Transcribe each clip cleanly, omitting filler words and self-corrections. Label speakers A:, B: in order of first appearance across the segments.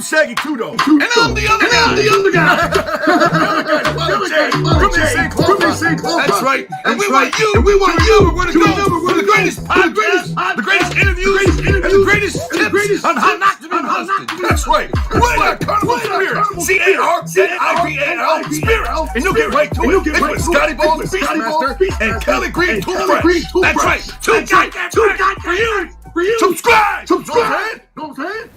A: Shaggy Kudo.
B: And I'm the other guy.
A: That's right.
B: And we want you to go for the greatest podcast, the greatest interviews, and the greatest tips on how not to be busted.
A: That's right. We're not Carnival Spirit. CARNIVAL Spirit. And you'll get right to it. It's with Scotty Balls, BeastMaster, and Kelly Green Toothbrush. That's right. Two guys for you. Subscribe. Know what I'm saying?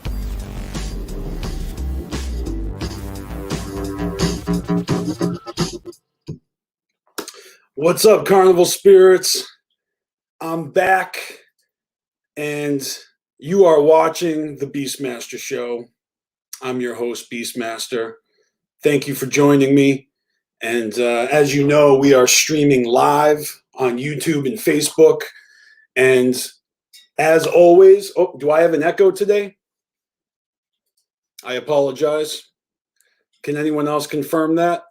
C: What's up, Carnival Spirits? I'm back, and you are watching the BeastMaster Show. I'm your host, BeastMaster. Thank you for joining me. And as you know, we are streaming live on YouTube and Facebook. And as always, oh, do I have an echo today? I apologize. Can anyone else confirm that?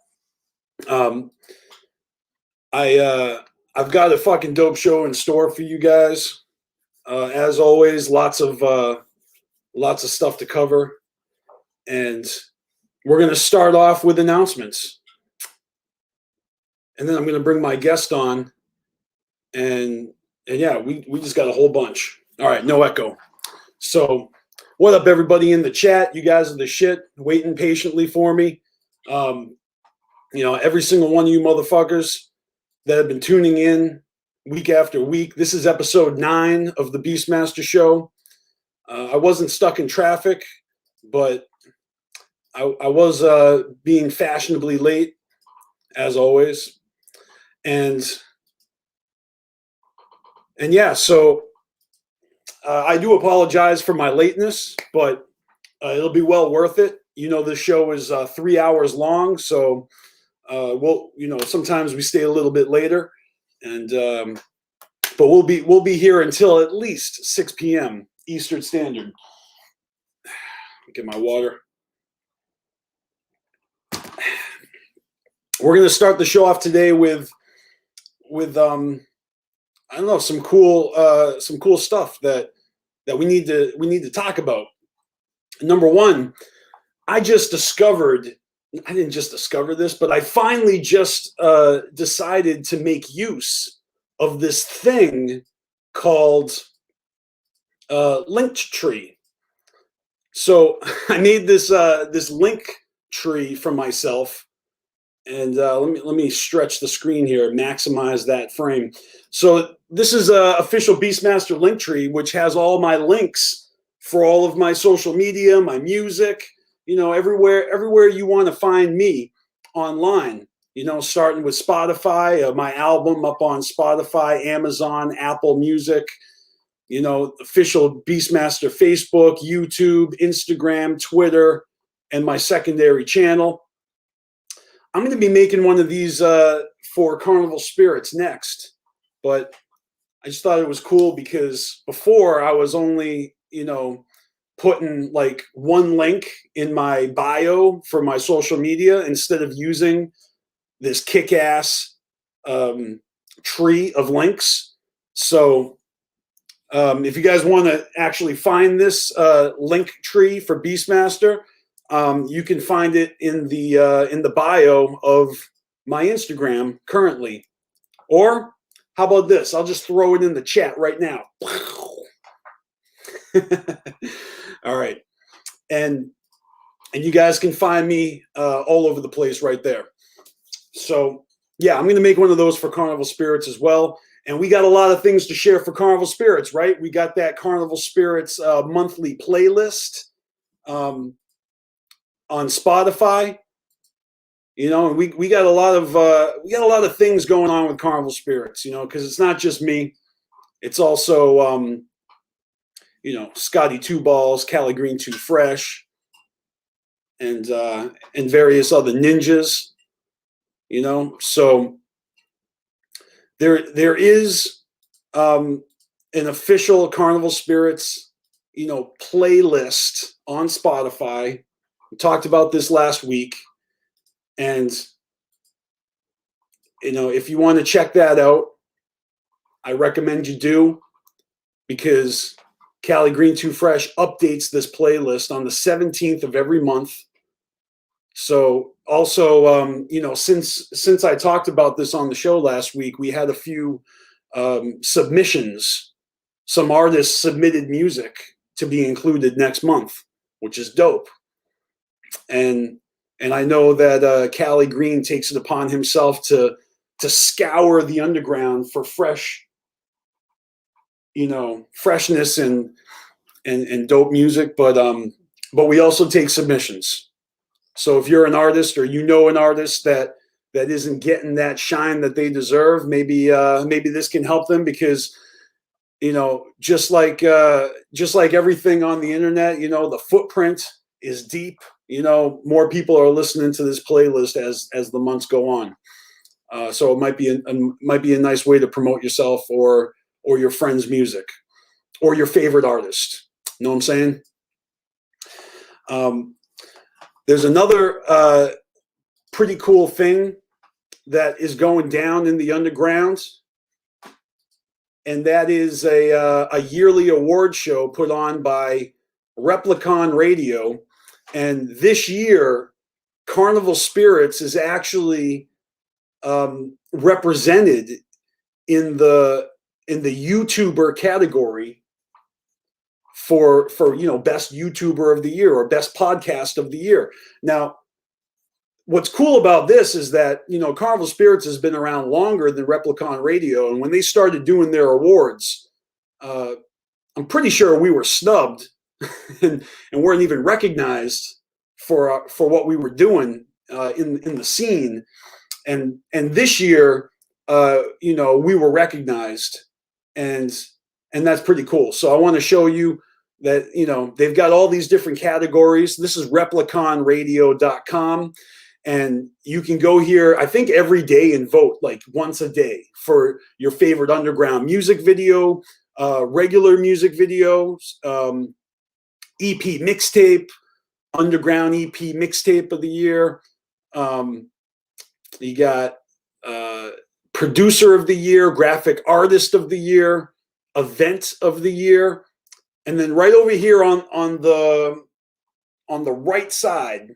C: I've got a fucking dope show in store for you guys. As always, lots of stuff to cover, and we're gonna start off with announcements, and then I'm gonna bring my guest on, and yeah, we just got a whole bunch. All right, no echo. So, what up, everybody in the chat? You guys are the shit, waiting patiently for me. Every single one of you motherfuckers that have been tuning in week after week. This is episode 9 of the BeastMaster Show. I wasn't stuck in traffic, but I was being fashionably late, as always. And yeah, so I do apologize for my lateness, but it'll be well worth it. This show is 3 hours long, so sometimes we stay a little bit later, and but we'll be here until at least 6 p.m. Eastern Standard. Get my water. We're gonna start the show off today with I don't know, some cool stuff that we need to talk about. Number one, I didn't just discover this, but I finally just decided to make use of this thing called Linktree. So I made this link tree for myself, and let me stretch the screen here, maximize that frame. So this is a official BeastMaster Linktree, which has all my links for all of my social media, my music. Everywhere you want to find me online, starting with Spotify, my album up on Spotify, Amazon, Apple Music, official BeastMaster Facebook, YouTube, Instagram, Twitter, and my secondary channel. I'm going to be making one of these for Carnival Spirits next, but I just thought it was cool because before I was only, putting like one link in my bio for my social media instead of using this kick-ass tree of links. So if you guys want to actually find this link tree for BeastMaster, you can find it in the bio of my Instagram currently. Or how about this? I'll just throw it in the chat right now. All right, and you guys can find me all over the place right there. So yeah, I'm going to make one of those for Carnival Spirits as well. And we got a lot of things to share for Carnival Spirits, right? We got that Carnival Spirits monthly playlist on Spotify. And we got a lot of things going on with Carnival Spirits, because it's not just me. It's also Scotty Two Balls, Cali Green Too Fresh, and various other ninjas, So there is an official Carnival Spirits, playlist on Spotify. We talked about this last week, and if you want to check that out, I recommend you do, because Cali Green Too Fresh updates this playlist on the 17th of every month. So also, you know, since I talked about this on the show last week, we had a few submissions. Some artists submitted music to be included next month, which is dope. And I know that Cali Green takes it upon himself to scour the underground for fresh, you know, freshness and dope music. But we also take submissions. So if you're an artist or you know an artist that isn't getting that shine that they deserve, maybe this can help them, because, you know, just like everything on the internet, you know, the footprint is deep. You know, more people are listening to this playlist as the months go on. So it might be a nice way to promote yourself or your friend's music or your favorite artist. You know what I'm saying? There's another pretty cool thing that is going down in the underground, and that is a yearly award show put on by Replicon Radio. And this year, Carnival Spirits is actually represented in the YouTuber category for you know, best YouTuber of the year or best podcast of the year. Now, what's cool about this is that, you know, Carnival Spirits has been around longer than Replicon Radio, and when they started doing their awards, I'm pretty sure we were snubbed and weren't even recognized for what we were doing in the scene. And this year, you know, we were recognized, and that's pretty cool. So I want to show you that, you know, they've got all these different categories. This is repliconradio.com, and you can go here, I think, every day and vote like once a day for your favorite underground music video, regular music videos, EP mixtape, underground EP mixtape of the year. You got producer of the year, graphic artist of the year, event of the year, and then right over here on the right side,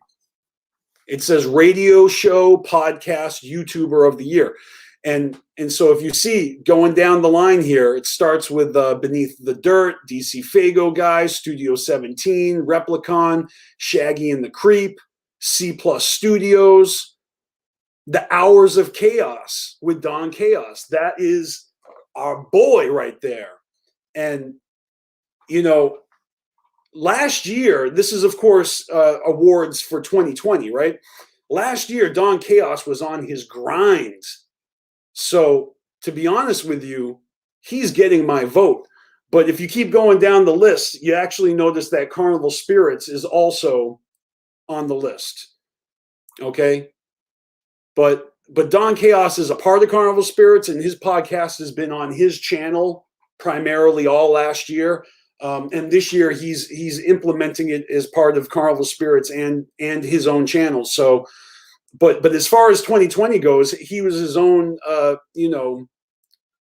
C: it says radio show, podcast, YouTuber of the year. And so if you see going down the line here, it starts with Beneath the Dirt, DC Fago Guys, Studio 17, Replicon, Shaggy and the Creep, C Plus Studios, The Hours of Chaos with Don Chaos. That is our boy right there. And, you know, last year, this is, of course, awards for 2020, right? Last year, Don Chaos was on his grind. So, to be honest with you, he's getting my vote. But if you keep going down the list, you actually notice that Carnival Spirits is also on the list. Okay? But Don Chaos is a part of Carnival Spirits, and his podcast has been on his channel primarily all last year. And this year he's implementing it as part of Carnival Spirits and his own channel. So, but as far as 2020 goes, he was his own, you know,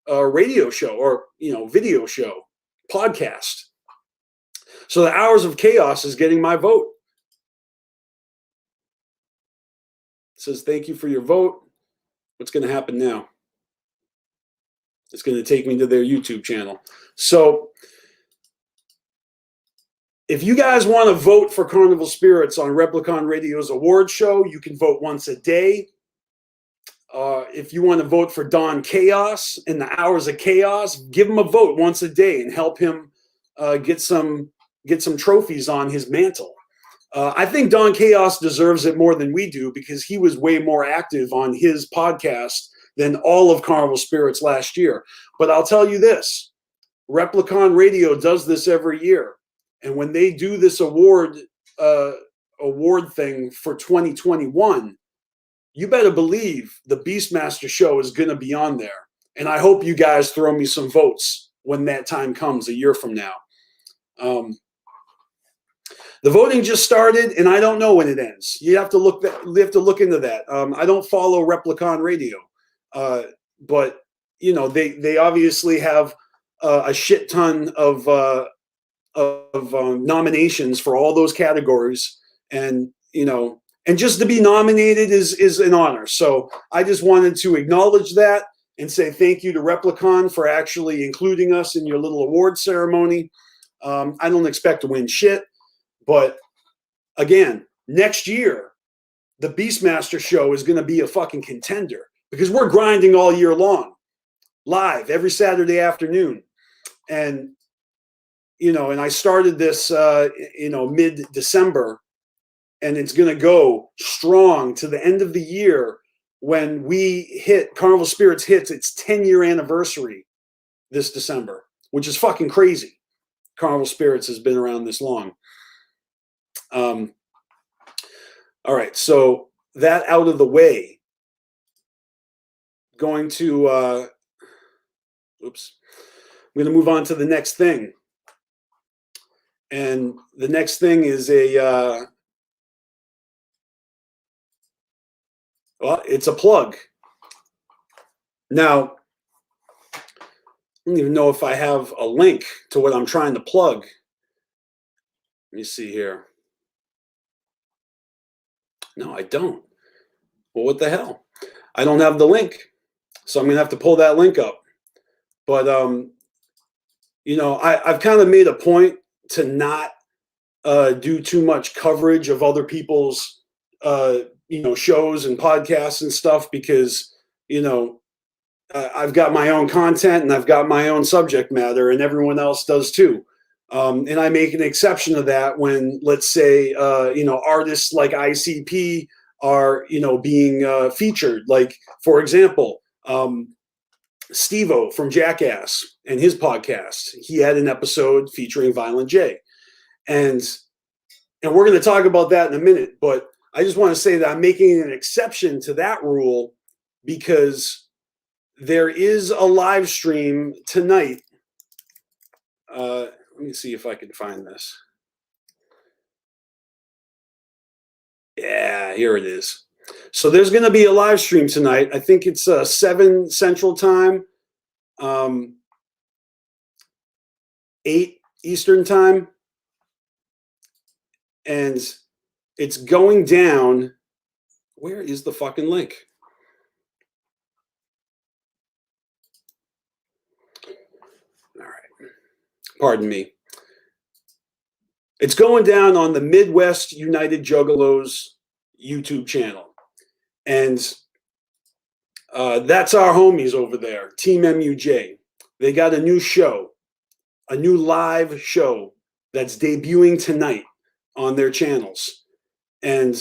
C: radio show or, you know, video show, podcast. So the Hours of Chaos is getting my vote. It says, thank you for your vote. What's going to happen now? It's going to take me to their YouTube channel. So if you guys want to vote for Carnival Spirits on Replicon Radio's award show, you can vote once a day. If you want to vote for Don Chaos and the Hours of Chaos, give him a vote once a day and help him get some trophies on his mantle. I think Don Chaos deserves it more than we do, because he was way more active on his podcast than all of Carnival Spirits last year. But I'll tell you this, Replicon Radio does this every year. And when they do this award thing for 2021, you better believe the BeastMasteR show is going to be on there. And I hope you guys throw me some votes when that time comes a year from now. The voting just started, and I don't know when it ends. You have to look into that. I don't follow Replicon Radio, but you know, they obviously have a shit ton of of nominations for all those categories, and and just to be nominated is an honor. So I just wanted to acknowledge that and say thank you to Replicon for actually including us in your little award ceremony. I don't expect to win shit, but again, next year, the BeastMasteR show is going to be a fucking contender because we're grinding all year long, live every Saturday afternoon. And, and I started this, mid-December, and it's going to go strong to the end of the year when Carnival Spirits hits its 10-year anniversary this December, which is fucking crazy. Carnival Spirits has been around this long. All right, so that out of the way, I'm going to move on to the next thing. And the next thing is it's a plug. Now, I don't even know if I have a link to what I'm trying to plug. Let me see here. No, I don't. Well, what the hell? I don't have the link. So I'm going to have to pull that link up. But, I've kind of made a point to not do too much coverage of other people's, shows and podcasts and stuff because, I've got my own content and I've got my own subject matter and everyone else does too. And I make an exception to that when, let's say, artists like ICP are, being featured. Like, for example, Steve-O from Jackass and his podcast. He had an episode featuring Violent J. And we're going to talk about that in a minute. But I just want to say that I'm making an exception to that rule because there is a live stream tonight. Let me see if I can find this. Yeah, here it is. So there's going to be a live stream tonight. I think it's 7 Central Time, 8 Eastern Time. And it's going down. Where is the fucking link? All right. Pardon me. It's going down on the Midwest United Juggalos YouTube channel. And that's our homies over there, Team MUJ. They got a new show, a new live show that's debuting tonight on their channels. And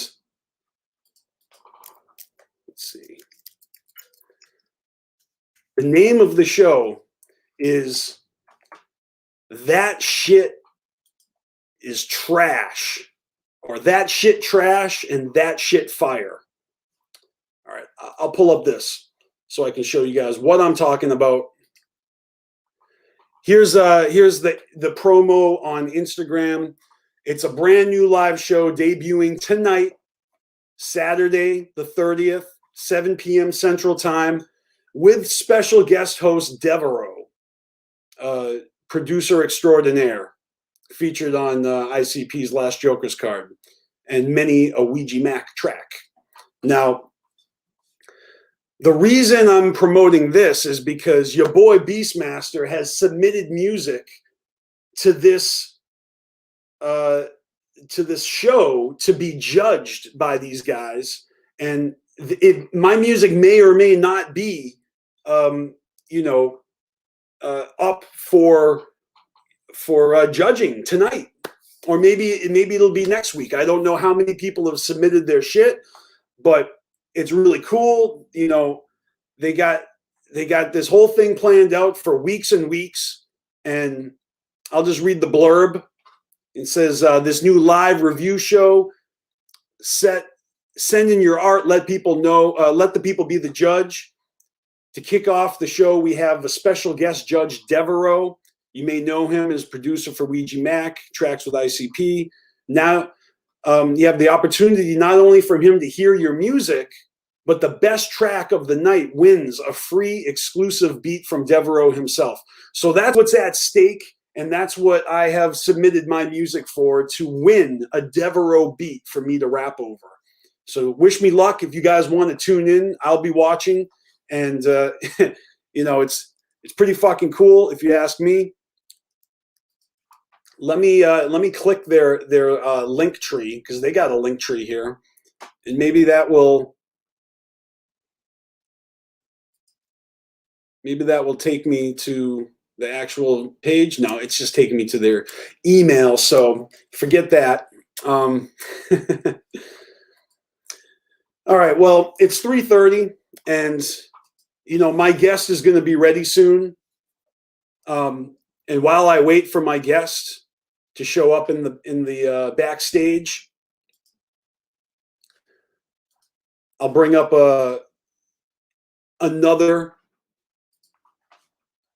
C: let's see. The name of the show is That Shit is Trash, or That Shit Trash and That Shit Fire. All right, I'll pull up this so I can show you guys what I'm talking about. Here's the promo on Instagram. It's a brand new live show debuting tonight, Saturday the 30th, 7 p.m. Central Time, with special guest host Devereaux, producer extraordinaire, featured on ICP's Last Joker's card, and many a Ouija Mac track. Now, the reason I'm promoting this is because your boy BeastMasteR has submitted music to this show to be judged by these guys, and my music may or may not be, up for judging tonight, or maybe it'll be next week. I don't know how many people have submitted their shit, but it's really cool. They got this whole thing planned out for weeks and weeks, and I'll just read the blurb. It says, this new live review show, send in your art, let people know, let the people be the judge. To kick off the show, we have a special guest judge, Devereaux. You may know him as producer for Ouija Mac, tracks with ICP. Now, you have the opportunity not only for him to hear your music, but the best track of the night wins a free exclusive beat from Devereaux himself. So that's what's at stake and that's what I have submitted my music for, to win a Devereaux beat for me to rap over. So wish me luck. If you guys want to tune in, I'll be watching, and you know, it's pretty fucking cool if you ask me. Let me click their link tree, because they got a link tree here, and maybe that will take me to the actual page. No, it's just taking me to their email, so forget that. All right, well, it's 3:30, and you know, my guest is going to be ready soon. And while I wait for my guest to show up in the backstage, I'll bring up another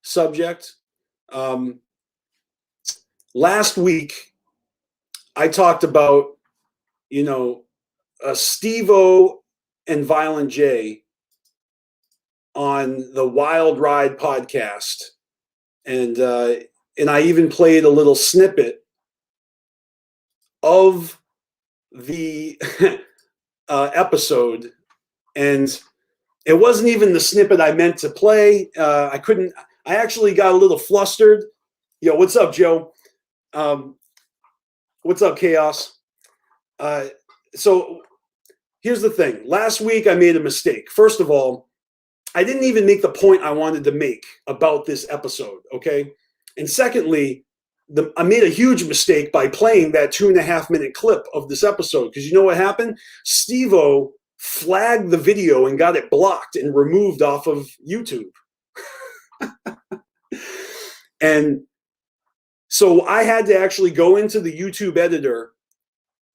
C: subject. Last week, I talked about, you know, Steve-O and Violent J on the Wild Ride podcast, and I even played a little snippet of the episode, and it wasn't even the snippet I meant to play. I actually got a little flustered. Yo, what's up, Joe? What's up, Chaos? So here's the thing. Last week I made a mistake. First of all, I didn't even make the point I wanted to make about this episode, okay? And secondly, I made a huge mistake by playing that 2.5-minute clip of this episode, because you know what happened? Steve-O flagged the video and got it blocked and removed off of YouTube. And so I had to actually go into the YouTube editor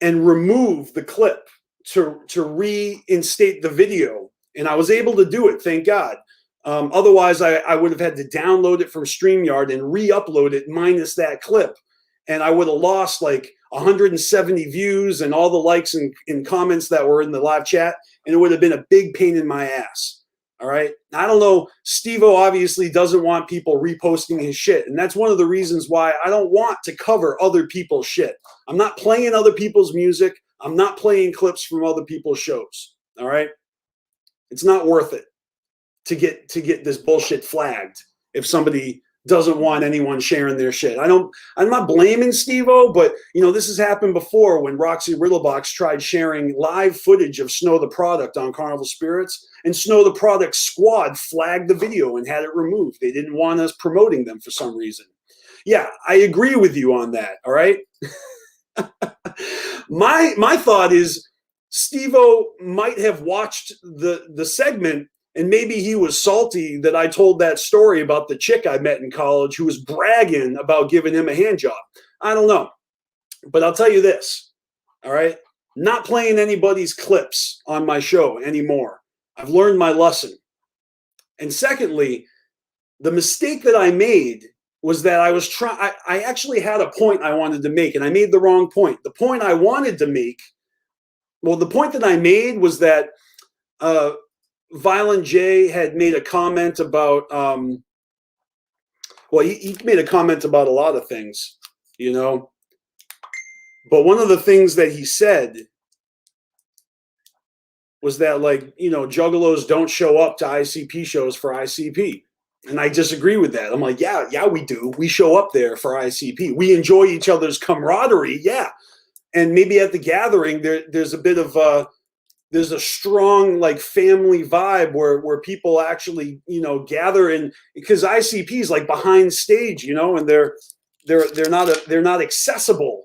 C: and remove the clip to reinstate the video. And I was able to do it, thank God. Otherwise, I would have had to download it from StreamYard and re-upload it minus that clip. And I would have lost like 170 views and all the likes and comments that were in the live chat. And it would have been a big pain in my ass. All right. I don't know. Steve-O obviously doesn't want people reposting his shit. And that's one of the reasons why I don't want to cover other people's shit. I'm not playing other people's music. I'm not playing clips from other people's shows. All right. It's not worth it to get this bullshit flagged if somebody doesn't want anyone sharing their shit. I'm not blaming Steve-O, but you know, this has happened before when Roxy Riddlebox tried sharing live footage of Snow the Product on Carnival Spirits, and Snow the Product squad flagged the video and had it removed. They didn't want us promoting them for some reason. Yeah, I agree with you on that, all right? My thought is Steve-O might have watched the segment, and maybe he was salty that I told that story about the chick I met in college who was bragging about giving him a hand job. I don't know. But I'll tell you this, all right? Not playing anybody's clips on my show anymore. I've learned my lesson. And secondly, the mistake that I made was that I actually had a point I wanted to make, and I made the wrong point. The point I wanted to make, well, the point that I made was that Violent J had made a comment about, well, he made a comment about a lot of things, you know. But one of the things that he said was that, like, you know, juggalos don't show up to ICP shows for ICP. And I disagree with that. I'm like, yeah, we do. We show up there for ICP. We enjoy each other's camaraderie, yeah. And maybe at the gathering, there's a bit of there's a strong like family vibe where people actually, you know, gather in, because ICP's like behind stage, you know, and they're not accessible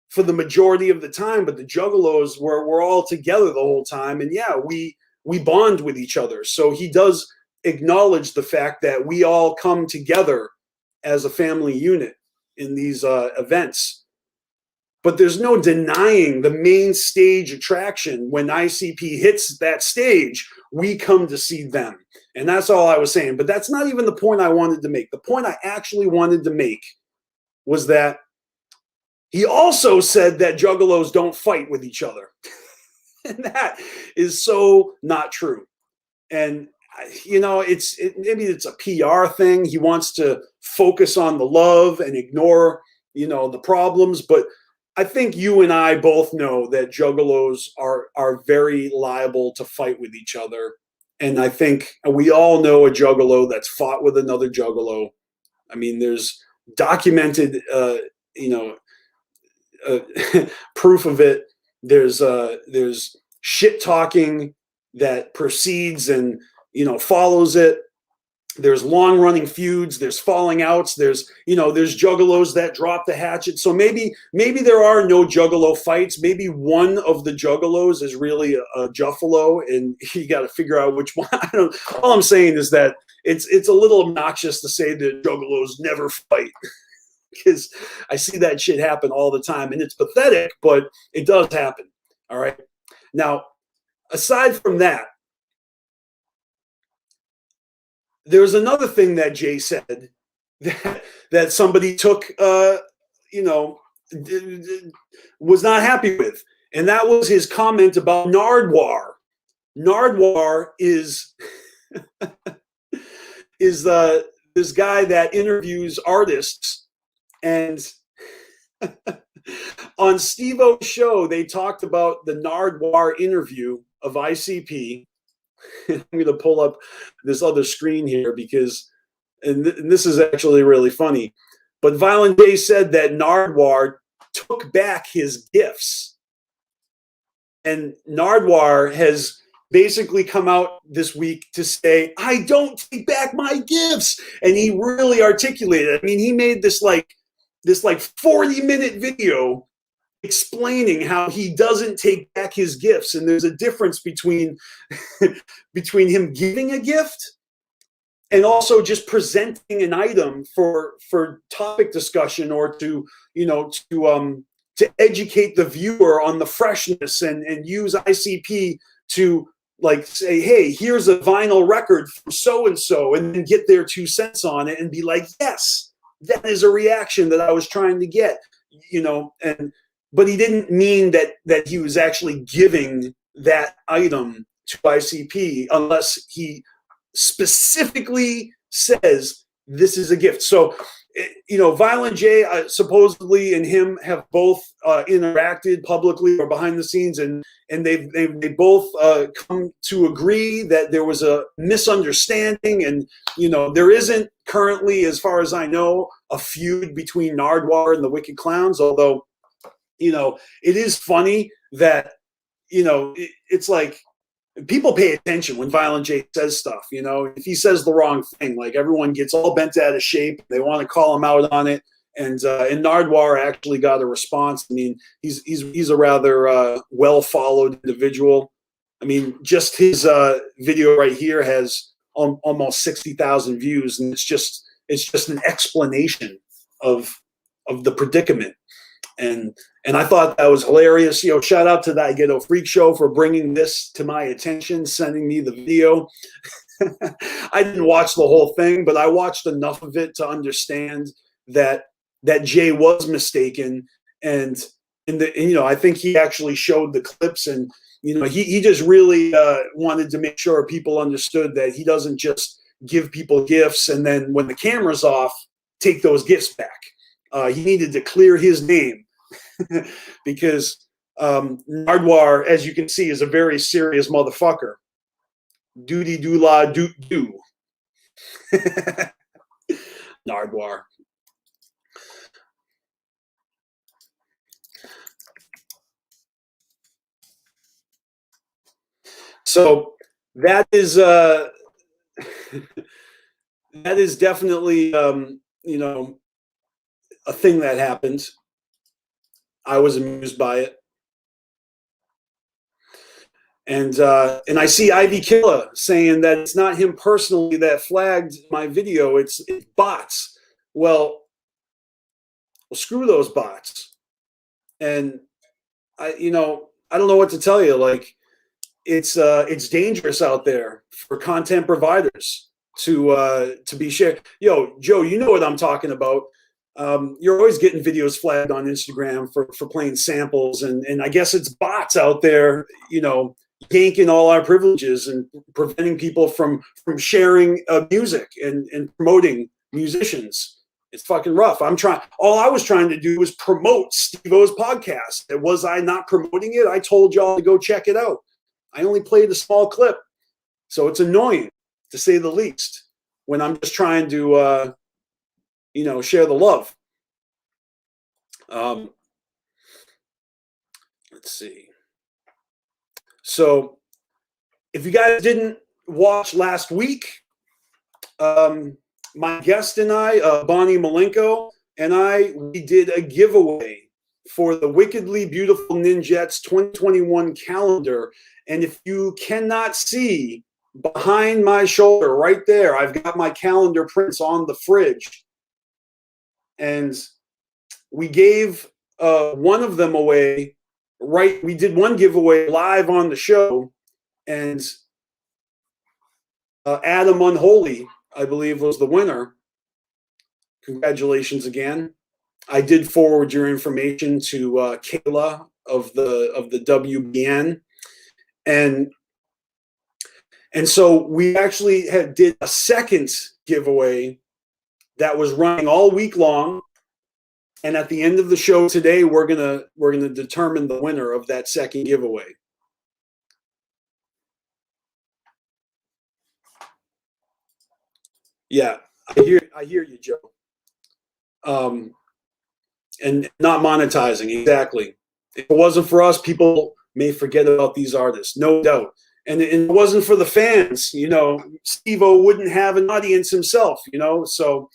C: for the majority of the time. But the juggalos we're all together the whole time, and yeah, we bond with each other. So he does acknowledge the fact that we all come together as a family unit in these events. But there's no denying the main stage attraction. When ICP hits that stage, we come to see them. And that's all I was saying. But that's not even the point I wanted to make. The point I actually wanted to make was that he also said that juggalos don't fight with each other. And that is so not true. And, you know, maybe it's a PR thing. He wants to focus on the love and ignore, you know, the problems. But I think you and I both know that juggalos are very liable to fight with each other. And I think we all know a juggalo that's fought with another juggalo. I mean, there's documented, you know, proof of it. There's shit talking that precedes and, you know, follows it. There's long running feuds. There's falling outs. There's, you know, there's juggalos that drop the hatchet. So maybe there are no juggalo fights. Maybe one of the juggalos is really a juffalo, and you got to figure out which one. All I'm saying is that it's a little obnoxious to say that juggalos never fight, because I see that shit happen all the time, and it's pathetic, but it does happen. All right. Now, aside from that, there's another thing that Jay said that somebody took, you know, was not happy with, and that was his comment about Nardwuar. Nardwuar is this guy that interviews artists, and on Steve-O's show they talked about the Nardwuar interview of ICP. I'm going to pull up this other screen here because, and this is actually really funny, but Violent J said that Nardwuar took back his gifts, and Nardwuar has basically come out this week to say, I don't take back my gifts. And he really articulated, I mean, he made this like 40-minute video explaining how he doesn't take back his gifts. And there's a difference between between him giving a gift and also just presenting an item for topic discussion, or to, you know, to educate the viewer on the freshness, and use ICP to like say, hey, here's a vinyl record from so-and-so, and then get their 2 cents on it and be like, yes, that is a reaction that I was trying to get, you know. But he didn't mean that he was actually giving that item to ICP unless he specifically says this is a gift. So, you know, Violent J supposedly and him have both interacted publicly or behind the scenes, and they both come to agree that there was a misunderstanding, and, you know, there isn't currently, as far as I know, a feud between Nardwuar and the Wicked Clowns, although, you know, it is funny that, you know, it's like people pay attention when Violent J says stuff. You know, if he says the wrong thing, like everyone gets all bent out of shape. They want to call him out on it. And Nardwuar actually got a response. I mean, he's a rather well followed individual. I mean, just his video right here has almost 60,000 views, and it's just an explanation of the predicament. And I thought that was hilarious. You know, shout out to that Ghetto Freak Show for bringing this to my attention, sending me the video. I didn't watch the whole thing, but I watched enough of it to understand that Jay was mistaken. And you know, I think he actually showed the clips, and, you know, he just really wanted to make sure people understood that he doesn't just give people gifts and then when the camera's off, take those gifts back. He needed to clear his name because Nardwuar, as you can see, is a very serious motherfucker. Doody doo la doo doo. Nardwuar. So that is definitely you know, a thing that happened. I was amused by it. And I see Ivy Killa saying that it's not him personally that flagged my video, it's bots. Well, screw those bots. And I don't know what to tell you. Like, it's dangerous out there for content providers to be shared. Yo, Joe, you know what I'm talking about. You're always getting videos flagged on Instagram for playing samples, and I guess it's bots out there, you know, yanking all our privileges and preventing people from sharing music and promoting musicians. It's fucking rough. All I was trying to do was promote Steve-O's podcast. Was I not promoting it? I told y'all to go check it out. I only played a small clip. So it's annoying, to say the least, when I'm just trying to, share the love. Let's see. So if you guys didn't watch last week, my guest and I, Bonnie Malenko, and we did a giveaway for the Wickedly Beautiful Ninjets 2021 calendar. And if you cannot see behind my shoulder right there, I've got my calendar prints on the fridge. And we gave one of them away, we did one giveaway live on the show, and Adam Unholy, I believe, was the winner. Congratulations again. I did forward your information to Kayla of the WBN, and so we actually did a second giveaway that was running all week long. And at the end of the show today, we're gonna determine the winner of that second giveaway. Yeah, I hear you, Joe. And not monetizing, exactly. If it wasn't for us, people may forget about these artists, no doubt. And it wasn't for the fans, Steve-O wouldn't have an audience himself, So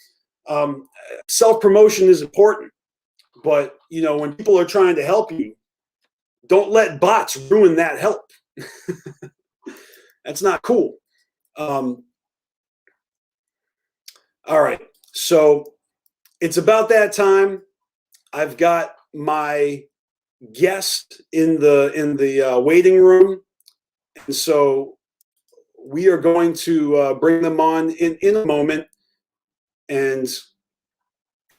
C: self-promotion is important. But, when people are trying to help you, don't let bots ruin that help. That's not cool. All right. So it's about that time. I've got my guest in the waiting room. And so we are going to bring them on in a moment. And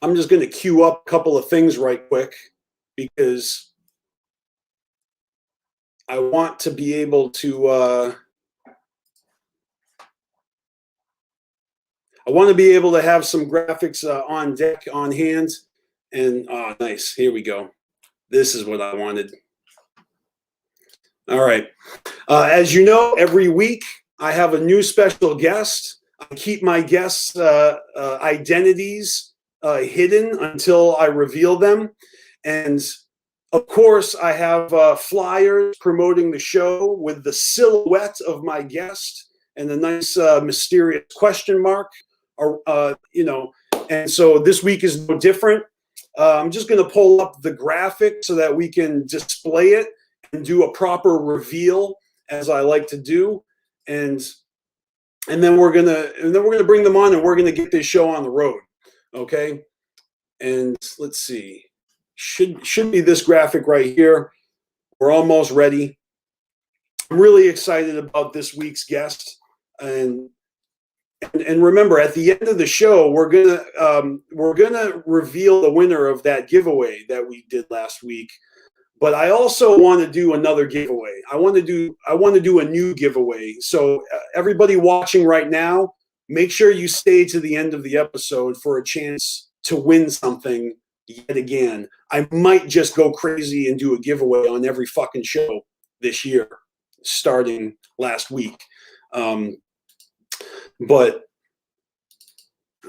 C: I'm just going to queue up a couple of things right quick because I want to be able to have some graphics on deck, on hand. And nice. Here we go. This is what I wanted. All right. As you know, every week I have a new special guest. I keep my guests' identities hidden until I reveal them. And of course, I have flyers promoting the show with the silhouette of my guest and the nice mysterious question mark. And so this week is no different. I'm just going to pull up the graphic so that we can display it and do a proper reveal, as I like to do. And then we're gonna bring them on, and we're gonna get this show on the road. Okay, and let's see, should be this graphic right here. We're almost ready. I'm really excited about this week's guest, and remember, at the end of the show, we're gonna reveal the winner of that giveaway that we did last week. But I also want to do another giveaway. I want to do a new giveaway. So everybody watching right now, make sure you stay to the end of the episode for a chance to win something yet again. I might just go crazy and do a giveaway on every fucking show this year, starting last week. But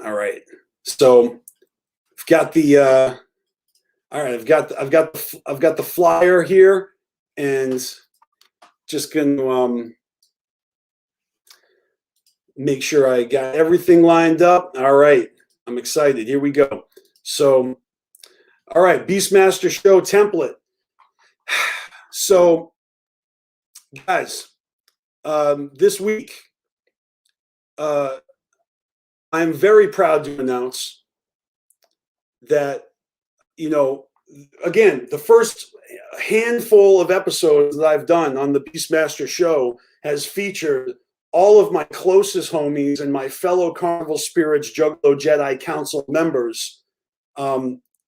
C: all right. So I've got the all right, I've got the flyer here, and just gonna make sure I got everything lined up. All right, I'm excited. Here we go. So, all right, BeastMasteR show template. So, guys, this week, I'm very proud to announce that, again, the first handful of episodes that I've done on the BeastMasteR show has featured all of my closest homies and my fellow Carnival Spirits Juggalo Jedi Council members.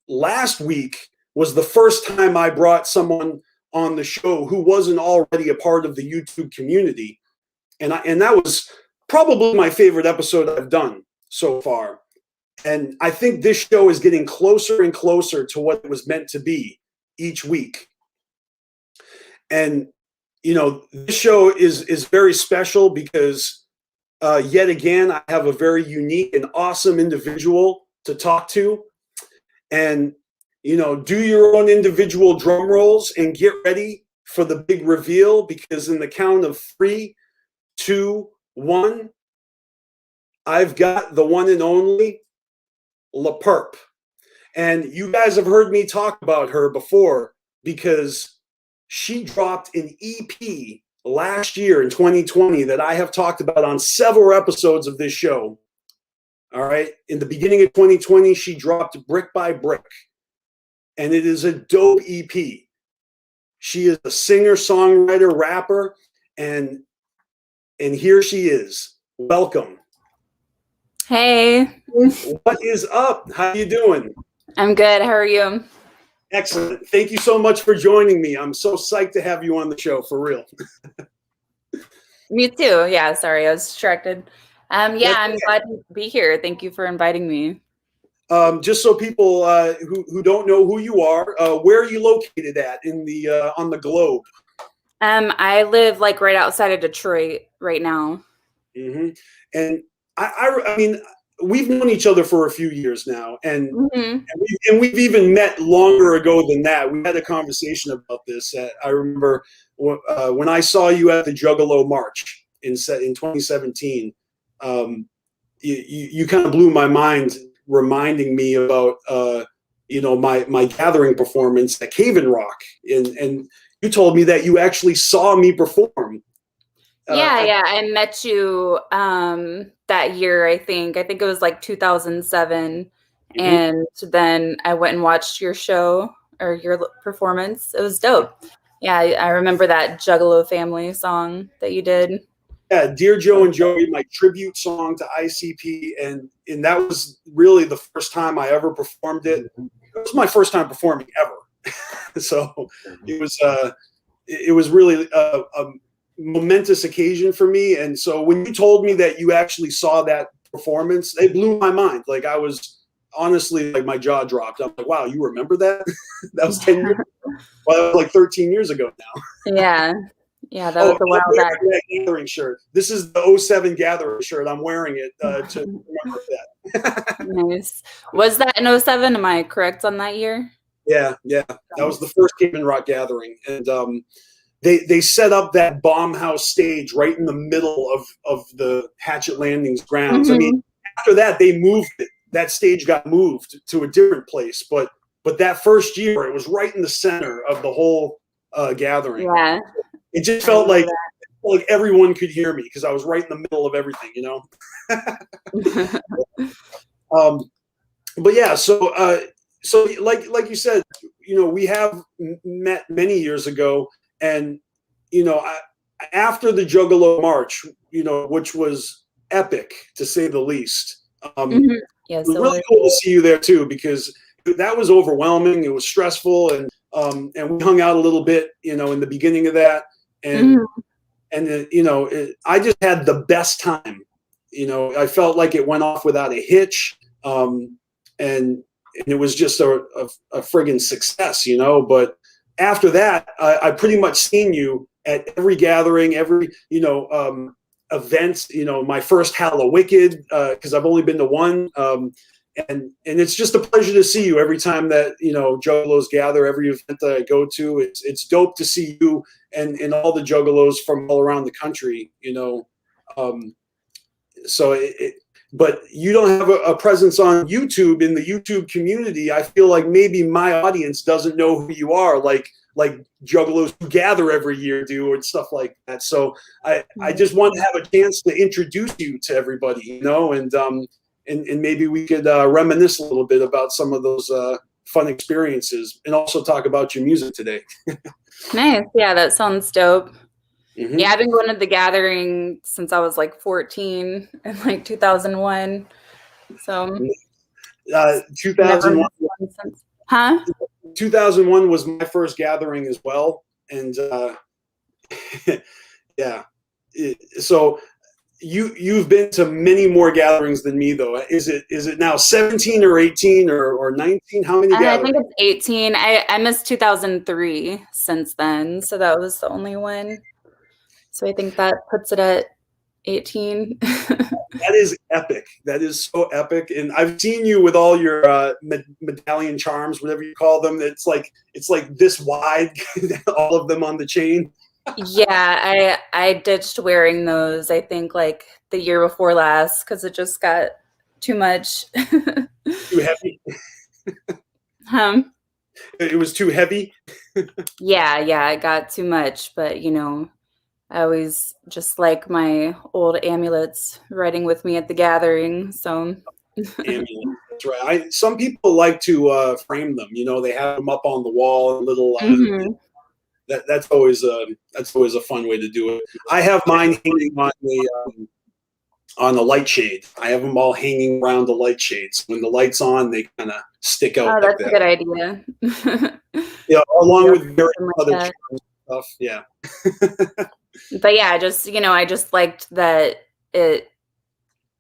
C: Last week was the first time I brought someone on the show who wasn't already a part of the YouTube community. And that was probably my favorite episode I've done so far. And I think this show is getting closer and closer to what it was meant to be each week. And, this show is very special because yet again, I have a very unique and awesome individual to talk to. And, do your own individual drum rolls and get ready for the big reveal, because in the count of 3, 2, 1, I've got the one and only La Perp. And you guys have heard me talk about her before because she dropped an EP last year in 2020 that I have talked about on several episodes of this show. All right. In the beginning of 2020, she dropped Brick by Brick, and it is a dope EP. She is a singer, songwriter, rapper, and here she is. Welcome.
D: Hey.
C: What is up? How you doing?
D: I'm good. How are you?
C: Excellent. Thank you so much for joining me. I'm so psyched to have you on the show, for real.
D: Me too. Yeah, sorry, I was distracted. I'm glad to be here. Thank you for inviting me.
C: Just so people who don't know who you are, where are you located at in the on the globe?
D: I live like right outside of Detroit right now.
C: Mm-hmm. And I mean, we've known each other for a few years now, and we've even met longer ago than that. We had a conversation about this. I remember when I saw you at the Juggalo March in 2017. You kind of blew my mind, reminding me about my gathering performance at Cave and Rock, and you told me that you actually saw me perform.
D: Yeah, I met you that year. I think it was like 2007, and then I went and watched your show or your performance. It was dope. Yeah, I remember that Juggalo Family song that you did.
C: Yeah, Dear Joe and Joey, my tribute song to ICP, and that was really the first time I ever performed it. It was my first time performing ever, so it was really a momentous occasion for me. And so when you told me that you actually saw that performance, it blew my mind. Like, I was honestly, like, my jaw dropped. I'm like, wow, you remember that? That was 10 years ago. Well, that was like 13 years ago now.
D: Yeah, that was a while back.
C: That gathering shirt. This is the 07 gathering shirt. I'm wearing it to remember that.
D: Nice. Was that in 07? Am I correct on that year?
C: Yeah. That was the first Cave and Rock gathering. And they set up that bomb house stage right in the middle of the Hatchet Landings grounds. I mean, after that, they moved it. That stage got moved to a different place. But that first year, it was right in the center of the whole gathering.
D: Yeah.
C: It just felt like everyone could hear me because I was right in the middle of everything, But yeah, so like you said, we have met many years ago, and after the Juggalo March, which was epic to say the least.
D: Yes,
C: it was really cool to see you there too, because that was overwhelming. It was stressful, and we hung out a little bit, in the beginning of that. And I just had the best time. I felt like it went off without a hitch, and it was just a friggin' success, But after that, I pretty much seen you at every gathering, every event. My first Hallowicked, because I've only been to one. And it's just a pleasure to see you every time that Juggalos gather, every event that I go to. It's dope to see you and all the Juggalos from all around the country. But you don't have a presence on YouTube, in the YouTube community. I feel like maybe my audience doesn't know who you are, like Juggalos who gather every year do, and stuff like that. So I just want to have a chance to introduce you to everybody, and maybe we could reminisce a little bit about some of those fun experiences, and also talk about your music today.
D: Nice. Yeah, that sounds dope. Yeah, I've been going to the gathering since I was like 14 in like 2001. So
C: 2001.
D: Huh?
C: 2001 was my first gathering as well, and yeah. So you've been to many more gatherings than me, though. Is it now 17 or 18 or 19? How many
D: I
C: gatherings?
D: think it's 18. I missed 2003 since then, so that was the only one. So I think that puts it at 18.
C: That is epic. That is so epic. And I've seen you with all your medallion charms, whatever you call them. It's like this wide, all of them on the chain.
D: Yeah, I ditched wearing those, I think like the year before last, because it just got too much.
C: Too heavy. It was too heavy.
D: Yeah, it got too much, but you know, I always just like my old amulets riding with me at the gathering. So
C: Amulet. That's right. Some people like to frame them. You know, they have them up on the wall, a little.
D: Mhm.
C: That's always a fun way to do it. I have mine hanging on the light shade. I have them all hanging around the light shades. When the light's on, they kind of stick out
D: Oh,
C: like
D: that's a
C: that.
D: good idea.
C: Yeah, along with various
D: Something like
C: other
D: that.
C: charms and stuff. Yeah.
D: But yeah, I just liked that it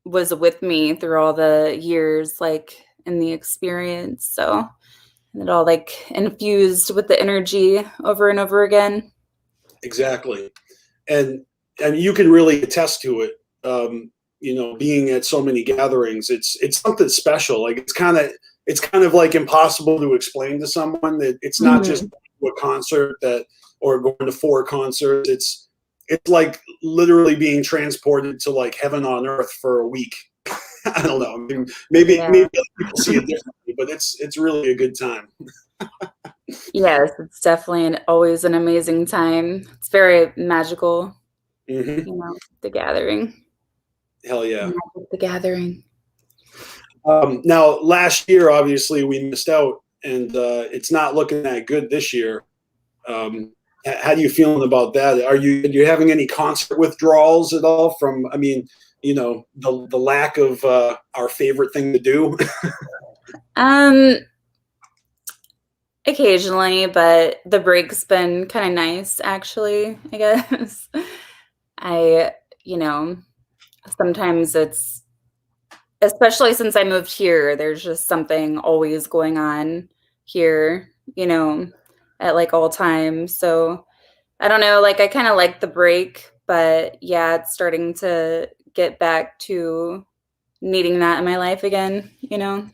D: was with me through all the years, like in the experience. So and it all like infused with the energy over and over again.
C: Exactly. And you can really attest to it. You know, being at so many gatherings, it's something special. Like it's kind of like impossible to explain to someone that it's not just a concert or going to 4 concerts. It's like literally being transported to like heaven on earth for a week. I don't know. I mean, maybe other people see it differently, but it's really a good time.
D: Yes, it's definitely always an amazing time. It's very magical,
C: Mm-hmm.
D: you know, the gathering.
C: Hell yeah.
D: Magic the gathering.
C: Now, last year, obviously, we missed out, and it's not looking that good this year. How do you feeling about that? Are you having any concert withdrawals at all from? I mean, you know, the lack of our favorite thing to do.
D: Occasionally, but the break's been kind of nice, actually, I guess. You know, sometimes it's, especially since I moved here, there's just something always going on here, you know, at like all times. So I don't know, like I kind of like the break, but yeah, it's starting to get back to needing that in my life again, you know?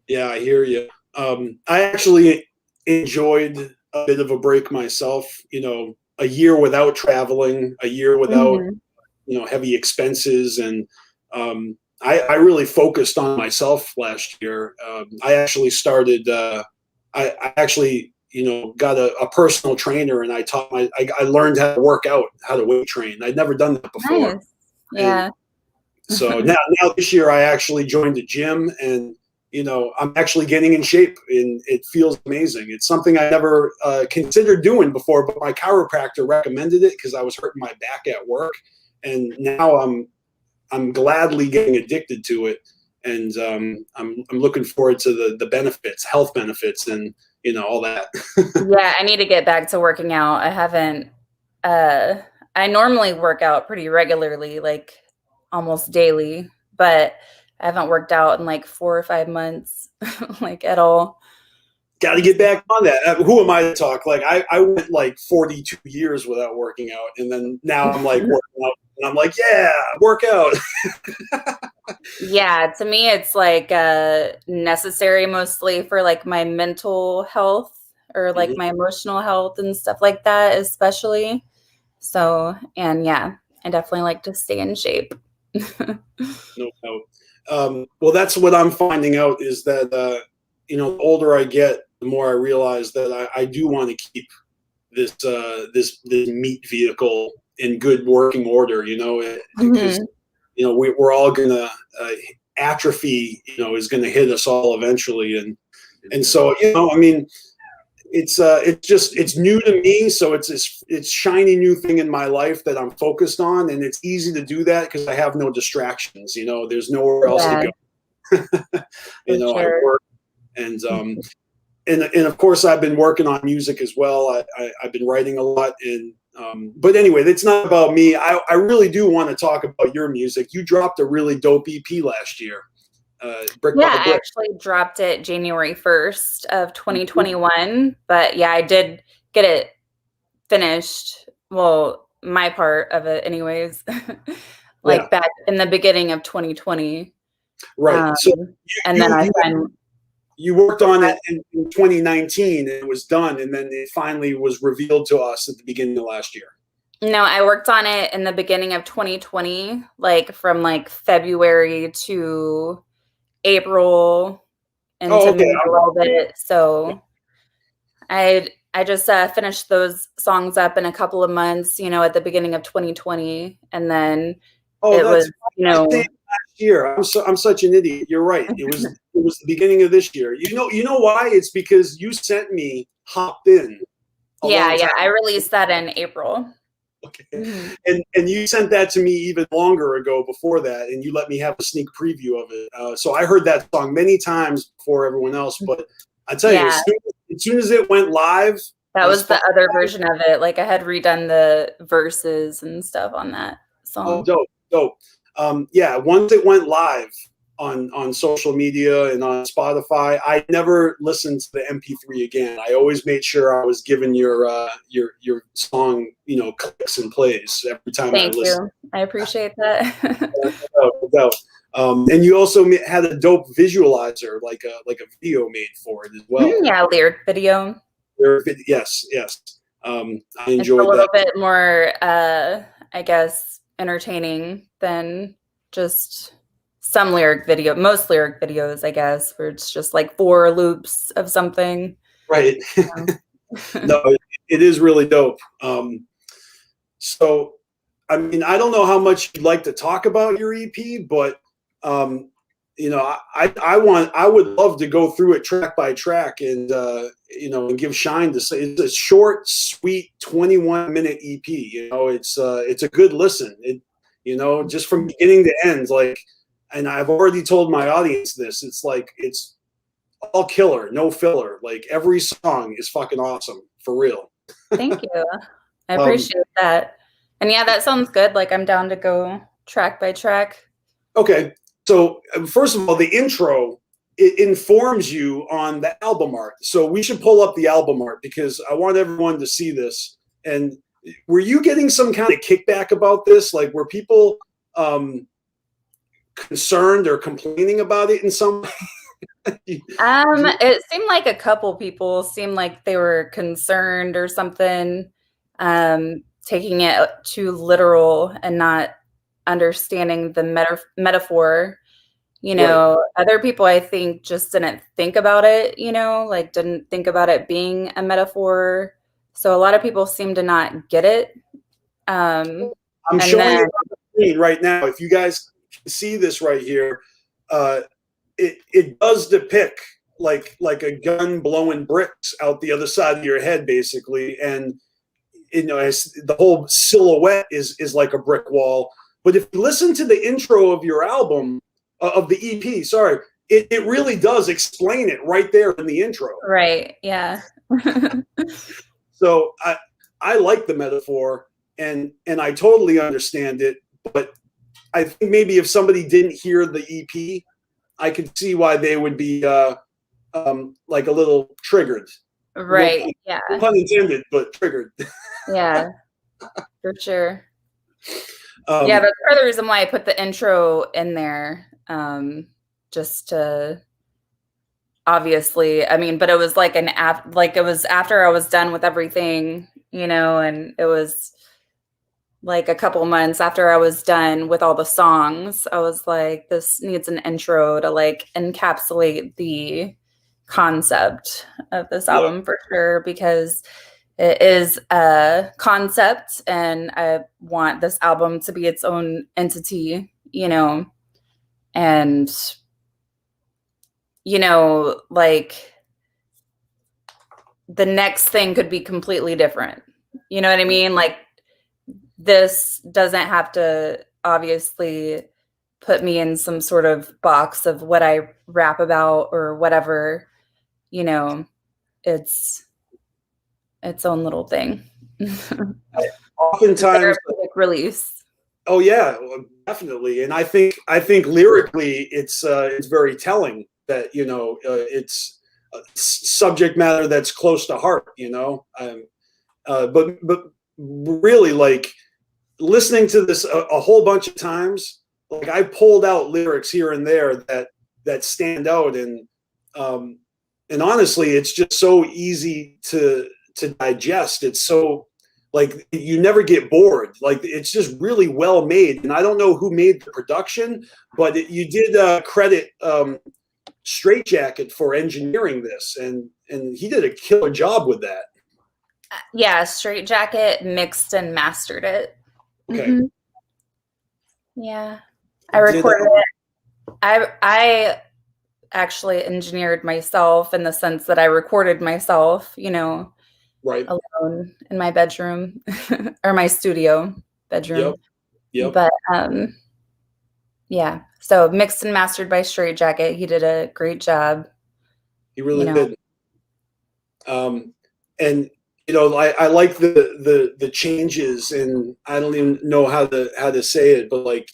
C: Yeah, I hear you. I actually enjoyed a bit of a break myself. You know, a year without traveling, a year without heavy expenses, and I really focused on myself last year. I actually started. I actually got a personal trainer, and I learned how to work out, how to weight train. I'd never done that before.
D: Nice. Yeah.
C: And so now this year I actually joined a gym, and I'm actually getting in shape, and it feels amazing. It's something I never considered doing before, but my chiropractor recommended it because I was hurting my back at work, and now I'm gladly getting addicted to it, and I'm looking forward to the benefits, health benefits, and all that.
D: Yeah, I need to get back to working out. I haven't. I normally work out pretty regularly, like almost daily, but I haven't worked out in like 4 or 5 months, like at all.
C: Got to get back on that. Who am I to talk? Like I went like 42 years without working out, and then now I'm like working out, and I'm like, yeah, work out.
D: Yeah, to me, it's like necessary mostly for like my mental health or like my emotional health and stuff like that, especially. So, and yeah, I definitely like to stay in shape.
C: No doubt. Well, that's what I'm finding out is that, the older I get, the more I realize that I do want to keep this meat vehicle in good working order, because, we're all going to atrophy, is going to hit us all eventually. And so, I mean, it's new to me, so it's shiny new thing in my life that I'm focused on, and it's easy to do that because I have no distractions. There's nowhere else to go. I work, and of course I've been working on music as well. I've been writing a lot, and But anyway, it's not about me. I really do want to talk about your music. You dropped a really dope EP last year. Brick by
D: Yeah, I
C: Brick.
D: actually dropped it January 1st of 2021. But yeah, I did get it finished. Well, my part of it anyways. Like
C: Yeah.
D: back in the beginning of 2020.
C: Right. So
D: and then I finally
C: you worked on it in 2019 and it was done, and then it finally was revealed to us at the beginning of last year.
D: No, I worked on it in the beginning of 2020, like from like February to April into May a little bit. So I just finished those songs up in a couple of months, you know, at the beginning of 2020, and then it was, you know,
C: last year. I'm such an idiot. You're right. It was the beginning of this year. You know why? It's because you sent me Hopped In.
D: Yeah. I released that in April.
C: Okay. And you sent that to me even longer ago before that, and you let me have a sneak preview of it. So I heard that song many times before everyone else. But I tell you, as soon as it went live,
D: that was the other version of it. Like I had redone the verses and stuff on that song.
C: Oh, dope. Yeah, once it went live on social media and on Spotify, I never listened to the MP3 again. I always made sure I was giving your song, you know, clicks and plays every time I listened.
D: Thank you. I appreciate that.
C: No doubt. And you also had a dope visualizer, like a video made for it as well.
D: Yeah, lyric video.
C: Yes. I enjoyed
D: it's a little
C: that.
D: bit more, I guess, entertaining than just some lyric video. Most lyric videos, I guess, where it's just like 4 loops of something.
C: Right. No, it is really dope. So, I mean, I don't know how much you'd like to talk about your EP, but you know, I would love to go through it track by track and you know, and give shine to say it's a short, sweet 21-minute EP. You know, it's a good listen. You know, just from beginning to end, like, and I've already told my audience this. It's like it's all killer, no filler. Like every song is fucking awesome, for real.
D: Thank you. I appreciate that. And yeah, that sounds good. Like I'm down to go track by track.
C: Okay. So first of all, the intro, it informs you on the album art. So we should pull up the album art because I want everyone to see this. And were you getting some kind of kickback about this? Like were people concerned or complaining about it in some way?
D: It seemed like a couple people seemed like they were concerned or something, taking it too literal and not understanding the metaphor. You know, right. Other people I think just didn't think about it, you know, like didn't think about it being a metaphor. So a lot of people seem to not get it.
C: I'm showing it on the screen right now. If you guys can see this right here, it does depict like a gun blowing bricks out the other side of your head, basically, and you know, the whole silhouette is like a brick wall. But if you listen to the intro of your album, of the EP, sorry, it really does explain it right there in the intro.
D: Right. Yeah.
C: So I like the metaphor and I totally understand it, but I think maybe if somebody didn't hear the EP, I could see why they would be like a little triggered.
D: Right. Yeah.
C: No pun intended, but triggered.
D: Yeah, for sure. Yeah, that's part of the reason why I put the intro in there. Just to obviously, I mean, but it was like it was after I was done with everything, you know, and it was like a couple months after I was done with all the songs. I was like, this needs an intro to like encapsulate the concept of this album for sure, because it is a concept and I want this album to be its own entity, you know, and, you know, like the next thing could be completely different. You know what I mean? Like this doesn't have to obviously put me in some sort of box of what I rap about or whatever, you know, it's its own little thing.
C: Oftentimes,
D: therapeutic release.
C: oh yeah, well, definitely. And I think lyrically, it's very telling that it's a subject matter that's close to heart. But really, like listening to this a whole bunch of times, like I pulled out lyrics here and there that stand out, and honestly, it's just so easy to digest. It's so like you never get bored. Like it's just really well made, and I don't know who made the production, but you did credit Straight Jacket for engineering this, and he did a killer job with that.
D: Yeah, Straight Jacket mixed and mastered it.
C: Okay.
D: Yeah, I recorded it. I actually engineered myself in the sense that I recorded myself,
C: right,
D: alone in my bedroom or my studio bedroom.
C: Yep.
D: But yeah, so mixed and mastered by Straight Jacket. He did a great job.
C: He really did. And I like the changes, and I don't even know how to say it, but like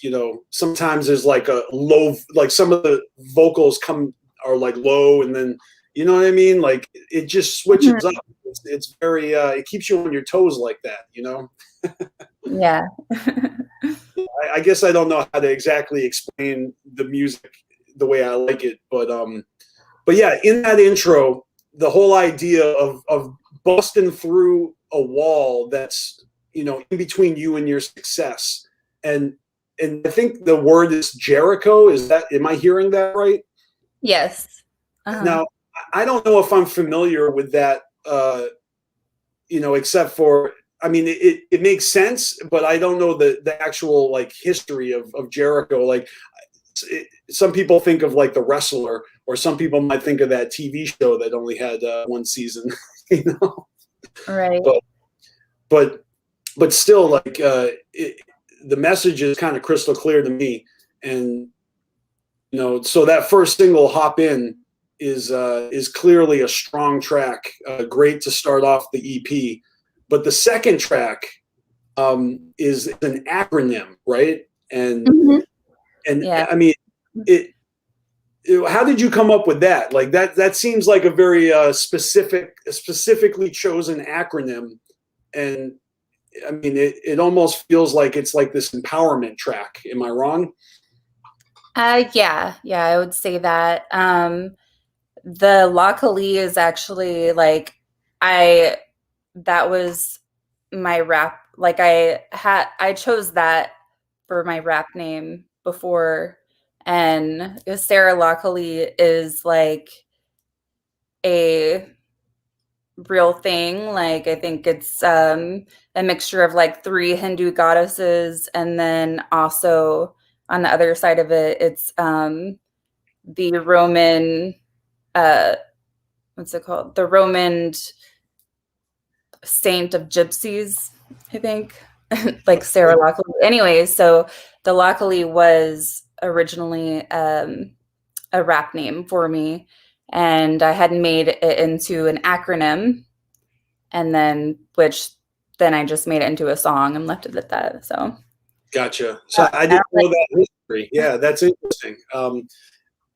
C: sometimes there's like a low, like some of the vocals are like low, and then you know what I mean, like it just switches up. It's very it keeps you on your toes like that,
D: Yeah.
C: I guess I don't know how to exactly explain the music the way I like it, but yeah, in that intro, the whole idea of busting through a wall that's in between you and your success, and I think the word is Jericho. Am I hearing that right?
D: Yes.
C: Now I don't know if I'm familiar with that, except for, I mean, it makes sense, but I don't know the actual like history of Jericho. Like some people think of like The Wrestler, or some people might think of that TV show that only had one season.
D: Right.
C: But still, like the message is kind of crystal clear to me, and so that first single, Hop In, is clearly a strong track, great to start off the EP. But the second track is an acronym, right? And yeah. I mean, how did you come up with that? Like that seems like a very specifically chosen acronym, and I mean, it almost feels like it's like this empowerment track. Am I wrong?
D: Yeah, I would say that. The Luckily is actually like that was my rap. Like I chose that for my rap name before, and Sarah Luckily is like a real thing. Like I think it's a mixture of like 3 Hindu goddesses, and then also on the other side of it, it's the Roman what's it called? The Roman saint of gypsies, I think. Like Sarah Luckily. Anyways, so the Luckily was originally a rap name for me, and I had made it into an acronym, and then I just made it into a song and left it at that. So
C: gotcha. So I didn't know that history. Yeah, that's interesting.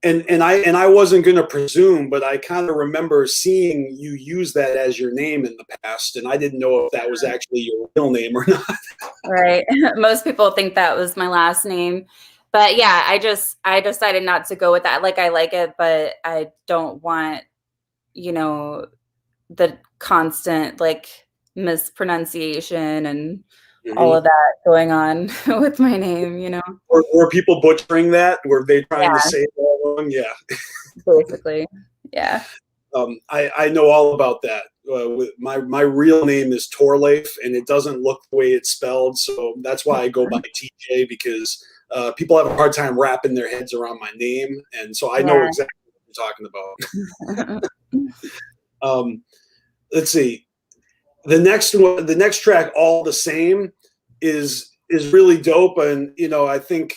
C: And I wasn't going to presume, but I kind of remember seeing you use that as your name in the past, and I didn't know if that was actually your real name or not.
D: Right. Most people think that was my last name. But yeah, I decided not to go with that. Like I like it, but I don't want, the constant like mispronunciation and all of that going on with my name,
C: Were people butchering that? Were they trying to say it all wrong? Yeah.
D: Basically. Yeah.
C: I know all about that. My real name is Torleif, and it doesn't look the way it's spelled, so that's why I go by TJ, because people have a hard time wrapping their heads around my name, and so I know exactly what you're talking about. Let's see. The next track, All the Same, is really dope, and I think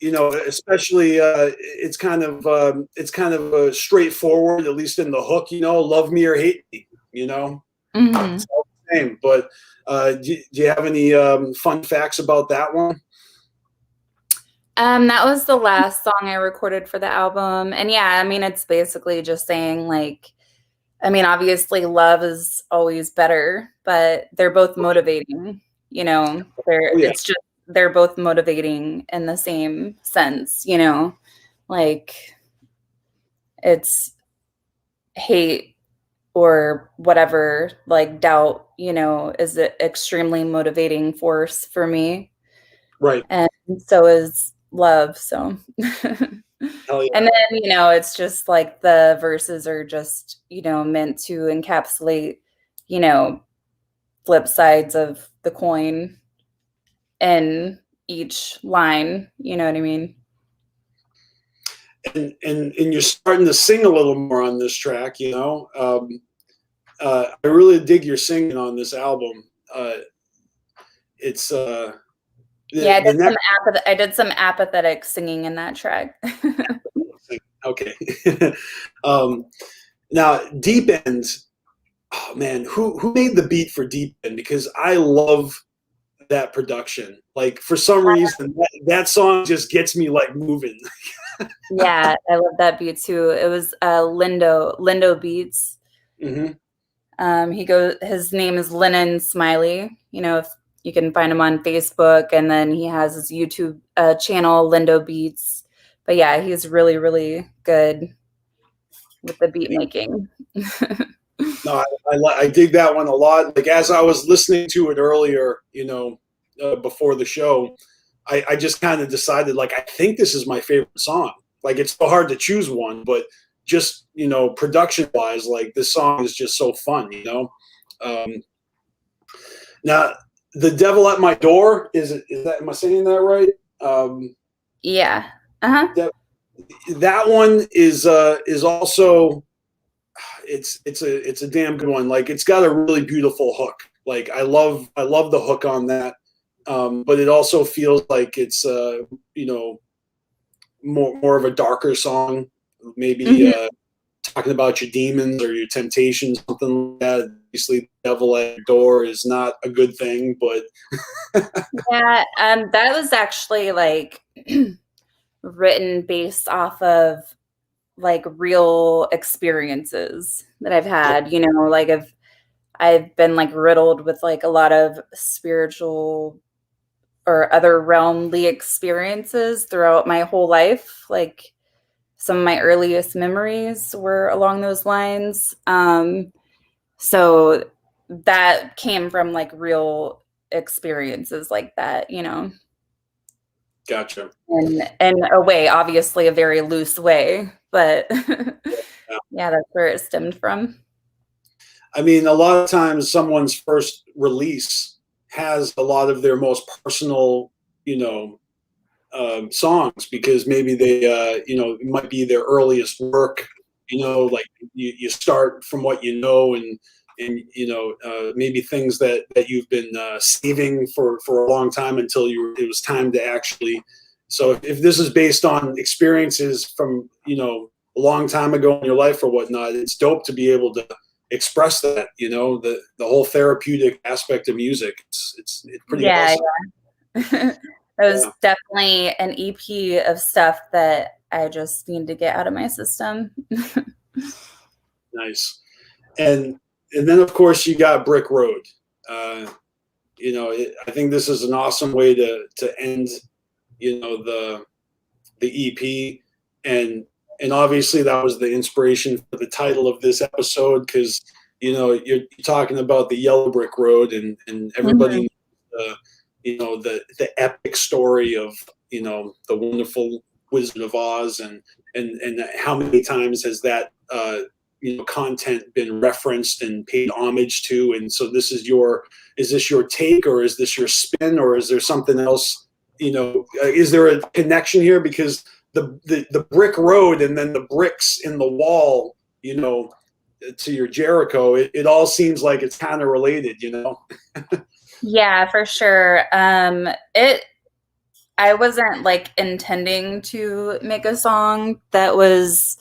C: especially it's kind of straightforward, at least in the hook. Love me or hate me.
D: Mm-hmm.
C: It's all the same. But do you have any fun facts about that one?
D: That was the last song I recorded for the album. And yeah, I mean, it's basically just saying like, I mean, obviously love is always better, but they're both motivating, you know, it's just, they're both motivating in the same sense, you know, like it's hate or whatever, like doubt, you know, is an extremely motivating force for me.
C: Right.
D: And so is love. So,
C: Hell yeah.
D: and then, you know, it's just like the verses are just, you know, meant to encapsulate, you know, flip sides of the coin in each line. You know what I mean?
C: And you're starting to sing a little more on this track, you know. I really dig your singing on this album. It's
D: yeah, I did some apathetic singing in that track.
C: Okay. Now, Deep End. Oh man, who made the beat for Deep End? Because I love that production. Like for some reason, that song just gets me like moving.
D: Yeah, I love that beat too. It was Lindo Beats.
C: Mm-hmm.
D: His name is Lennon Smiley. You know, if you can find him on Facebook, and then he has his YouTube channel, Lindo Beats. But yeah, he's really, really good with the beat making.
C: No, I dig that one a lot. Like as I was listening to it earlier, you know, before the show, I just kind of decided like I think this is my favorite song. Like it's so hard to choose one, but just, you know, production wise, like this song is just so fun, you know. Now, The Devil at My Door, is that, am I saying that right?
D: Yeah.
C: That one is also, it's a damn good one. Like it's got a really beautiful hook. Like I love the hook on that. But it also feels like it's you know, more of a darker song, maybe talking about your demons or your temptations, something like that. Obviously, Devil at Your Door is not a good thing, but
D: yeah, that was actually like written based off of like real experiences that I've had. You know, like I've been like riddled with like a lot of spiritual or other realmly experiences throughout my whole life. Like some of my earliest memories were along those lines. So that came from like real experiences like that, you know.
C: gotcha.
D: And in a way, obviously a very loose way, but yeah, that's where it stemmed from.
C: I mean, a lot of times someone's first release has a lot of their most personal, you know, songs because maybe they, you know, it might be their earliest work. You know, like you start from what you know, and you know, maybe things that you've been saving for a long time until it was time to actually. So if this is based on experiences from, you know, a long time ago in your life or whatnot, it's dope to be able to express that, you know, the whole therapeutic aspect of music. It's pretty awesome.
D: Yeah. It was definitely an EP of stuff that I just need to get out of my system.
C: Nice. And then of course you got Brick Road. You know, I think this is an awesome way to end, you know, the EP, and obviously that was the inspiration for the title of this episode, because you know you're talking about the yellow brick road, and everybody you know, the epic story of, you know, the wonderful Wizard of Oz, and how many times has that you know, content been referenced and paid homage to? And so is this your take, or is this your spin, or is there something else? You know, is there a connection here? Because the brick road and then the bricks in the wall, you know, to your Jericho, it all seems like it's kind of related, you know.
D: Yeah, for sure. I wasn't like intending to make a song that was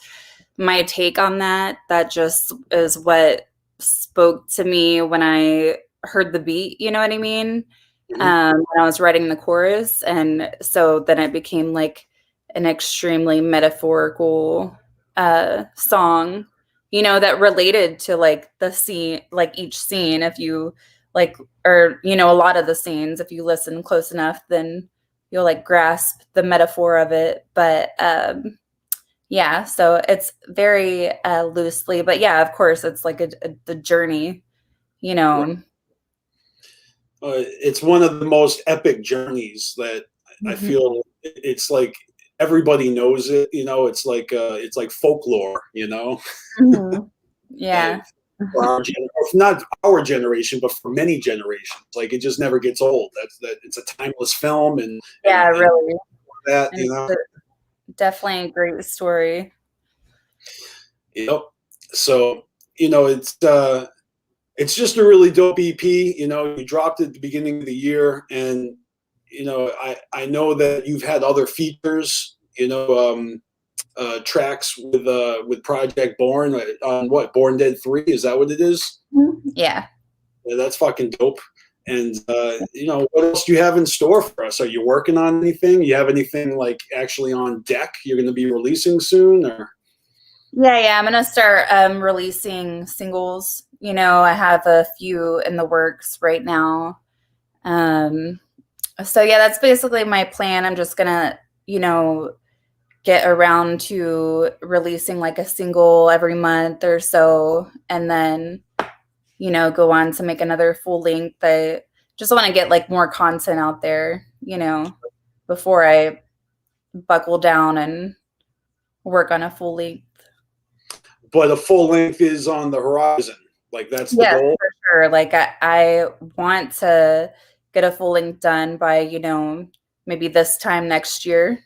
D: my take on that. That just is what spoke to me when I heard the beat, you know what I mean?
C: Mhm.
D: When I was writing the chorus, and so then it became like an extremely metaphorical song, you know, that related to like the scene, like each scene. If you like, or you know, a lot of the scenes, if you listen close enough, then you'll like grasp the metaphor of it. But yeah, so it's very loosely, but yeah, of course, it's like the journey, you
C: Right.
D: know.
C: It's one of the most epic journeys that I
D: Mhm.
C: feel. It's like everybody knows it. You know, it's like folklore. You know,
D: Mhm.
C: that
D: Yeah.
C: for our not our generation, but for many generations, like it just never gets old. That it's a timeless film,
D: Yeah,
C: and
D: really.
C: that,
D: And
C: you know.
D: it's definitely a great story.
C: Yep. So, you know, it's just a really dope EP. You know, you dropped it at the beginning of the year, and you know, I know that you've had other features. You know, tracks with Project Born on what Born Dead 3, is that what it is?
D: Yeah.
C: Yeah, that's fucking dope. And you know, what else do you have in store for us? Are you working on anything? You have anything like actually on deck you're going to be releasing soon, or?
D: Yeah, I'm gonna start releasing singles. You know, I have a few in the works right now. Um, so yeah, that's basically my plan. I'm just gonna, you know, get around to releasing like a single every month or so, and then, you know, go on to make another full length. I just want to get like more content out there, you know, before I buckle down and work on a full length.
C: But a full length is on the horizon. Like that's the
D: Yes,
C: goal.
D: for sure. Like I want to get a full length done by, you know, maybe this time next year.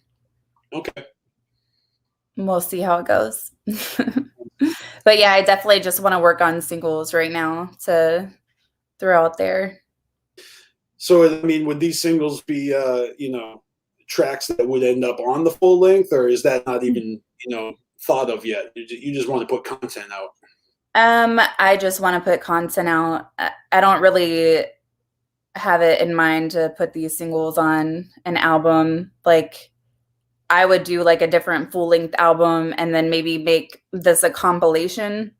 C: Okay.
D: We'll see how it goes. But yeah, I definitely just want to work on singles right now to throw out there.
C: So I mean, would these singles be you know, tracks that would end up on the full length, or is that not even, you know, thought of yet? You just want to put content out.
D: I just want to put content out. I don't really have it in mind to put these singles on an album. Like I would do like a different full length album and then maybe make this a compilation,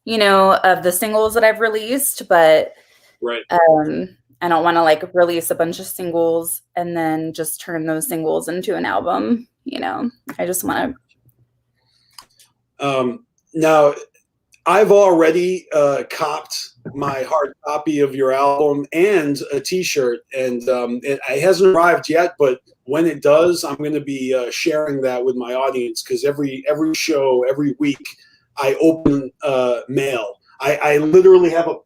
D: you know, of the singles that I've released. But
C: Right.
D: I don't want to like release a bunch of singles and then just turn those singles into an album. You know, I just want
C: Now, I've already copped my hard copy of your album and a T-shirt, and it hasn't arrived yet. But when it does, I'm going to be sharing that with my audience, because every show, every week, I open mail. I literally have a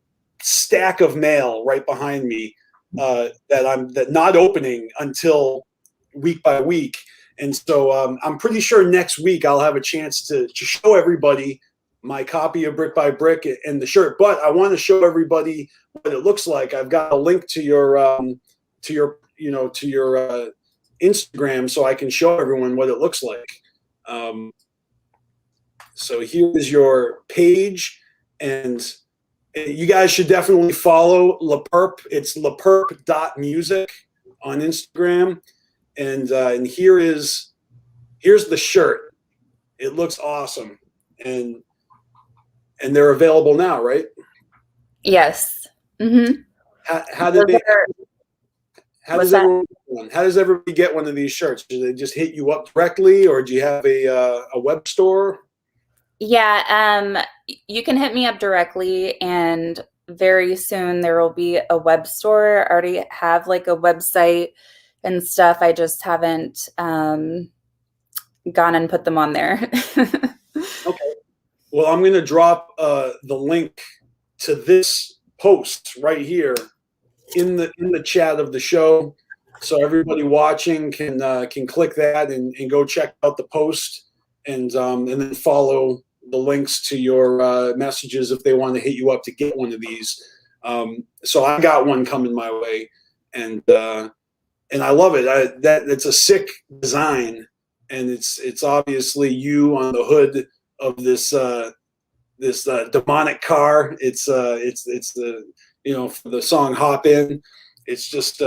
C: stack of mail right behind me that I'm not opening until week by week. And so I'm pretty sure next week I'll have a chance to show everybody my copy of Brick by Brick and the shirt. But I want to show everybody what it looks like. I've got a link to your you know, to your Instagram, so I can show everyone what it looks like. Um, so here is your page, and you guys should definitely follow LaPerp. It's laperp.music on Instagram, and here's the shirt. It looks awesome, and they're available now, right?
D: yes. Mm-hmm.
C: How did they?
D: What's that?
C: How does everybody get one of these shirts? Do they just hit you up directly, or do you have a web store?
D: Yeah, you can hit me up directly, and very soon there will be a web store. I already have like a website and stuff. I just haven't gone and put them on there.
C: Okay. Well, I'm going to drop the link to this post right here in the chat of the show, so everybody watching can click that and go check out the post, and then follow the links to your messages if they want to hit you up to get one of these. So I got one coming my way, and I love it. That it's a sick design, and it's obviously you on the hood of this demonic car. It's the for the song "Hop In." It's just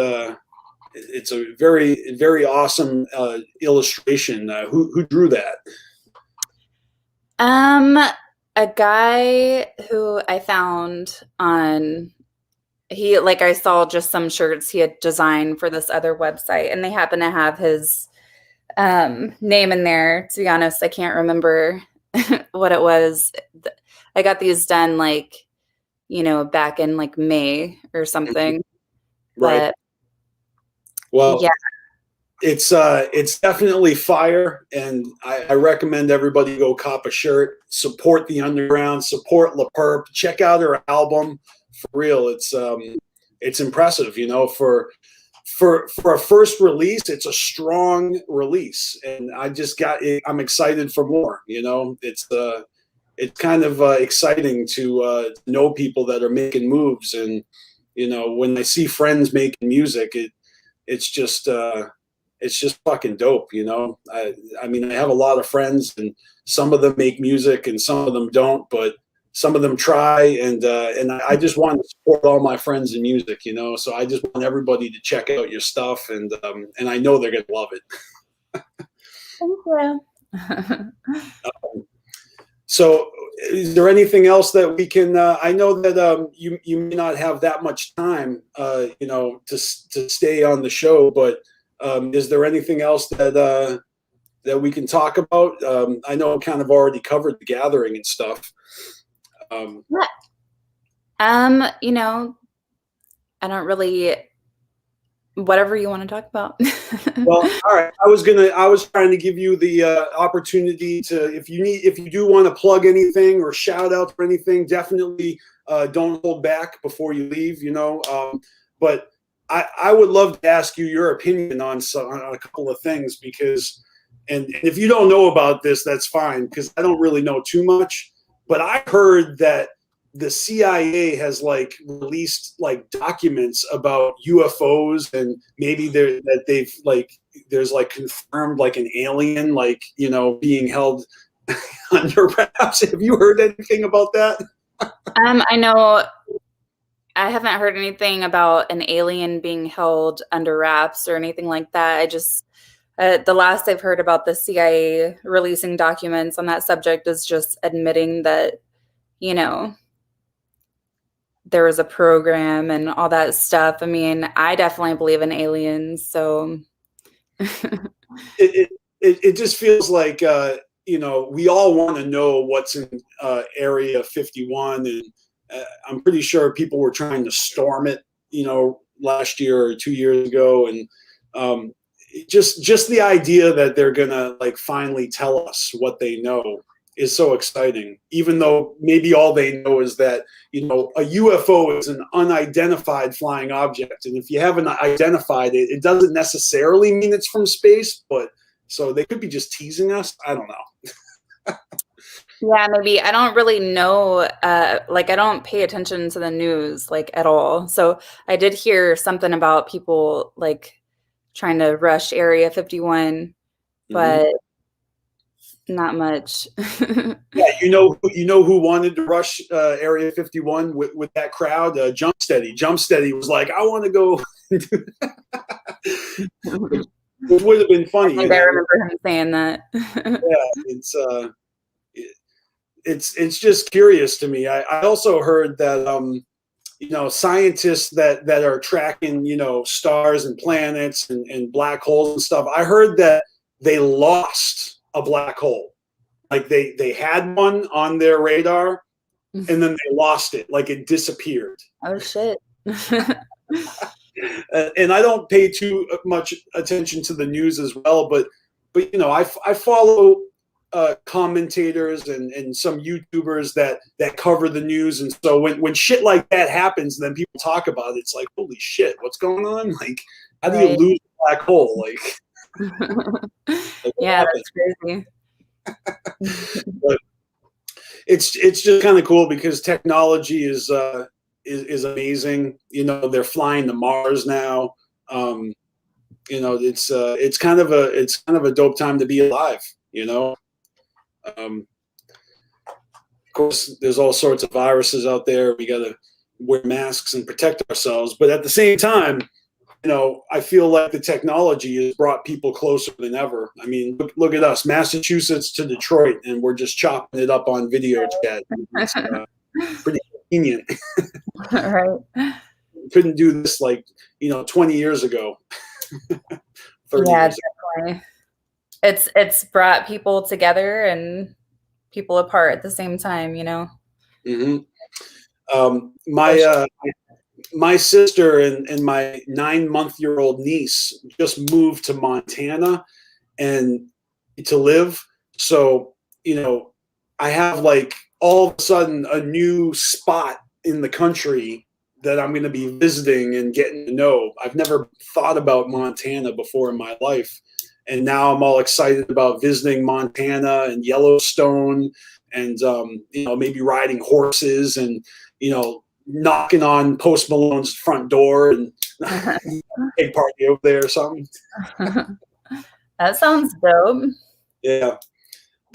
C: it's a very, very awesome illustration. Who drew that?
D: A guy who I found on, I saw just some shirts he had designed for this other website, and they happen to have his name in there. To be honest, I can't remember what it was. I got these done back in May or something.
C: Right.
D: But,
C: well,
D: yeah.
C: It's definitely fire, and I recommend everybody go cop a shirt, support the underground, support La Perp, check out her album. For real, it's impressive, for a first release. It's a strong release, and I'm excited for more. It's kind of exciting to know people that are making moves, and when I see friends making music, it's just fucking dope. I mean, I have a lot of friends, and some of them make music and some of them don't, but some of them try, and I just want to support all my friends in music, so I just want everybody to check out your stuff, and I know they're gonna love it.
D: Thank you.
C: So is there anything else that we can I know that you may not have that much time to stay on the show, but is there anything else that we can talk about? I know I kind of already covered the gathering and stuff.
D: I don't really, whatever you want to talk about.
C: Well, all right. I was trying to give you the opportunity to, if you do want to plug anything or shout out for anything, definitely don't hold back before you leave, but I would love to ask you your opinion on a couple of things, because, and if you don't know about this, that's fine, because I don't really know too much, but I heard that the CIA has released documents about UFOs, and maybe there's confirmed an alien being held under wraps. Have you heard anything about that?
D: I know I haven't heard anything about an alien being held under wraps or anything like that. I just the last I've heard about the CIA releasing documents on that subject is just admitting that there was a program and all that stuff. I mean, I definitely believe in aliens, so
C: it just feels like we all want to know what's in Area 51, and I'm pretty sure people were trying to storm it, last year or 2 years ago, and just the idea that they're gonna finally tell us what they know is so exciting, even though maybe all they know is that, a UFO is an unidentified flying object. And if you haven't identified it, it doesn't necessarily mean it's from space, but so they could be just teasing us. I don't know.
D: Yeah, maybe. I don't really know. I don't pay attention to the news at all. So I did hear something about people trying to rush Area 51, but not much.
C: Yeah, you know who wanted to rush Area 51 with that crowd? Jump Steady. Jump Steady was like, I want to go. It would have been funny.
D: I remember him saying that.
C: Yeah, it's just curious to me. I also heard that scientists that are tracking stars and planets and black holes and stuff. I heard that they lost a black hole. They had one on their radar, and then they lost it. It disappeared.
D: Oh shit.
C: And I don't pay too much attention to the news as well, but I follow commentators and some YouTubers that cover the news, and so when shit like that happens, then people talk about it. It's like, holy shit, what's going on? How do you lose a black hole?
D: Yeah, that's crazy.
C: But it's just kind of cool because technology is amazing. They're flying to Mars now. It's kind of a dope time to be alive. Of course, there's all sorts of viruses out there. We gotta wear masks and protect ourselves. But at the same time, you know, I feel like the technology has brought people closer than ever. I mean, look at us, Massachusetts to Detroit, and we're just chopping it up on video chat. It's pretty convenient.
D: Right.
C: Couldn't do this like, you know, 20 years ago. 30
D: Yeah,
C: years
D: definitely. It's brought people together and people apart at the same time, you know.
C: Mm-hmm. My sister and my 9-month-old niece just moved to Montana and to live. So, you know, I have like all of a sudden a new spot in the country that I'm going to be visiting and getting to know. I've never thought about Montana before in my life. And now I'm all excited about visiting Montana and Yellowstone and, you know, maybe riding horses and, you know, knocking on Post Malone's front door and big party over there or something.
D: That sounds dope.
C: Yeah.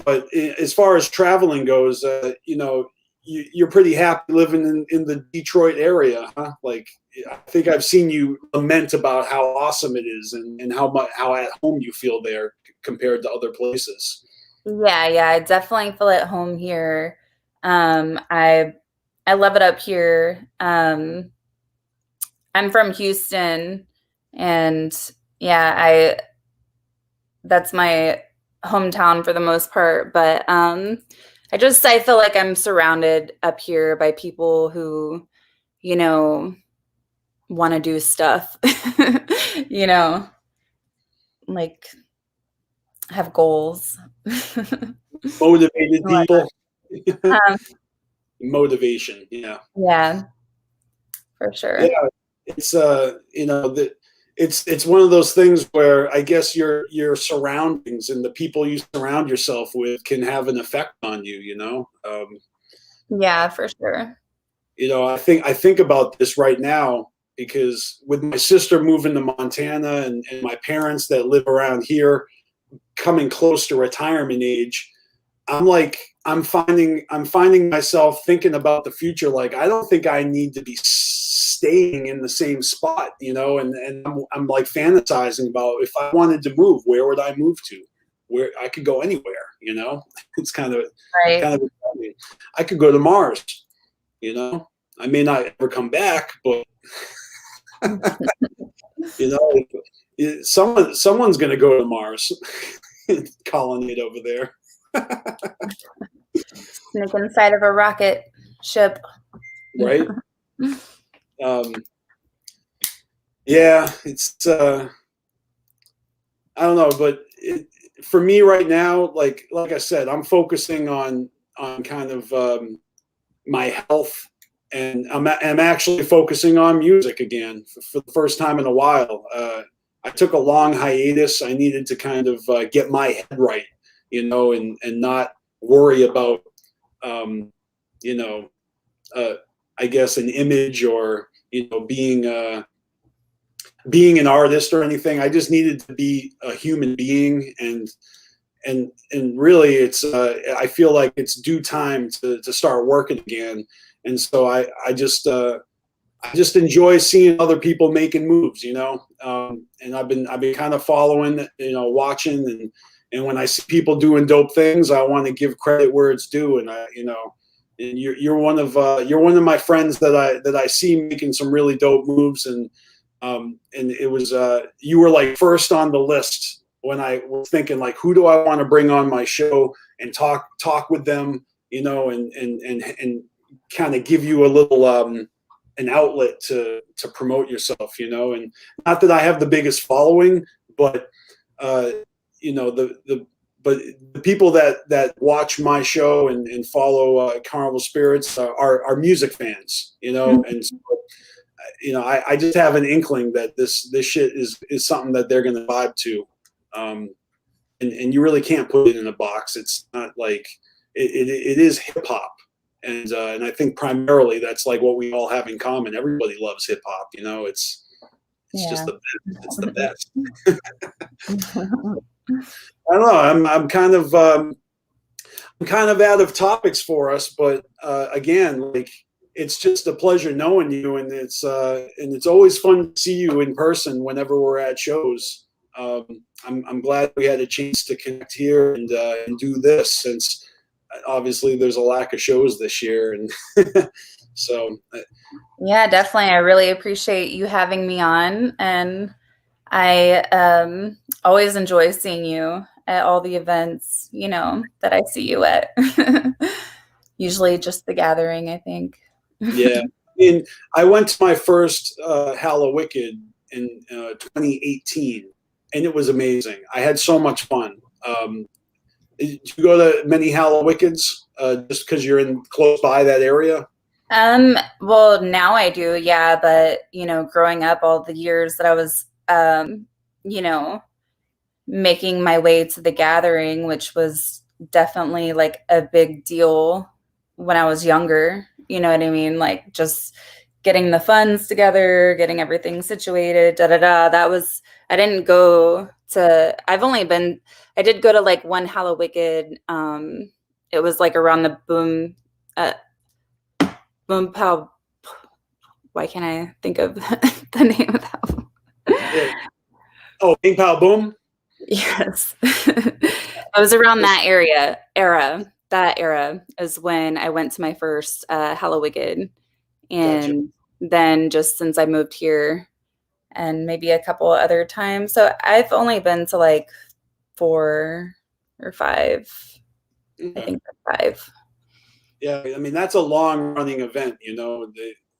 C: But as far as traveling goes, you know, you're pretty happy living in the Detroit area, huh? Like, I think I've seen you lament about how awesome it is and how at home you feel there compared to other places.
D: Yeah, I definitely feel at home here. I love it up here. I'm from Houston, and yeah, that's my hometown for the most part. But I feel like I'm surrounded up here by people who, you know, want to do stuff, you know, like have goals.
C: Motivated people. Motivation,
D: yeah, for sure.
C: Yeah, it's you know, it's one of those things where I guess your surroundings and the people you surround yourself with can have an effect on you, you know.
D: Yeah, for sure.
C: You know, I think about this right now because with my sister moving to Montana and my parents that live around here coming close to retirement age, I'm finding myself thinking about the future. Like, I don't think I need to be staying in the same spot, you know, and I'm like fantasizing about if I wanted to move, where would I move to? Where I could go anywhere, you know. It's kind of I could go to Mars, you know. I may not ever come back, but you know, someone's going to go to Mars, colonate over there.
D: Sneak inside of a rocket ship.
C: Right. Yeah, it's I don't know, but for me right now, like I said, I'm focusing on kind of my health, and I'm actually focusing on music again for the first time in a while. I took a long hiatus. I needed to kind of get my head right, you know, and not worry about, you know, I guess an image or, you know, being an artist or anything. I just needed to be a human being, and really, it's I feel like it's due time to start working again. And so I just enjoy seeing other people making moves, you know. And I've been kind of following, you know, watching, and when I see people doing dope things, I want to give credit where it's due. And you know, and you're one of my friends that I see making some really dope moves, and it was you were like first on the list when I was thinking, like, who do I want to bring on my show and talk with them, you know, and kind of give you a little an outlet to promote yourself, you know. And not that I have the biggest following, but you know, but the people that watch my show and follow Carnival Spirits are music fans, you know. And so, you know, I just have an inkling that this shit is something that they're going to vibe to, and you really can't put it in a box. It's not like it is hip hop, and I think primarily that's like what we all have in common. Everybody loves hip hop, you know. It's just the best. It's the best. I don't know. I'm kind of out of topics for us, but again, like, it's just a pleasure knowing you, and it's always fun to see you in person whenever we're at shows. I'm glad we had a chance to connect here and do this, since obviously there's a lack of shows this year, and so.
D: Yeah, definitely. I really appreciate you having me on, and I always enjoy seeing you at all the events, you know, that I see you at. Usually just the gathering, I think.
C: Yeah. And I went to my first Hallowicked in 2018, and it was amazing. I had so much fun. Did you go to many Hallowickeds just because you're in close by that area?
D: Well, now I do, yeah, but you know, growing up all the years that I was you know, making my way to the gathering, which was definitely like a big deal when I was younger. You know what I mean? Like just getting the funds together, getting everything situated, da da da. That was, I didn't go to, I did go to like one Hallowicked. It was like around the Boom Pow. Why can't I think of the name of that one?
C: Yeah. Oh, Bing Pow Boom?
D: Yes. I was around that era. That era is when I went to my first Hallowicked.
C: Gotcha.
D: And then just since I moved here and maybe a couple other times. So I've only been to like 4 or 5. I think 5.
C: Yeah, I mean, that's a long running event, you know,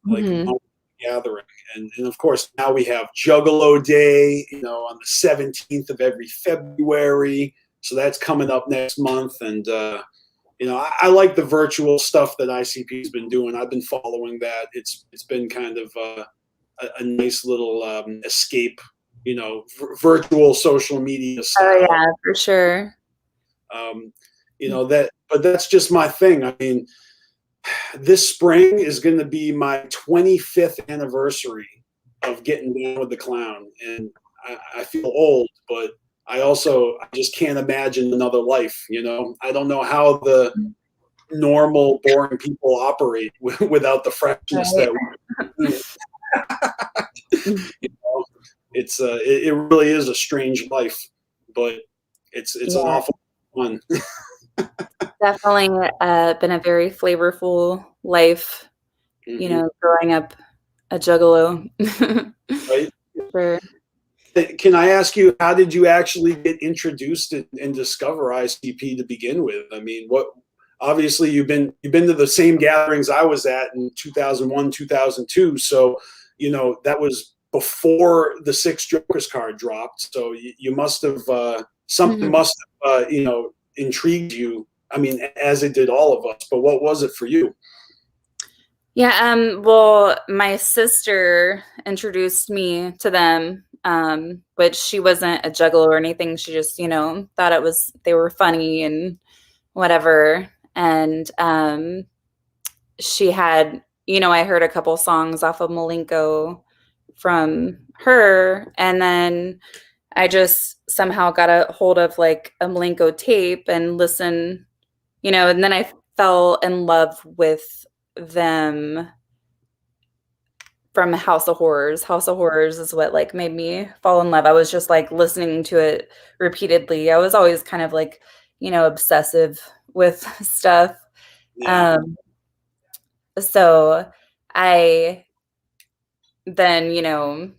C: like a
D: Mhm.
C: month gathering. And of course, now we have Juggalo Day, you know, on the 17th of every February. So that's coming up next month. And, you know, I like the virtual stuff that ICP's been doing. I've been following that. It's been kind of a nice little escape, you know, virtual social media style.
D: Oh yeah, for sure.
C: You know, but that's just my thing. I mean, this spring is going to be my 25th anniversary of getting down with the clown, and I feel old, but I just can't imagine another life. You know, I don't know how the normal, boring people operate without the freshness
D: Right.
C: that you know, it really is a strange life, but it's an awful fun.
D: Definitely been a very flavorful life, you know, growing up a juggalo.
C: Right?
D: Sure.
C: Can I ask you, how did you actually get introduced and discover ICP to begin with? I mean, obviously you've been to the same gatherings I was at in 2001, 2002. So, you know, that was before the 6 Jokers card dropped. So you must have, something must have, you know, intrigued you. I mean, as it did all of us, but what was it for you?
D: Yeah, well, my sister introduced me to them, but she wasn't a juggalo or anything. She just, you know, thought they were funny and whatever. And she had, you know, I heard a couple songs off of Malenko from her, and then I just somehow got a hold of like a Malenko tape and listened, you know, and then I fell in love with them from House of Horrors. House of Horrors is what like made me fall in love. I was just like listening to it repeatedly. I was always kind of like, you know, obsessive with stuff.
C: Yeah.
D: So I then, you know,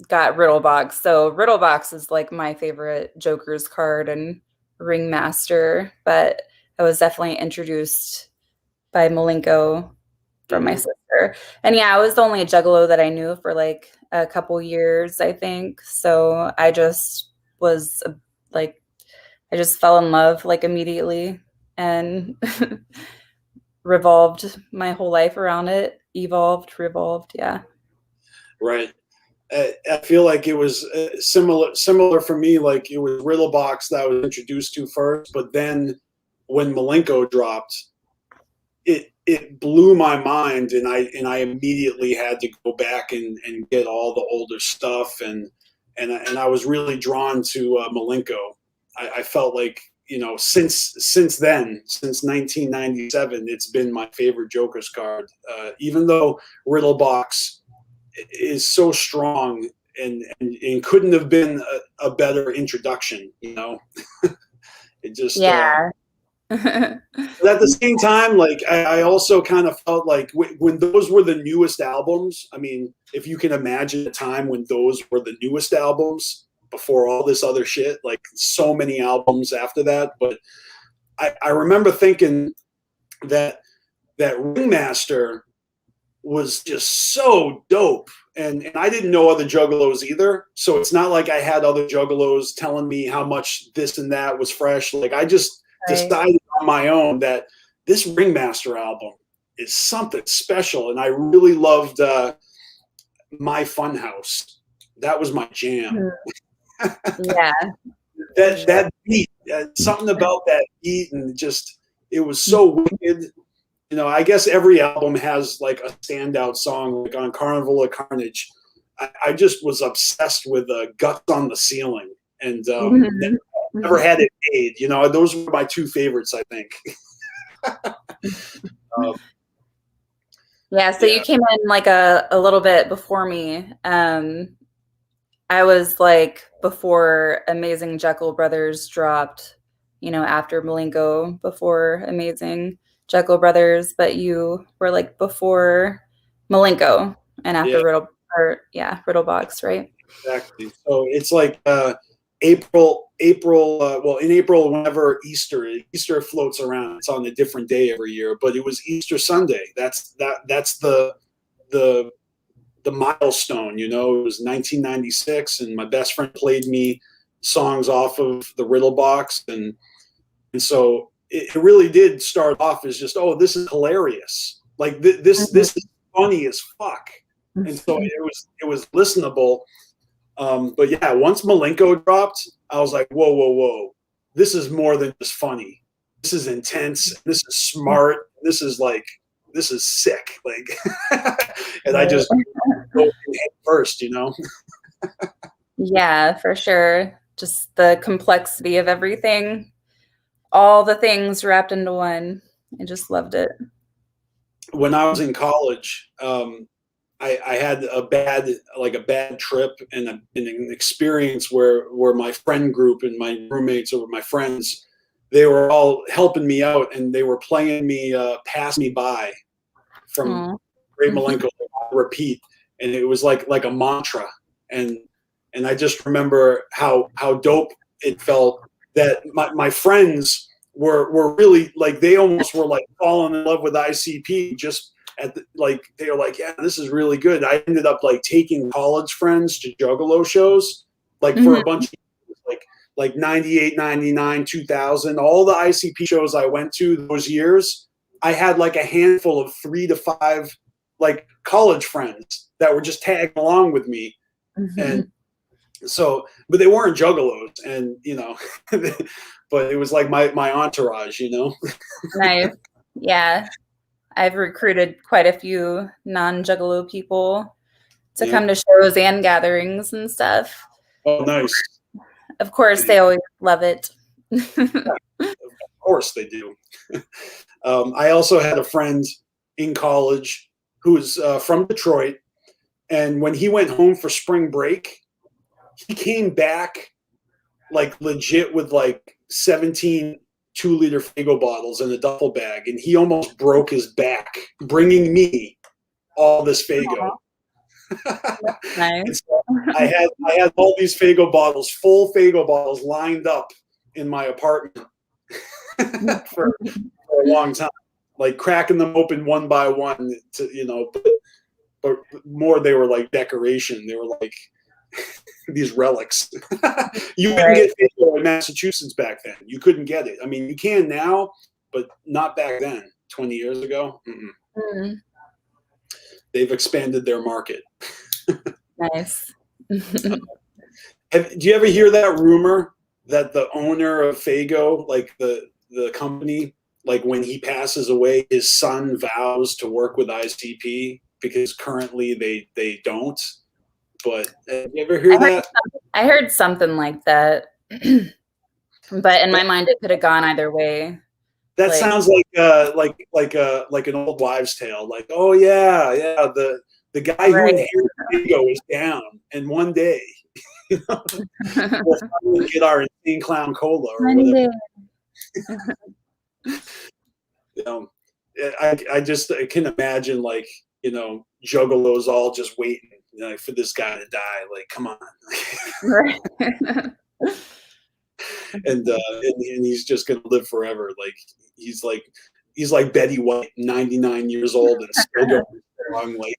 D: got Riddlebox. So Riddlebox is like my favorite Joker's card and Ringmaster, but I was definitely introduced by Malenko from my sister. And yeah, I was the only juggalo that I knew for like a couple years, I think. So I just was like, I just fell in love like immediately and revolved my whole life around it. Revolved. Yeah.
C: Right. I feel like it was similar for me. Like it was Riddlebox that I was introduced to first, but then when Malenko dropped, it blew my mind, and I immediately had to go back and get all the older stuff, and I was really drawn to Malenko. I felt like you know, since then, since 1997, it's been my favorite Joker's card. Even though Riddlebox is so strong and couldn't have been a better introduction, you know. It just
D: Yeah.
C: but at the same time, like I also kind of felt like when those were the newest albums. I mean, if you can imagine a time when those were the newest albums before all this other shit, like so many albums after that. But I remember thinking that Ringmaster was just so dope. And I didn't know other Juggalos either. So it's not like I had other Juggalos telling me how much this and that was fresh. Like I just decided on my own that this Ringmaster album is something special. And I really loved My Funhouse. That was my jam.
D: Yeah.
C: that beat, something about that beat, and just, it was so wicked. You know, I guess every album has like a standout song. Like on Carnival of Carnage, I just was obsessed with Guts on the Ceiling, and never had it made. You know, those were my two favorites, I think.
D: Yeah, so you came in like a little bit before me. I was like before Amazing Jekyll Brothers dropped, you know, after Malenko, before Amazing Jekyll Brothers, but you were like before Malenko and after Riddlebox, right?
C: Exactly. So it's like April. Well, in April, whenever Easter floats around, it's on a different day every year. But it was Easter Sunday. That's the milestone. You know, it was 1996, and my best friend played me songs off of the Riddlebox, and so it really did start off as just, oh, this is hilarious. Like this is funny as fuck. And so it was listenable. But yeah, once Malenko dropped, I was like, whoa. This is more than just funny. This is intense. This is smart. This is sick. Like, and I just go head first, you know?
D: Yeah, for sure. Just the complexity of everything. All the things wrapped into one. I just loved it.
C: When I was in college, I had a bad trip and an experience where my friend group and my roommates or my friends, they were all helping me out, and they were playing me "Pass Me By" from Ray Malenko, repeat, and it was like a mantra, and I just remember how dope it felt that my friends were really like, they almost were like falling in love with ICP just they were like, yeah, this is really good. I ended up like taking college friends to Juggalo shows, like for a bunch of years, like 98, 99, 2000, all the ICP shows I went to those years, I had like a handful of 3 to 5 like college friends that were just tagging along with me. And so, but they weren't Juggalos, and you know, but it was like my entourage, you know.
D: Nice. Yeah. I've recruited quite a few non-Juggalo people to come to shows and gatherings and stuff.
C: Oh, nice.
D: Of course, they always love it.
C: Of course they do. I also had a friend in college who was from Detroit, and when he went home for spring break, he came back like legit with like 17 2-liter Faygo bottles in a duffel bag, and he almost broke his back bringing me all this Faygo.
D: Nice.
C: So I had all these Faygo bottles, full Faygo bottles, lined up in my apartment for a long time, like cracking them open one by one to, you know, but more they were like decoration. They were like these relics. You couldn't get Faygo in Massachusetts back then. You couldn't get it. I mean, you can now, but not back then. 20 years ago. They've expanded their market.
D: Nice.
C: Do you ever hear that rumor that the owner of Faygo, like the company, like when he passes away, his son vows to work with ICP because currently they don't? But have you ever heard that?
D: I heard something like that. But in my mind, it could have gone either way.
C: That
D: Like-
C: sounds like an old wives' tale. Like, oh yeah, the guy who
D: Right.
C: inherited Fago is down, and one day we'll finally get our insane clown cola or
D: One
C: whatever.
D: day.
C: You know, I can imagine, like, you know, juggalos all just waiting, you know, for this guy to die. Like, come on.
D: Right.
C: and he's just gonna live forever. Like he's like Betty White, 99 years old and still going strong. Like,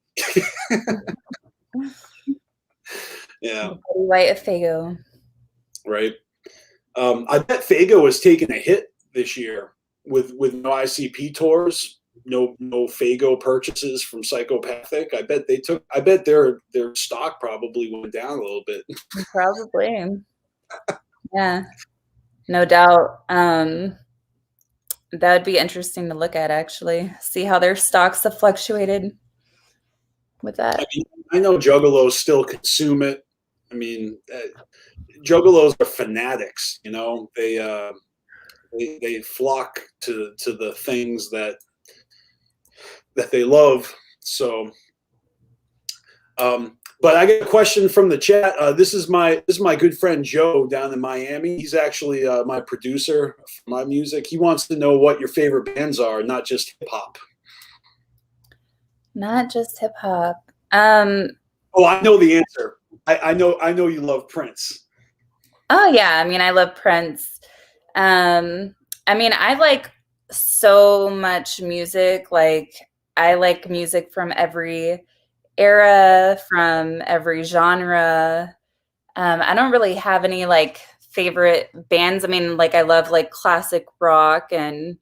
C: yeah,
D: Betty White of Fago.
C: right. I bet Fago has taken a hit this year with no ICP tours, no Fago purchases from Psychopathic. I bet their stock probably went down a little bit.
D: Probably. Yeah. No doubt. That would be interesting to look at, actually. See how their stocks have fluctuated with that.
C: I mean, I know juggalos still consume it. I mean, juggalos are fanatics. You know, they flock to the things that they love. So, but I get a question from the chat. This is my good friend Joe down in Miami. He's actually my producer for my music. He wants to know what your favorite bands are, not just hip hop.
D: Not just hip hop.
C: Oh, I know the answer. I know you love Prince.
D: Oh yeah, I mean, I love Prince. I mean, I like so much music. Like, I like music from every era, from every genre. I don't really have any like favorite bands. I mean, like, I love like classic rock, and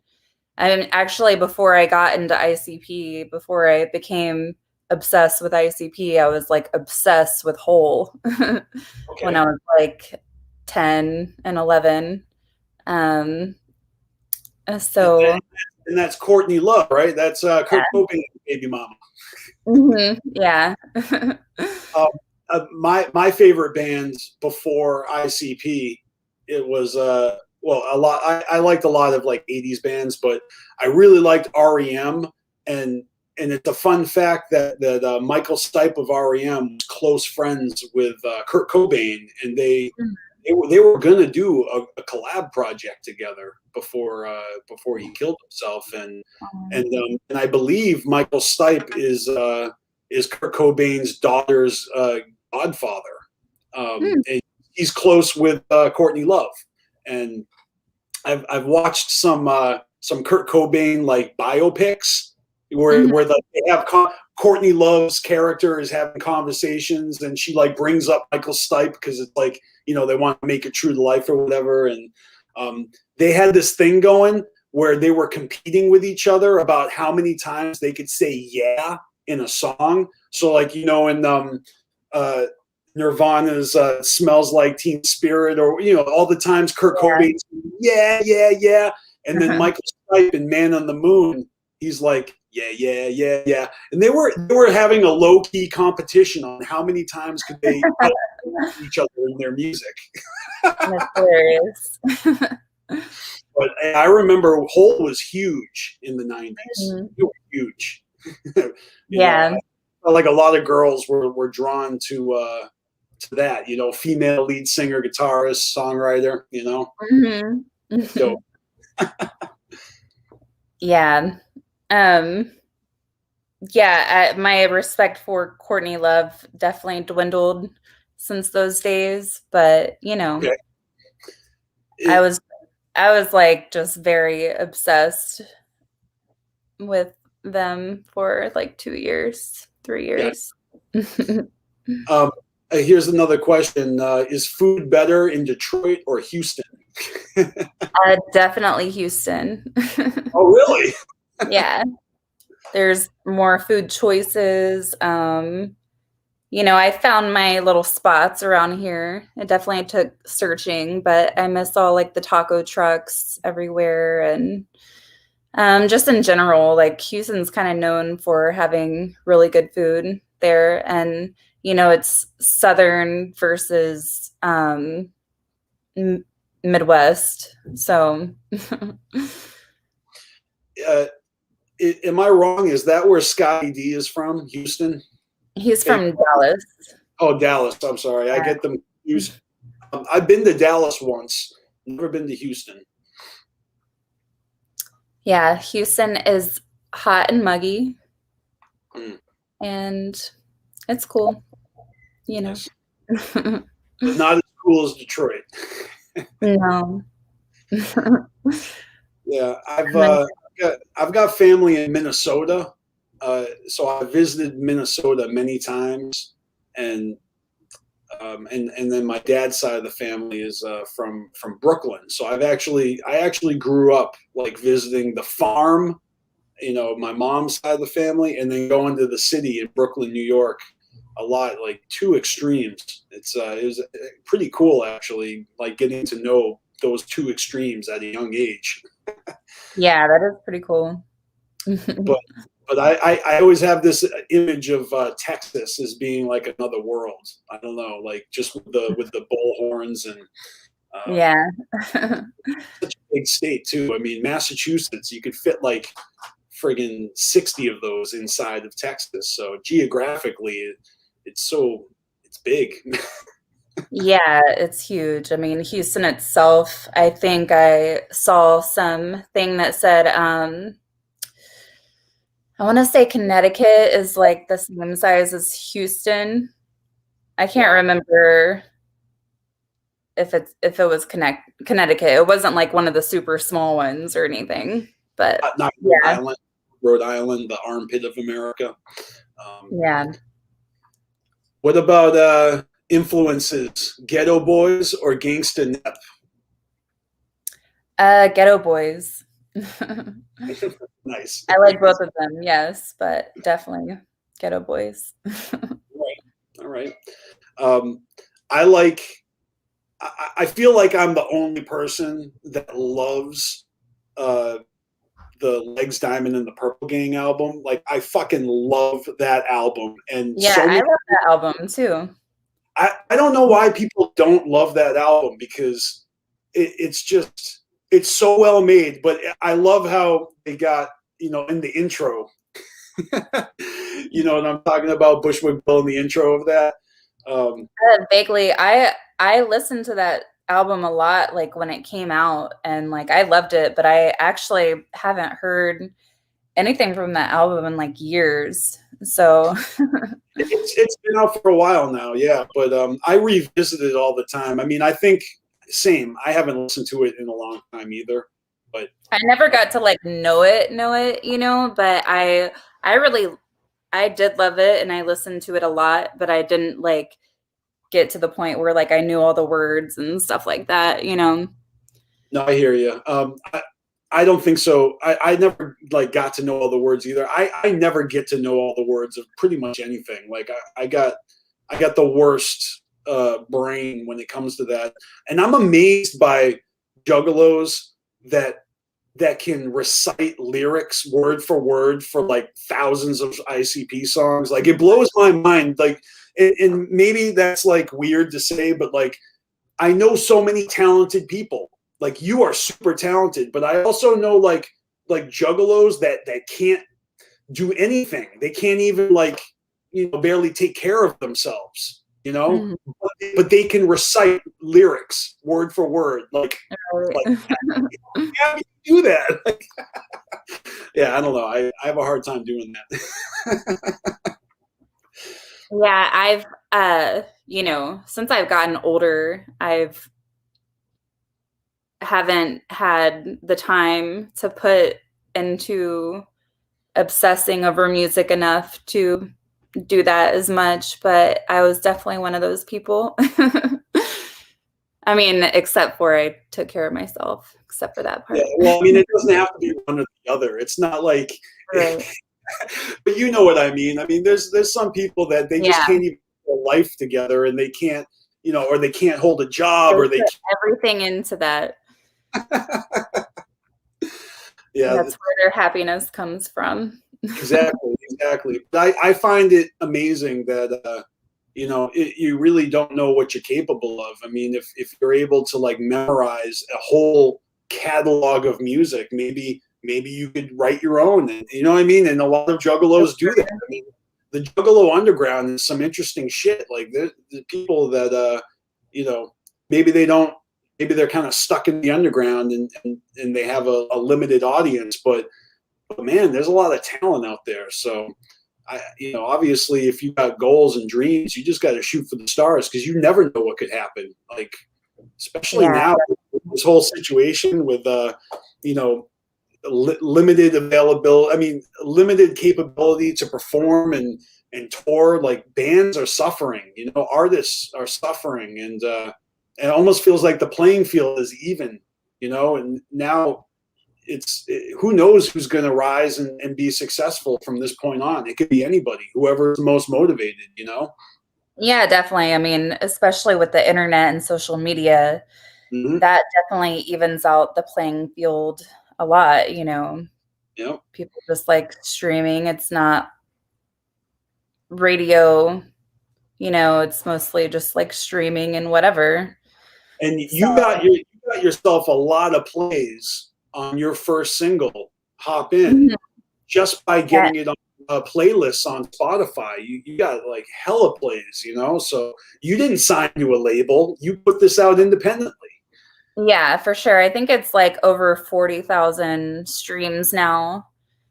D: I mean, actually, before I got into ICP, before I became obsessed with ICP, I was like obsessed with Hole when I was like 10 and 11. So
C: and that's Courtney Love, right? That's Kurt Cobain's baby mama.
D: Yeah.
C: My favorite bands before ICP, it was well, a lot. I liked a lot of like 80s bands, but I really liked REM, and it's a fun fact that Michael Stipe of REM was close friends with Kurt Cobain, and they were gonna do a collab project together before he killed himself, and I believe Michael Stipe is Kurt Cobain's daughter's godfather. And he's close with Courtney Love, and I've watched some Kurt Cobain like biopics where they have Courtney Love's character is having conversations, and she like brings up Michael Stipe because it's like, you know, they want to make it true to life or whatever, and they had this thing going where they were competing with each other about how many times they could say "yeah" in a song. So, like, you know, in Nirvana's "Smells Like Teen Spirit," or, you know, all the times Kurt Cobain, yeah, and then Michael Stipe in "Man on the Moon," he's like, yeah, and they were having a low key competition on how many times could they each other in their music.
D: That's hilarious.
C: But I remember Hole was huge in the 90s. It was huge.
D: Yeah.
C: Know, like a lot of girls were drawn to that, you know, female lead singer, guitarist, songwriter, you know. So yeah.
D: Yeah, my respect for Courtney Love definitely dwindled since those days, but, you know, I was like just very obsessed with them for like 2 years, 3 years.
C: Yeah. Here's another question. Is food better in Detroit or Houston?
D: Definitely Houston.
C: Oh, really?
D: Yeah. There's more food choices. You know, I found my little spots around here. It definitely took searching, but I miss all like the taco trucks everywhere, and just in general, like Houston's kind of known for having really good food there, and you know, it's southern versus Midwest. So
C: am I wrong? Is that where Scotty D is from? Houston?
D: he's from Dallas.
C: Oh, Dallas. I'm sorry. I get them confused. I've been to Dallas once. Never been to Houston.
D: Yeah, Houston is hot and muggy.
C: Mm.
D: And it's cool, you know.
C: Yes. But not as cool as Detroit.
D: No.
C: Yeah, I've got family in Minnesota, so I visited Minnesota many times, and then my dad's side of the family is from Brooklyn. So I actually grew up like visiting the farm, my mom's side of the family, and then going to the city in Brooklyn, New York, a lot, like two extremes. It was pretty cool actually, like getting to know those two extremes at a young age.
D: Yeah, that is pretty cool.
C: But I always have this image of Texas as being like another world. I don't know, like just with the bullhorns and
D: yeah.
C: such a big state too. I mean, Massachusetts, you could fit like friggin' 60 of those inside of Texas. So geographically, it's big.
D: Yeah, it's huge. I mean, Houston itself, I think I saw something that said, I want to say Connecticut is like the same size as Houston. I can't remember if it was Connecticut. It wasn't like one of the super small ones or anything, but
C: not
D: yeah.
C: Rhode Island, the armpit of America.
D: Yeah.
C: What about influences? Ghetto Boys or Gangsta Nep?
D: Ghetto Boys.
C: Nice.
D: I like both of them, yes, but definitely Ghetto Boys.
C: All right. I feel like I'm the only person that loves the Legs Diamond and the Purple Gang album. Like I fucking love that album. And
D: yeah, I love that album too.
C: I don't know why people don't love that album, because it's so well made, but I love how they got, in the intro, and I'm talking about Bushwick Bill in the intro of that.
D: Vaguely, I listened to that album a lot, like when it came out, and like I loved it, but I actually haven't heard anything from that album in like years. So
C: it's been out for a while now, yeah. But I revisit it all the time. I mean, I think same. I haven't listened to it in a long time either. But
D: I never got to like know it, but I did love it, and I listened to it a lot, but I didn't like get to the point where like I knew all the words and stuff like that,
C: No, I hear you. I don't think so. I never like got to know all the words either. I never get to know all the words of pretty much anything. Like I got the worst brain when it comes to that, and I'm amazed by juggalos that can recite lyrics word for word for like thousands of ICP songs. Like it blows my mind. Like, and maybe that's like weird to say, but like I know so many talented people. Like you are super talented, but I also know like juggalos that can't do anything. They can't even like, barely take care of themselves,
D: Mm-hmm.
C: but they can recite lyrics word for word. Like how do you do that? Like, yeah, I don't know. I have a hard time doing that.
D: Yeah, I've since I've gotten older, haven't had the time to put into obsessing over music enough to do that as much, but I was definitely one of those people. I mean, except for I took care of myself, except for that part.
C: Yeah, well, I mean, it doesn't have to be one or the other. It's not like,
D: Right.
C: but you know what I mean. I mean, there's some people that they just can't even put their life together, and they can't, or they can't hold a job, or they
D: put everything into that.
C: Yeah,
D: that's where their happiness comes from.
C: Exactly. But I find it amazing that you really don't know what you're capable of. I mean, if you're able to like memorize a whole catalog of music, maybe you could write your own. And, you know what I mean? And a lot of juggalos do that. I mean, the Juggalo underground is some interesting shit. Like the people that maybe they're kind of stuck in the underground and they have a limited audience, but man, there's a lot of talent out there. So obviously if you got goals and dreams, you just got to shoot for the stars, because you never know what could happen. Like, especially now, this whole situation with, limited availability. I mean, limited capability to perform and tour. Like, bands are suffering, artists are suffering, and it almost feels like the playing field is even, and now who knows who's going to rise and be successful from this point on. It could be anybody, whoever's most motivated,
D: Yeah, definitely. I mean, especially with the internet and social media, that definitely evens out the playing field a lot,
C: Yep.
D: People just like streaming. It's not radio, it's mostly just like streaming and whatever.
C: And you got yourself a lot of plays on your first single, Hop In, just by getting it on playlists on Spotify. You got like hella plays, so you didn't sign to a label. You put this out independently.
D: Yeah, for sure. I think it's like over 40,000 streams now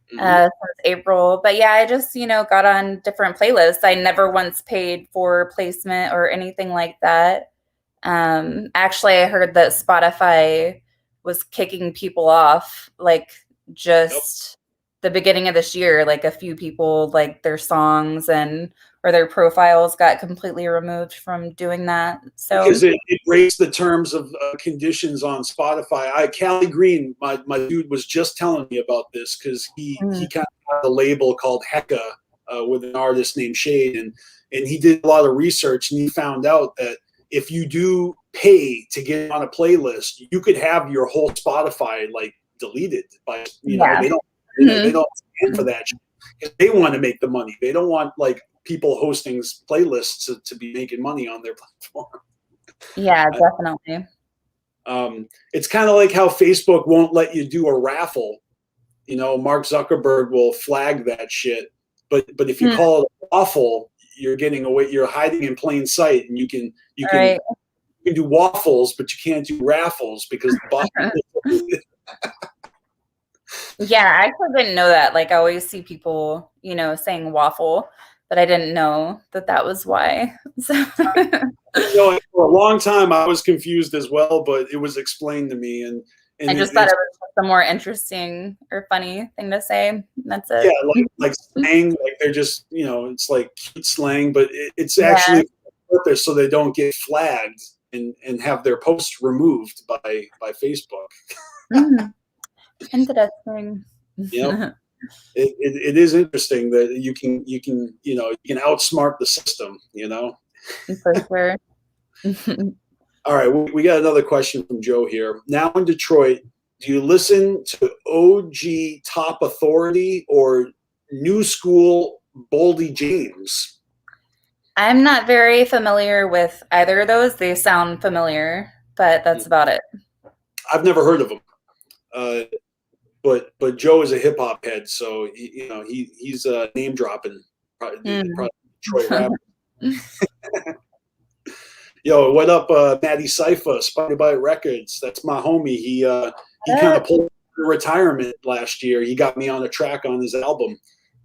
D: since April. But yeah, I just, got on different playlists. I never once paid for placement or anything like that. Actually, I heard that Spotify was kicking people off, like just the beginning of this year. Like a few people, like their songs or their profiles got completely removed from doing that. So
C: because it breaks the terms of conditions on Spotify. Callie Green, my dude, was just telling me about this, because he kind of had a label called Hecka with an artist named Shade, and he did a lot of research, and he found out that if you do pay to get on a playlist, you could have your whole Spotify like deleted by they don't stand for that, because they want to make the money. They don't want like people hosting playlists to be making money on their platform.
D: Yeah, definitely.
C: It's kind of like how Facebook won't let you do a raffle. Mark Zuckerberg will flag that shit, but if you call it a waffle, you're getting away. You're hiding in plain sight, and you can do waffles, but you can't do raffles because
D: Yeah, I actually didn't know that. Like, I always see people, saying waffle, but I didn't know that was why. So.
C: For a long time, I was confused as well, but it was explained to me, and
D: I just thought it was the more interesting or funny thing to say. That's it.
C: Yeah, like slang, like they're just, it's like cute slang, but it's actually on purpose so they don't get flagged and have their posts removed by Facebook.
D: Interesting.
C: It is interesting that you can outsmart the system.
D: For sure.
C: All right, we got another question from Joe here. Now in Detroit, do you listen to OG Top Authority or New School Boldy James?
D: I'm not very familiar with either of those. They sound familiar, but that's about it.
C: I've never heard of them. But Joe is a hip hop head, so he's name dropping probably Detroit rapper. Yo, what up, Matty Cypher, Spider Bite Records? That's my homie. He kind of pulled retirement last year. He got me on a track on his album.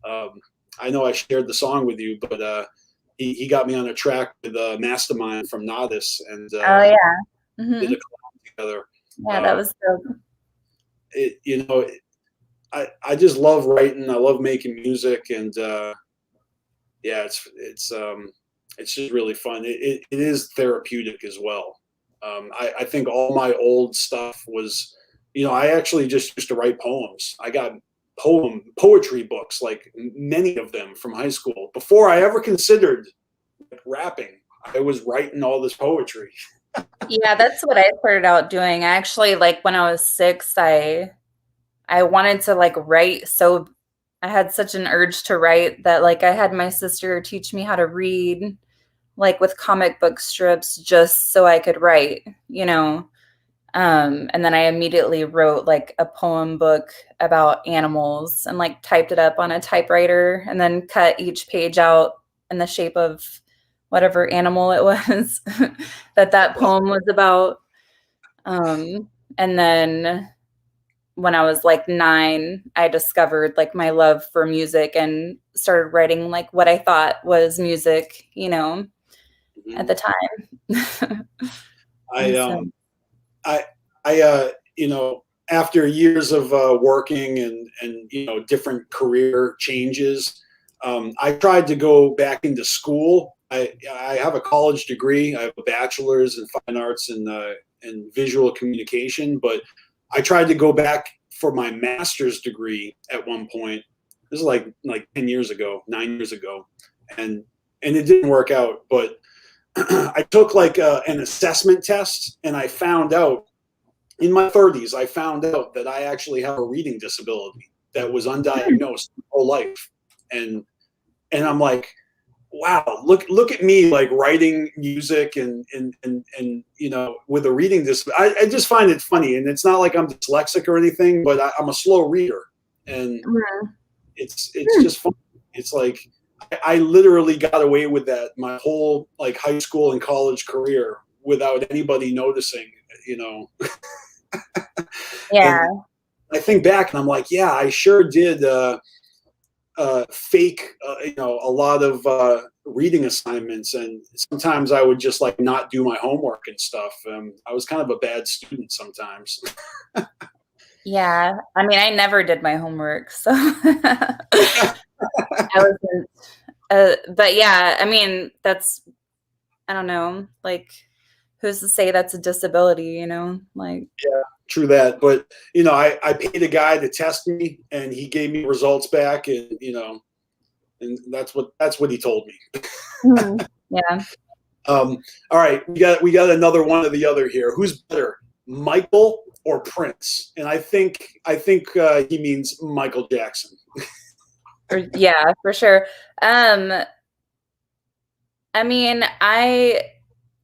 C: I know I shared the song with you, but he got me on a track with Mastermind from Nodis, and did a collab together.
D: Yeah, that was dope.
C: I just love writing. I love making music, and it's just really fun. It is therapeutic as well. I think all my old stuff was, I actually just used to write poems. I got poetry books, like many of them from high school. Before I ever considered rapping, I was writing all this poetry.
D: Yeah, that's what I started out doing. I actually, like, when I was 6, I wanted to like write. So I had such an urge to write that like I had my sister teach me how to read like with comic book strips just so I could write, you know. And then I immediately wrote like a poem book about animals and like typed it up on a typewriter and then cut each page out in the shape of whatever animal it was that poem was about. And then when I was like 9, I discovered like my love for music and started writing like what I thought was music, you know, at the time.
C: You know, after years of working and you know, different career changes, I tried to go back into school. I have a college degree. I have a bachelor's in fine arts and visual communication, but I tried to go back for my master's degree at one point. This is like 10 years ago, 9 years ago, and it didn't work out. But I took like an assessment test, and I found out in my 30s, I found out that I actually have a reading disability that was undiagnosed my whole life, and I'm like, wow, look at me, like writing music and you know, with a reading disability. I just find it funny, and it's not like I'm dyslexic or anything, but I'm a slow reader, and it's just funny. It's like I literally got away with that my whole like high school and college career without anybody noticing, you know.
D: Yeah.
C: And I think back and I'm like, yeah, I sure did fake, you know, a lot of reading assignments, and sometimes I would just like not do my homework and stuff. I was kind of a bad student sometimes.
D: Yeah. I mean, I never did my homework, so I wasn't. But yeah, I mean, that's, I don't know, like, who's to say that's a disability, you know? Like,
C: yeah, true that. But you know, I paid a guy to test me, and he gave me results back, and you know, and that's what he told me.
D: Yeah.
C: All right, we got another one or the other here. Who's better, Michael or Prince? And I think he means Michael Jackson.
D: Yeah, for sure. I mean,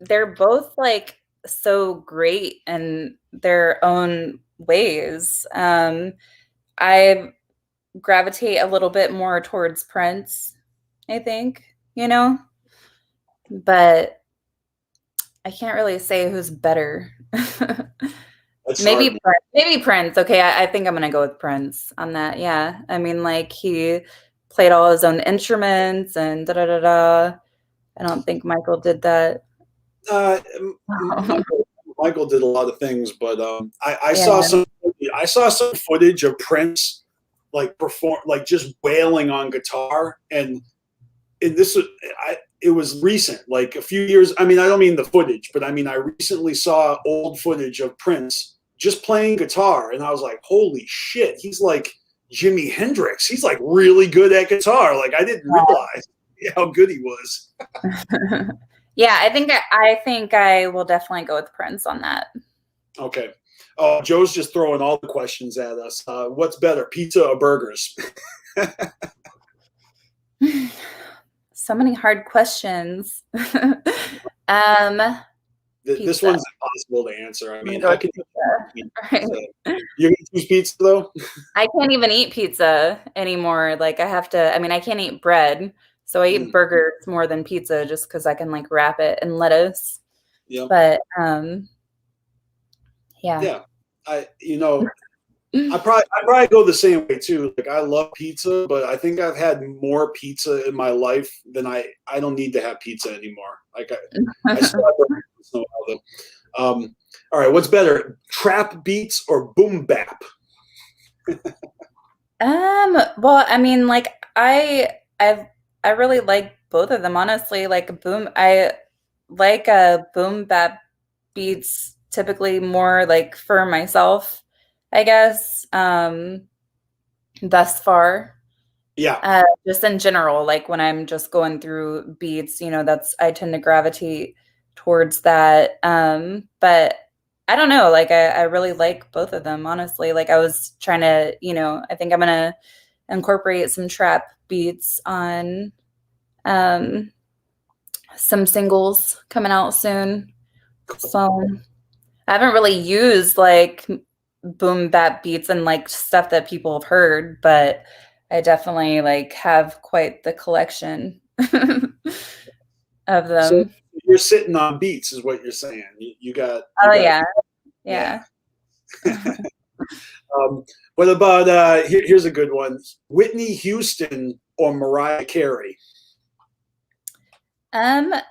D: they're both like so great in their own ways. I gravitate a little bit more towards Prince, I think, you know, but I can't really say who's better. Maybe Prince. Okay, I think I'm gonna go with Prince on that. Yeah, I mean, like he played all his own instruments and da da da da. I don't think Michael did that.
C: Michael did a lot of things, but I
D: Yeah.
C: saw some footage of Prince like perform, like just wailing on guitar, and it was recent, like a few years. I mean, I don't mean the footage, but I mean I recently saw old footage of Prince just playing guitar, and I was like, holy shit, he's like Jimi Hendrix. He's like really good at guitar. Like I didn't realize how good he was.
D: Yeah, I think I will definitely go with Prince on that.
C: Okay. Oh, Joe's just throwing all the questions at us. What's better, pizza or burgers?
D: So many hard questions.
C: This
D: Pizza.
C: one's impossible to answer. I mean,
D: Go
C: how can you eat pizza? You're gonna choose pizza though?
D: I can't even eat pizza anymore. Like I have to, I mean, I can't eat bread. So I eat burgers more than pizza just because I can like wrap it in lettuce.
C: Yeah.
D: But
C: yeah. Yeah. I probably go the same way too. Like I love pizza, but I think I've had more pizza in my life than I don't need to have pizza anymore. Like I still have all right, what's better, trap beats or boom bap?
D: Well, I mean, like I really like both of them, honestly. Like I like boom bap beats typically more like for myself, I guess. Thus far.
C: Yeah.
D: Just in general, like when I'm just going through beats, you know, I tend to gravitate towards that. But I don't know, like I really like both of them, honestly. Like I was trying to, you know, I think I'm gonna incorporate some trap beats on some singles coming out soon. So I haven't really used like boom bap beats and like stuff that people have heard, but I definitely like have quite the collection of
C: So
D: them.
C: you're sitting on beats, is what you're saying. You got.
D: Oh
C: You got
D: yeah.
C: yeah.
D: Yeah.
C: What about here's a good one: Whitney Houston or Mariah Carey?
D: I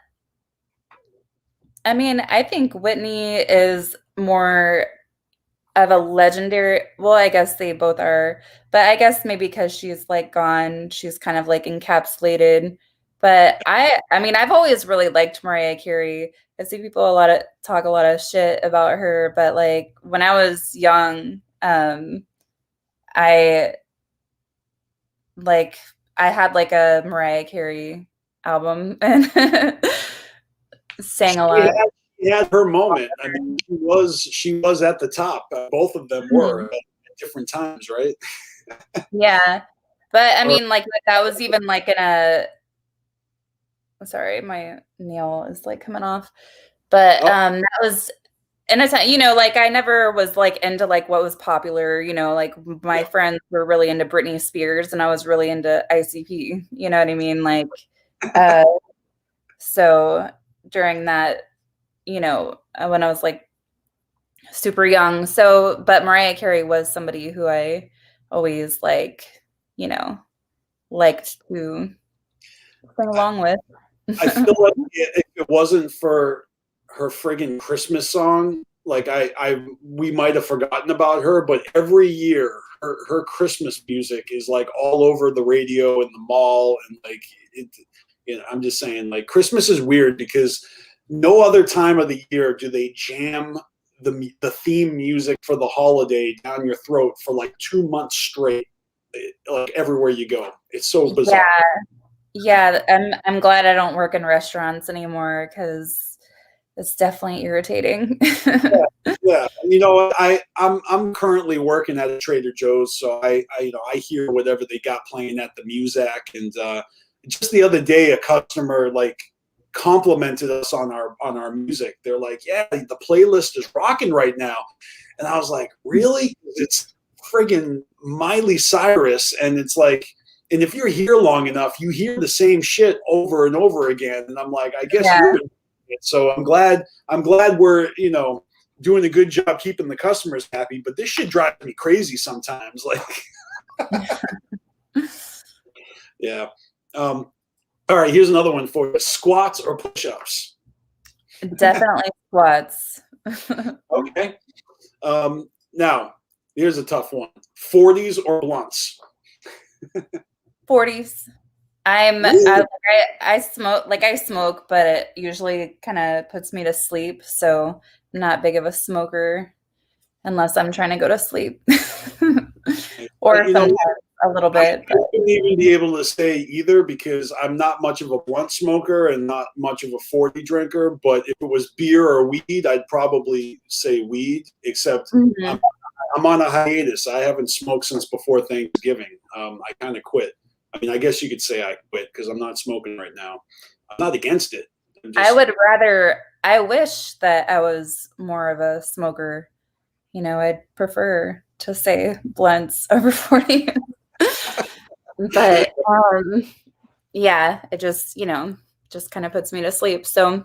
D: mean, I think Whitney is more of a legendary, well, I guess they both are, but I guess maybe because she's like gone, she's kind of like encapsulated. But I mean, I've always really liked Mariah Carey. I see people talk a lot of shit about her, but like when I was young, I like I had like a Mariah Carey album and sang a
C: She
D: lot.
C: had, she had her moment. I mean, she was at the top. Both of them were
D: Mhm.
C: at different times, right?
D: Yeah. But I
C: Or
D: mean, like that was even like in a sorry, my nail is like coming off. But
C: oh,
D: that was in a time, you know, like I never was like into like what was popular, you know, like my
C: yeah,
D: friends were really into Britney Spears and I was really into ICP, you know what I mean? Like uh so during that, you know, when I was like super young. So but Mariah Carey was somebody who I always like, you know, liked to sing
C: I,
D: along with.
C: I feel like if it wasn't for her friggin' Christmas song, like we might have forgotten about her. But every year, her Christmas music is like all over the radio and the mall, and like it. You know, I'm just saying, like Christmas is weird because no other time of the year do they jam the theme music for the holiday down your throat for like 2 months straight, like everywhere you go. It's so bizarre.
D: Yeah. Yeah, I'm glad I don't work in restaurants anymore because it's definitely irritating.
C: Yeah, you know, I'm currently working at a Trader Joe's, so I you know I hear whatever they got playing at the Muzak, and just the other day a customer like complimented us on our music. They're like, "Yeah, the playlist is rocking right now," and I was like, "Really? It's friggin' Miley Cyrus," and it's like. And if you're here long enough, you hear the same shit over and over again. And I'm like, I guess
D: Yeah.
C: you're. So I'm glad. I'm glad we're doing a good job keeping the customers happy, but this shit drives me crazy sometimes. Like, yeah. All right, here's another one for you: squats or push-ups.
D: Definitely squats.
C: Okay. Now, here's a tough one: 40s or blunts.
D: 40s.
C: Really?
D: I smoke, but it usually kind of puts me to sleep. So I'm not big of a smoker unless I'm trying to go to sleep. Or
C: You know,
D: sometimes a little
C: I
D: bit. But
C: wouldn't even be able to say either because I'm not much of a blunt smoker and not much of a 40 drinker. But if it was beer or weed, I'd probably say weed, except
D: Mhm.
C: I'm on a hiatus. I haven't smoked since before Thanksgiving. I kind of quit. I mean, I guess you could say I quit because I'm not smoking right now. I'm not against it.
D: I wish that I was more of a smoker. You know, I'd prefer to say blunts over 40. But yeah, it just, you know, just kind of puts me to sleep. So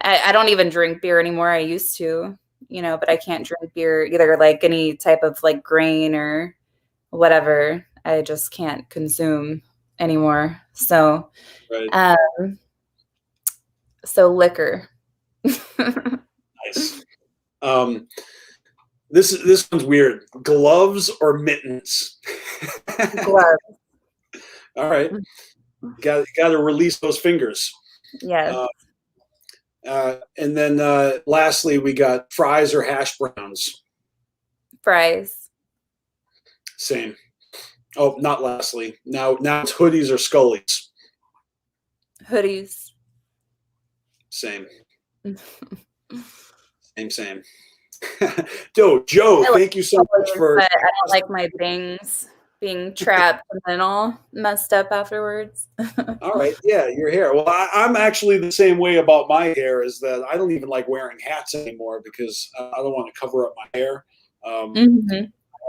D: I don't even drink beer anymore. I used to, you know, but I can't drink beer either, like any type of like grain or whatever. I just can't consume anymore. So,
C: Right.
D: um, so liquor.
C: Nice. Um, this one's weird. Gloves or mittens?
D: Gloves.
C: All right. Got to release those fingers.
D: Yes.
C: And then lastly, we got fries or hash browns.
D: Fries.
C: Same. Oh, not lastly. Now it's hoodies or scullies.
D: Hoodies.
C: Same. Same. Joe,
D: I like
C: thank you so much
D: hoodies,
C: for.
D: but I don't like my bangs. being trapped and then all messed up afterwards.
C: All right, yeah, your hair. Well, I'm actually the same way about my hair. Is that I don't even like wearing hats anymore because I don't want to cover up my hair.
D: Hmm.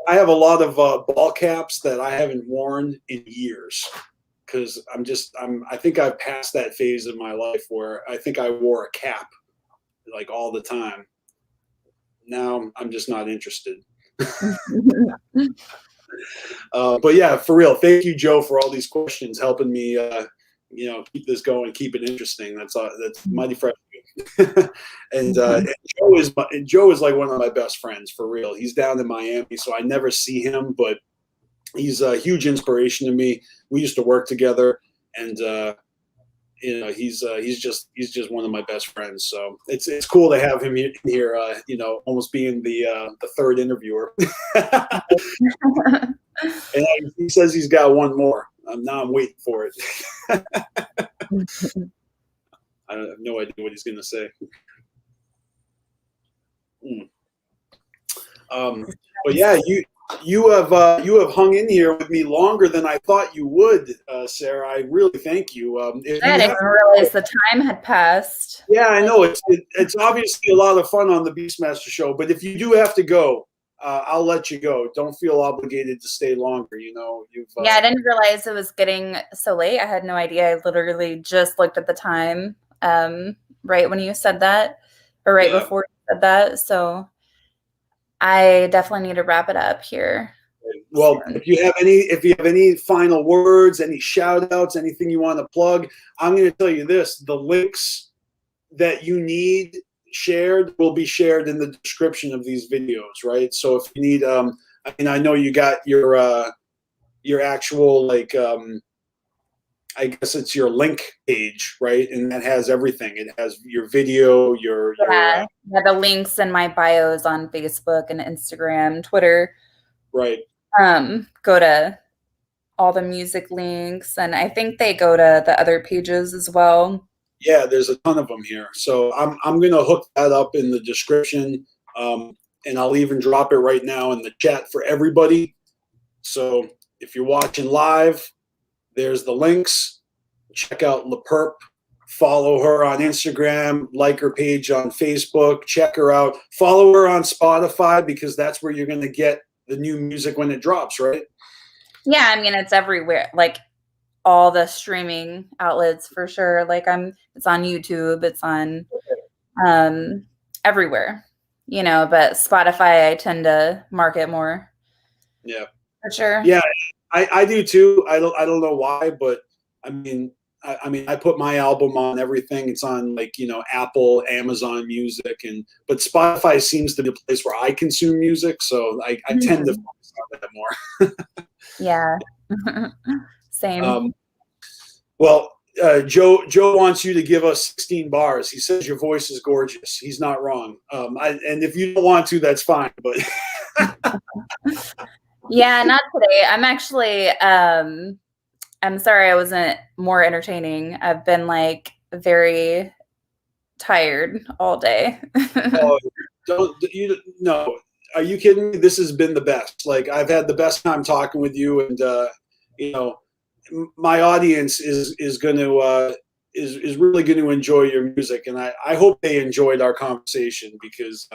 C: I have a lot of ball caps that I haven't worn in years because I think I've passed that phase in my life where I think I wore a cap like all the time. Now I'm just not interested. But yeah, for real, thank you, Joe, for all these questions, helping me, keep this going, keep it interesting. That's mighty fresh. And Joe is like one of my best friends, for real. He's down in Miami, so I never see him, but he's a huge inspiration to me. We used to work together, and he's just one of my best friends. So it's cool to have him here. Almost being the third interviewer. And he says he's got one more. Now I'm waiting for it. I have no idea what he's going to say. But yeah, you have hung in here with me longer than I thought you would, Sarah. I really thank you.
D: I didn't realize the time had passed.
C: Yeah, I know. It's obviously a lot of fun on the BeastMaster show, but if you do have to go, I'll let you go. Don't feel obligated to stay longer.
D: I didn't realize it was getting so late. I had no idea. I literally just looked at the time right when you said that, or right before you said that. So I definitely need to wrap it up here.
C: Well, if you have any final words, any shout outs, anything you want to plug, I'm going to tell you this: the links that you need shared will be shared in the description of these videos, right? So if you need, I know you got your actual I guess it's your link page, right? And that has everything. It has your video,
D: the links in my bios on Facebook and Instagram, Twitter.
C: Right.
D: Go to all the music links, and I think they go to the other pages as well.
C: Yeah, there's a ton of them here. So I'm going to hook that up in the description, and I'll even drop it right now in the chat for everybody. So if you're watching live, there's the links. Check out LaPerp. Follow her on Instagram. Like her page on Facebook. Check her out. Follow her on Spotify because that's where you're going to get the new music when it drops, right?
D: Yeah, I mean, it's everywhere. Like all the streaming outlets for sure. Like it's on YouTube. It's on everywhere, but Spotify, I tend to market more.
C: Yeah.
D: For sure.
C: Yeah, I do too. I don't know why, but I mean, I put my album on everything. It's on Apple, Amazon Music, but Spotify seems to be a place where I consume music, so I tend to focus on that more.
D: Yeah. Same.
C: Well, Joe wants you to give us 16 bars. He says your voice is gorgeous. He's not wrong. And if you don't want to, that's fine. But
D: yeah, not today. I'm actually. I'm sorry I wasn't more entertaining. I've been very tired all day.
C: Oh, no. Are you kidding me? This has been the best. I've had the best time talking with you, and my audience is really going to enjoy your music, and I hope they enjoyed our conversation because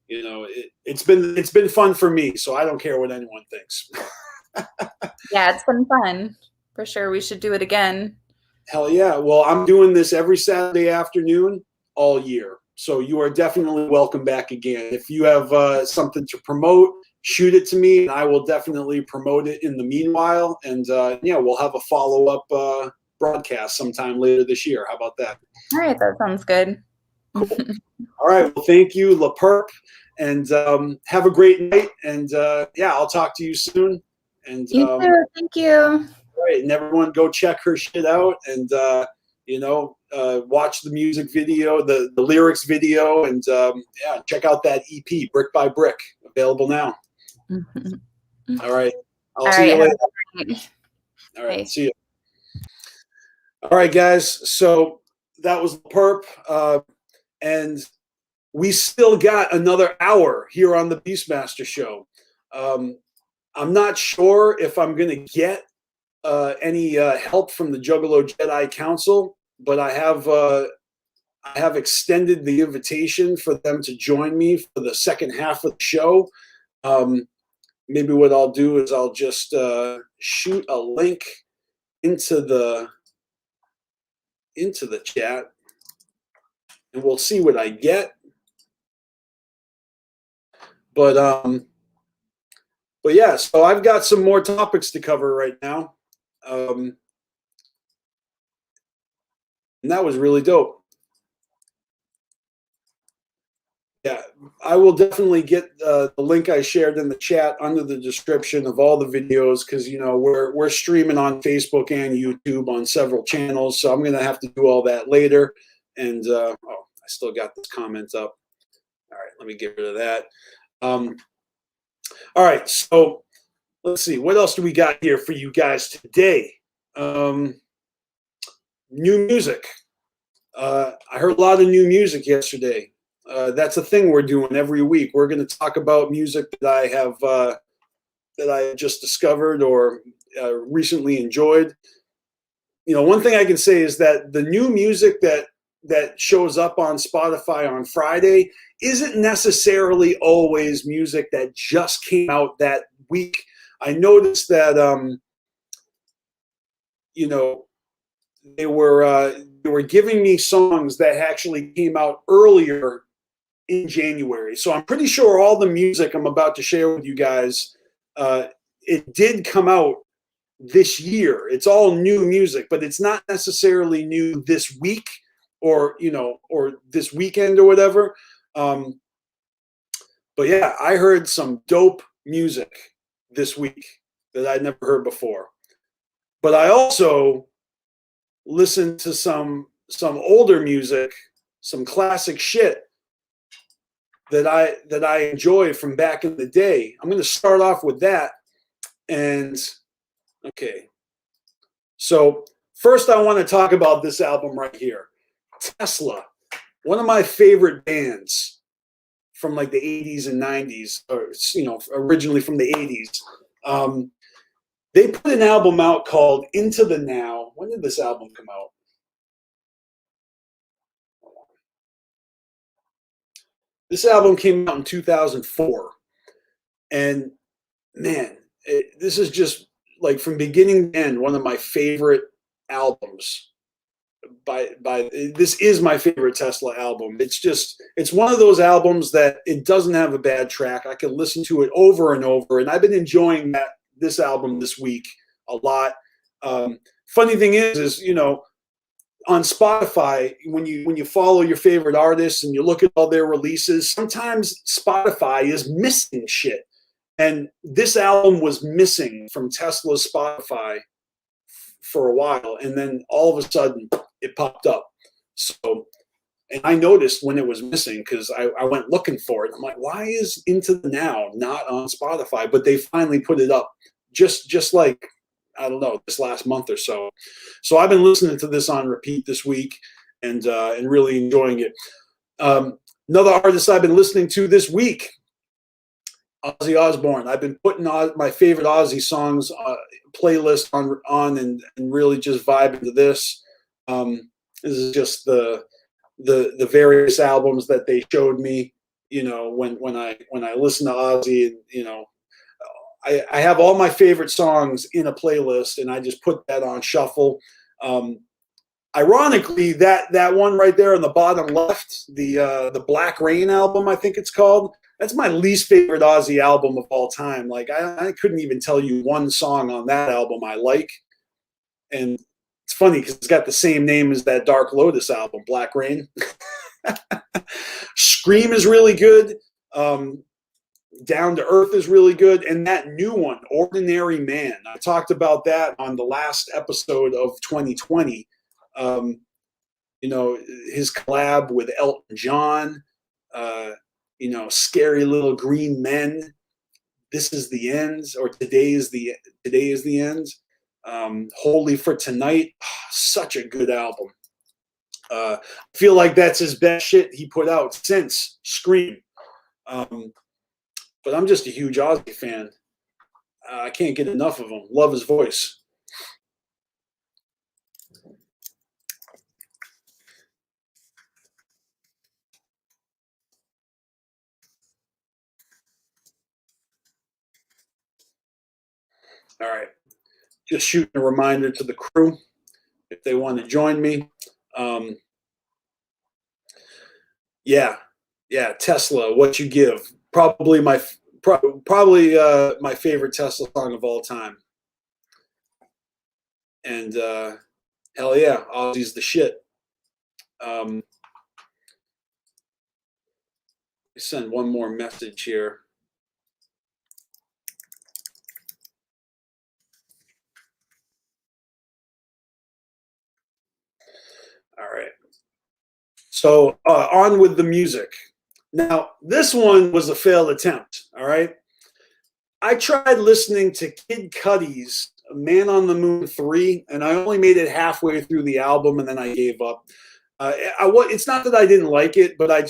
C: it's been fun for me. So I don't care what anyone thinks.
D: Yeah, it's been fun. For sure, we should do it again.
C: Hell yeah. Well, I'm doing this every Saturday afternoon all year. So you are definitely welcome back again. If you have something to promote, shoot it to me, and I will definitely promote it in the meanwhile. And we'll have a follow-up broadcast sometime later this year. How about that?
D: All right, that sounds good.
C: Cool. All right. Well, thank you, LaPerp, and have a great night. And I'll talk to you soon. And
D: you too. Thank you.
C: Right, and everyone go check her shit out, and watch the music video, the lyrics video, and check out that EP, Brick by Brick, available now. All right, I'll see you later. All right, see you. All right, guys. So that was Perp, and we still got another hour here on the BeastMaster show. I'm not sure if I'm going to get any help from the Juggalo Jedi Council, but I have extended the invitation for them to join me for the second half of the show. Maybe what I'll do is I'll just shoot a link into the chat, and we'll see what I get. But yeah, so I've got some more topics to cover right now, and that was really dope. Yeah, I will definitely get the link I shared in the chat under the description of all the videos, because we're streaming on Facebook and YouTube on several channels, so I'm gonna have to do all that later. And oh, I still got this comment up. All right, let me get rid of that. All right, so let's see, what else do we got here for you guys today? New music. I heard a lot of new music yesterday. That's a thing we're doing every week. We're going to talk about music that I just discovered or recently enjoyed. One thing I can say is that the new music that shows up on Spotify on Friday isn't necessarily always music that just came out that week. I noticed that they were giving me songs that actually came out earlier in January. So I'm pretty sure all the music I'm about to share with you guys, it did come out this year. It's all new music, but it's not necessarily new this week or this weekend or whatever. But yeah, I heard some dope music this week that I'd never heard before. But I also listened to some older music, some classic shit that I enjoy from back in the day. I'm going to start off with that. And okay, so first I want to talk about this album right here, Tesla, one of my favorite bands from like the 80s and 90s, or originally from the 80s. They put an album out called Into the Now. When did this album come out? This album came out in 2004. And man, this is just like from beginning to end, one of my favorite albums. This is my favorite Tesla album. It's one of those albums that it doesn't have a bad track. I can listen to it over and over, and I've been enjoying this album this week a lot. Funny thing is on Spotify, when you follow your favorite artists and you look at all their releases, sometimes Spotify is missing shit. And this album was missing from Tesla's Spotify for a while, and then all of a sudden it popped up. So, and I noticed when it was missing because I went looking for it. I'm like, why is Into the Now not on Spotify? But they finally put it up just like, I don't know, this last month or so. So I've been listening to this on repeat this week and really enjoying it. Another artist I've been listening to this week, Ozzy Osbourne. I've been putting my favorite Ozzy songs playlist on and really just vibing to this. This is just the various albums that they showed me. When I listen to Ozzy, and I have all my favorite songs in a playlist, and I just put that on shuffle. Ironically, that one right there on the bottom left, the Black Rain album, I think it's called. That's my least favorite Ozzy album of all time. Like I couldn't even tell you one song on that album I like. And it's funny because it's got the same name as that Dark Lotus album, Black Rain. Scream is really good. Down to Earth is really good. And that new one, Ordinary Man, I talked about that on the last episode of 2020. His collab with Elton John, Scary Little Green Men, This Is the End, or Today is the End. Holy for Tonight, such a good album. I feel like that's his best shit he put out since Scream. But I'm just a huge Ozzy fan. I can't get enough of him. Love his voice. All right. Just shooting a reminder to the crew if they want to join me. Yeah, Tesla, What You Give. Probably my favorite Tesla song of all time. And hell yeah, Ozzy's the shit. Send one more message here. All right. So on with the music. Now, this one was a failed attempt, all right? I tried listening to Kid Cudi's Man on the Moon 3, and I only made it halfway through the album, and then I gave up. It's not that I didn't like it, but I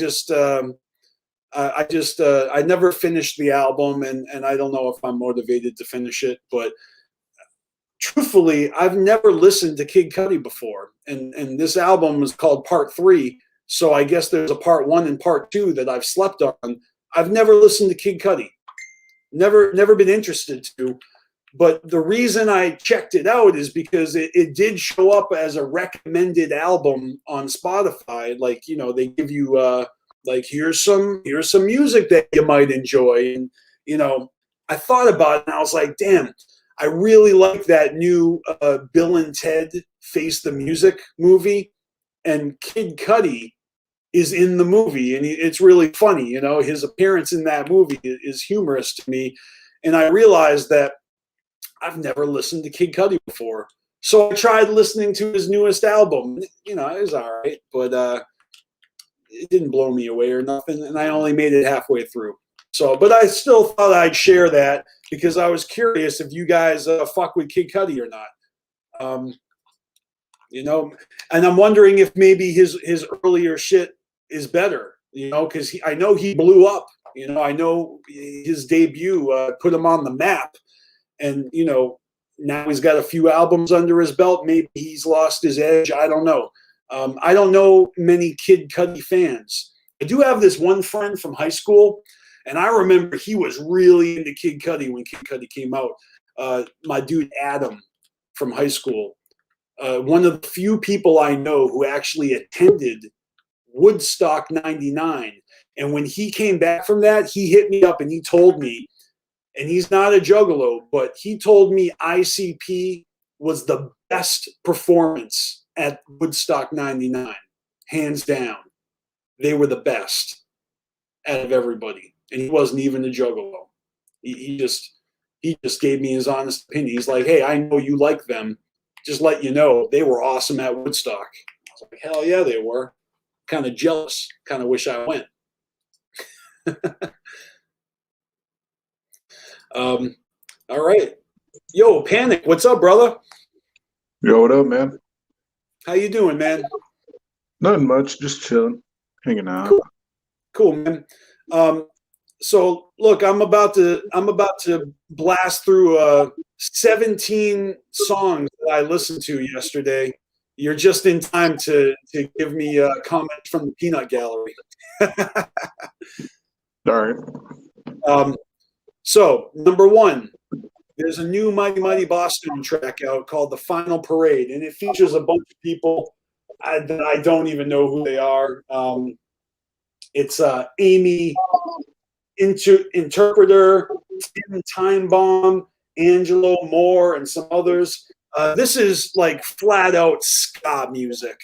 C: never finished the album, and I don't know if I'm motivated to finish it, but truthfully, I've never listened to Kid Cudi before, and this album is called Part 3, so I guess there's a Part 1 and Part 2 that I've slept on. I've never listened to Kid Cudi. Never been interested to, but the reason I checked it out is because it did show up as a recommended album on Spotify. Like, you know, they give you like, here's some music that you might enjoy. And, you know, I thought about it and I was like, damn, I really like that new Bill and Ted Face the Music movie, and Kid Cudi is in the movie, and it's really funny. You know, his appearance in that movie is humorous to me, and I realized that I've never listened to Kid Cudi before, so I tried listening to his newest album. You know, it was all right, but it didn't blow me away or nothing, and I only made it halfway through. So, but I still thought I'd share that because I was curious if you guys fuck with Kid Cudi or not. You know, and I'm wondering if maybe his earlier shit is better, you know, because I know he blew up. You know, I know his debut put him on the map, and you know, now he's got a few albums under his belt. Maybe he's lost his edge. I don't know. I don't know many Kid Cudi fans. I do have this one friend from high school, and I remember he was really into Kid Cudi when Kid Cudi came out. My dude Adam from high school, one of the few people I know who actually attended Woodstock 99. And when he came back from that, he hit me up and he told me, and he's not a juggalo, but he told me ICP was the best performance at Woodstock 99, hands down. They were the best out of everybody. And he wasn't even a juggalo. He just gave me his honest opinion. He's like, hey, I know you like them. Just let you know, they were awesome at Woodstock. I was like, hell yeah, they were. Kind of jealous. Kind of wish I went. All right. Yo, Panic, what's up, brother?
E: Yo, what up, man?
C: How you doing, man?
E: Nothing much, just chilling, hanging out.
C: Cool, man. So look, I'm about to blast through 17 songs that I listened to yesterday. You're just in time to give me a comment from the peanut gallery.
E: All right.
C: So number one, there's a new Mighty Mighty Boston track out called The Final Parade, and it features a bunch of people that I don't even know who they are. It's Amy, Interpreter, Tim Time Bomb, Angelo Moore, and some others. This is like flat out ska music.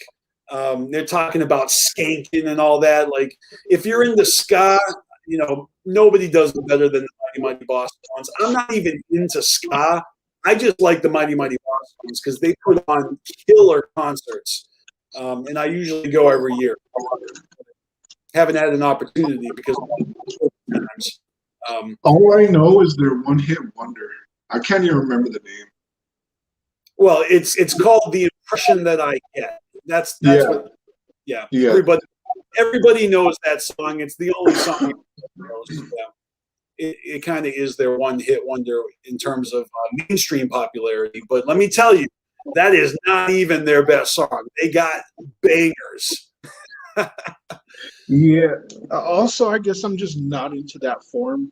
C: They're talking about skanking and all that. Like, if you're into ska, you know, nobody does it better than the Mighty Mighty Boston ones. I'm not even into ska. I just like the Mighty Mighty Boston ones because they put on killer concerts. And I usually go every year. Haven't had an opportunity because times.
E: All I know is their one-hit wonder. I can't even remember the name.
C: Well, it's called The Impression That I Get. That's what. Yeah. Everybody knows that song. It's the only song. it kind of is their one-hit wonder in terms of mainstream popularity. But let me tell you, that is not even their best song. They got bangers.
E: Yeah. Also, I guess I'm just not into that form.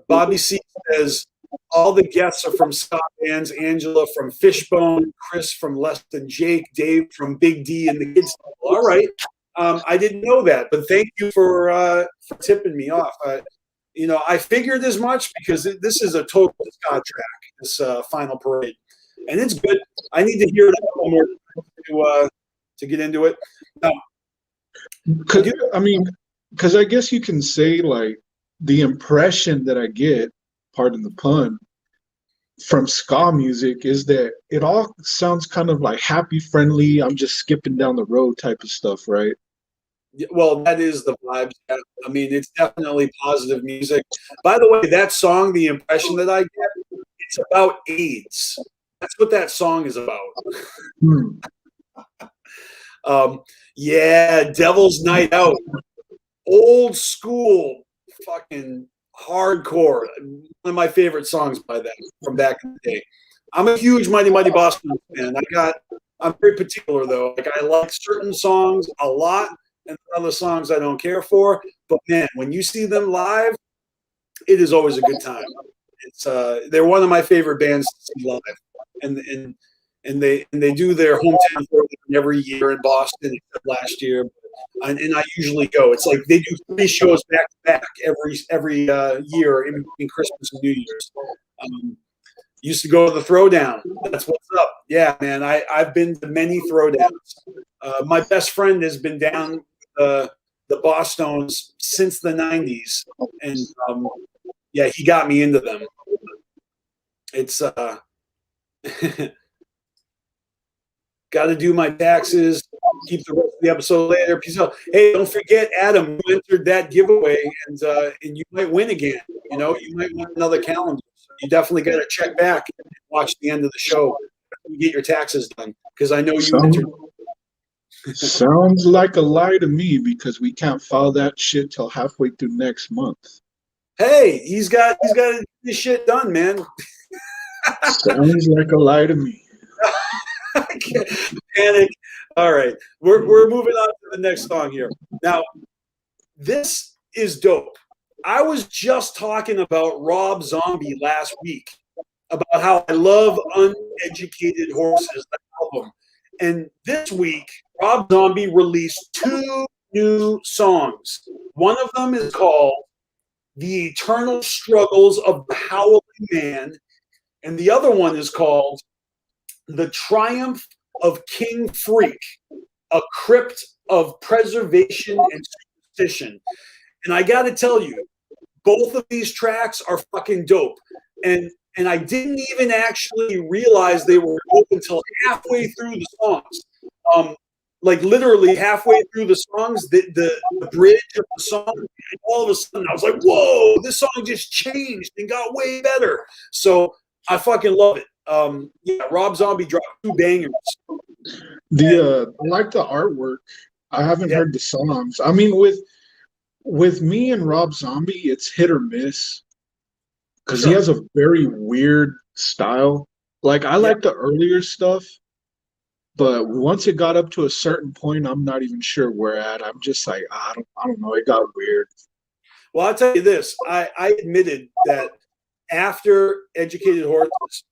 C: Bobby C says, all the guests are from Scott Bands, Angela from Fishbone, Chris from Less Than Jake, Dave from Big D and the Kids. All right. I didn't know that, but thank you for tipping me off. I figured as much because this is a total Scott track, this Final Parade. And it's good. I need to hear it a little more to get into it.
E: Because I guess you can say, like, the impression that I get, pardon the pun, from ska music is that it all sounds kind of like happy, friendly, I'm just skipping down the road type of stuff, right?
C: Well, that is the vibe. I mean, it's definitely positive music. By the way, that song, the impression that I get, it's about AIDS. That's what that song is about. Yeah, Devil's Night Out. Old school fucking hardcore. One of my favorite songs by them from back in the day. I'm a huge Mighty Mighty Boston fan. I'm very particular though. Like, I like certain songs a lot and other songs I don't care for. But man, when you see them live, it is always a good time. It's they're one of my favorite bands to see live. And they do their hometown tour every year in Boston, except last year. And I usually go. It's like they do 3 shows back to back every year in Christmas and New Year's. Used to go to the Throwdown. That's what's up. Yeah, man. I've been to many Throwdowns. My best friend has been down the Bosstones since the 90s, and yeah, he got me into them. It's got to do my taxes. Keep the rest of the episode later. Peace out. Hey, don't forget, Adam, you entered that giveaway, and you might win again. You might win another calendar. So you definitely got to check back and watch the end of the show. You get your taxes done, because I know you entered.
E: Sounds like a lie to me, because we can't file that shit till halfway through next month.
C: Hey, he's got this shit done, man.
E: Sounds like a lie to me.
C: I can't panic. All right, we're moving on to the next song here. Now, this is dope. I was just talking about Rob Zombie last week about how I love Uneducated Horses, that album. And this week, Rob Zombie released 2 new songs. One of them is called The Eternal Struggles of the Howling Man, and the other one is called The Triumph of King Freak, a crypt of preservation and superstition. And I got to tell you, both of these tracks are fucking dope. And I didn't even actually realize they were dope until halfway through the songs. Like literally halfway through the songs, the bridge of the song, and all of a sudden I was like, whoa, this song just changed and got way better. So I fucking love it. Yeah, Rob Zombie dropped 2 bangers.
E: I like the artwork. I haven't heard the songs. I mean, with me and Rob Zombie, it's hit or miss, because he has a very weird style. Like, I like the earlier stuff, but once it got up to a certain point, I'm not even sure where at. I'm just like, I don't know. It got weird.
C: Well, I'll tell you this. I admitted that after Educated Horses,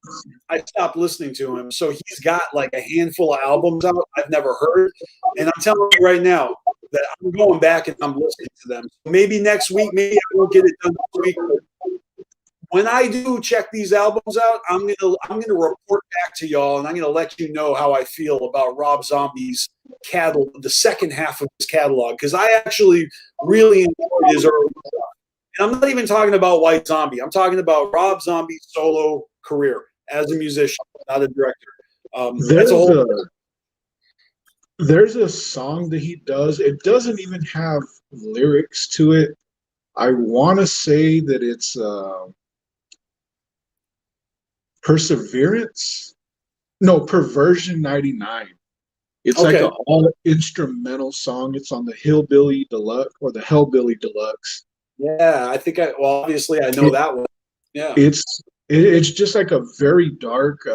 C: I stopped listening to him. So he's got like a handful of albums out I've never heard. And I'm telling you right now that I'm going back and I'm listening to them. Maybe next week, maybe I won't get it done this week. But when I do check these albums out, I'm gonna report back to y'all, and I'm gonna let you know how I feel about Rob Zombie's catalog, the second half of his catalog, because I actually really enjoyed his early stuff. And I'm not even talking about White Zombie. I'm talking about Rob Zombie's solo career as a musician, not a director.
E: There's a song that he does. It doesn't even have lyrics to it. I want to say that it's Perseverance. No, Perversion 99. It's like an all instrumental song. It's on the Hillbilly Deluxe or the Hellbilly Deluxe.
C: Yeah, I think well, obviously I know that one. Yeah.
E: It's just like a very dark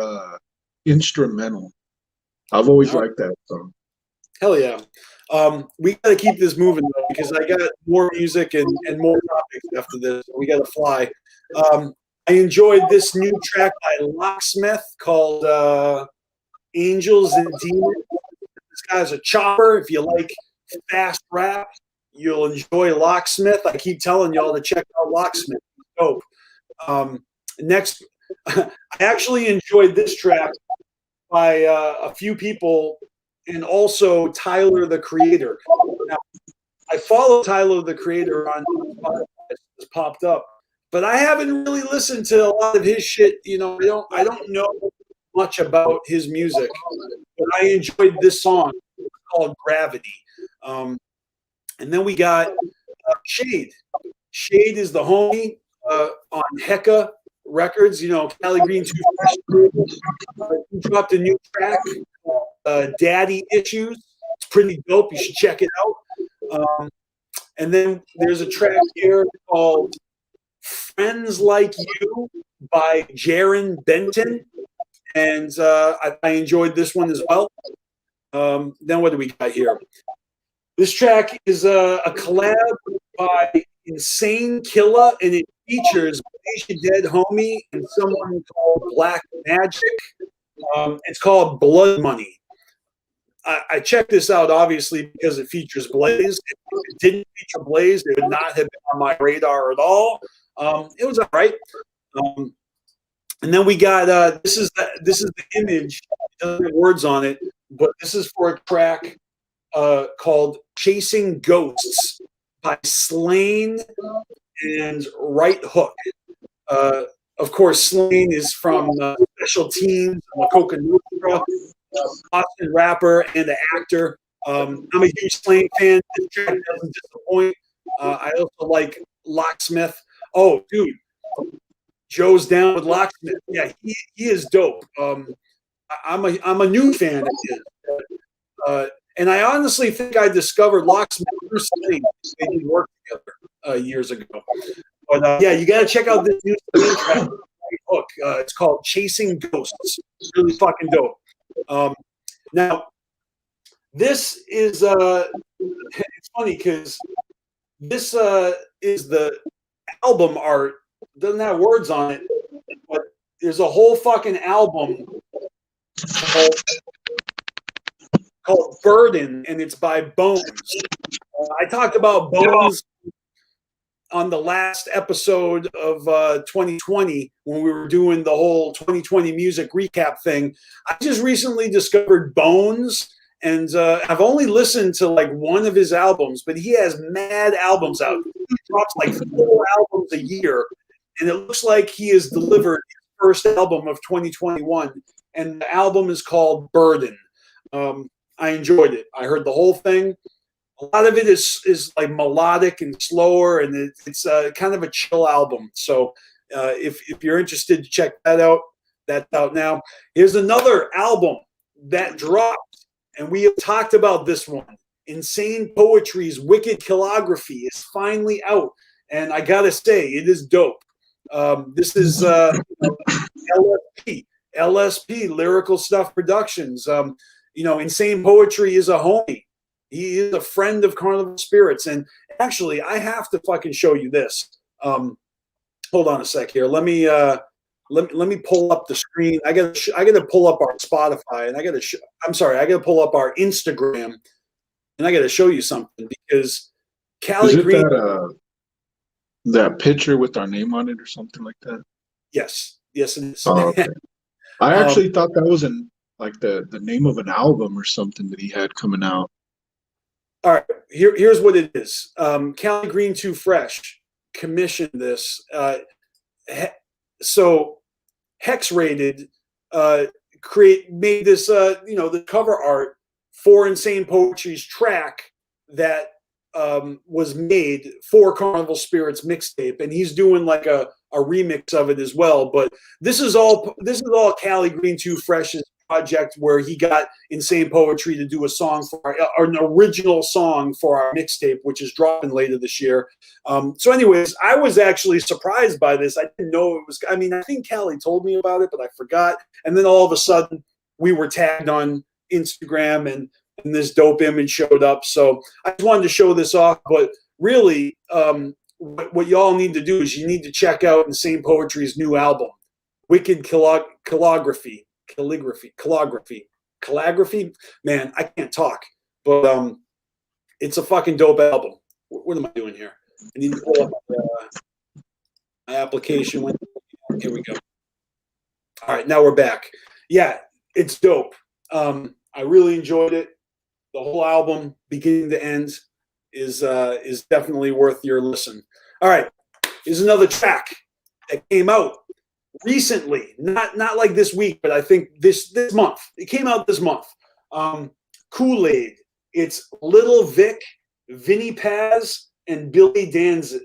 E: instrumental. I've always liked that song.
C: Hell yeah. We got to keep this moving though, because I got more music and more topics after this. We got to fly. I enjoyed this new track by Locksmith called Angels and Demons. This guy's a chopper. If you like fast rap, you'll enjoy Locksmith. I keep telling y'all to check out Locksmith. Dope. Next, I actually enjoyed this track by a few people, and also Tyler the Creator. Now, I follow Tyler the Creator on Spotify. It's popped up, but I haven't really listened to a lot of his shit. You know, I don't know much about his music, but I enjoyed this song called Gravity. And then we got Shade. Shade is the homie on Hecka Records. You know, Cali Green 2 Fresh. He dropped a new track, Daddy Issues. It's pretty dope. You should check it out. And then there's a track here called Friends Like You by Jaron Benton. And I enjoyed this one as well. Then what do we got here? This track is a collab by Insane Killa, and it features Asia Dead Homie and someone called Black Magic. It's called Blood Money. I checked this out, obviously, because it features Blaze. If it didn't feature Blaze, it would not have been on my radar at all. It was all right. And then we got this is the image. It doesn't have words on it, but this is for a track called Chasing Ghosts by Slain and Right Hook. Of course, Slain is from Special Teams, Coca Nostra, Boston rapper and an actor. I'm a huge Slain fan. This track doesn't disappoint. I also like Locksmith. Oh, dude, Joe's down with Locksmith. Yeah, he is dope. I'm a new fan of his. And I honestly think I discovered Locksmith through Slain. They did work together years ago. But yeah, you got to check out this new Slain track. Hook. It's called Chasing Ghosts. It's really fucking dope. Now, this is it's funny because this is the album art. Doesn't have words on it, but there's a whole fucking album called Burden, and it's by Bones. I talked about Bones on the last episode of 2020 when we were doing the whole 2020 music recap thing. I just recently discovered Bones, and I've only listened to like one of his albums, but he has mad albums out. He drops like 4 albums a year, and it looks like he has delivered his first album of 2021, and the album is called Burden. I enjoyed it. I heard the whole thing. A lot of it is like melodic and slower, and it's kind of a chill album. So if you're interested to check that out, that's out now. Here's another album that dropped, and we have talked about this one. Insane Poetry's Wicked Calligraphy is finally out, and I gotta say, it is dope. This is LSP, Lyrical Stuff Productions. Insane Poetry is a homie. He is a friend of Carnival Spirits. And actually, I have to fucking show you this. Hold on a sec here. Let me pull up the screen. I gotta pull up our Spotify, and I gotta pull up our Instagram, and I gotta show you something because Cali Green.
E: That picture with our name on it or something like that?
C: Yes, it is.
E: Oh, okay. I actually thought that was the name of an album or something that he had coming out.
C: All right, here's what it is. Cali Green 2 Fresh commissioned this. So Hex Rated made this, the cover art for Insane Poetry's track that was made for Carnival Spirits mixtape, and he's doing like a remix of it as well. But this is all Cali Green 2 Fresh's project where he got Insane Poetry to do a song for an original song for our mixtape, which is dropping later this year. So anyways, I was actually surprised by this. I didn't know it was, I mean, I think Callie told me about it, but I forgot. And then all of a sudden we were tagged on Instagram and this dope image showed up. So I just wanted to show this off, but really, what y'all need to do is you need to check out Insane Poetry's new album, Wicked Calligraphy. Man, I can't talk, but it's a fucking dope album. What am I doing here? I need to pull up my application. Here we go. All right, now we're back. Yeah, it's dope. I really enjoyed it. The whole album, beginning to end, is definitely worth your listen. All right, here's another track that came out recently, not like this week, but I think this month. It came out this month. Kool-Aid. It's Little Vic, Vinnie Paz, and Billy Danzy.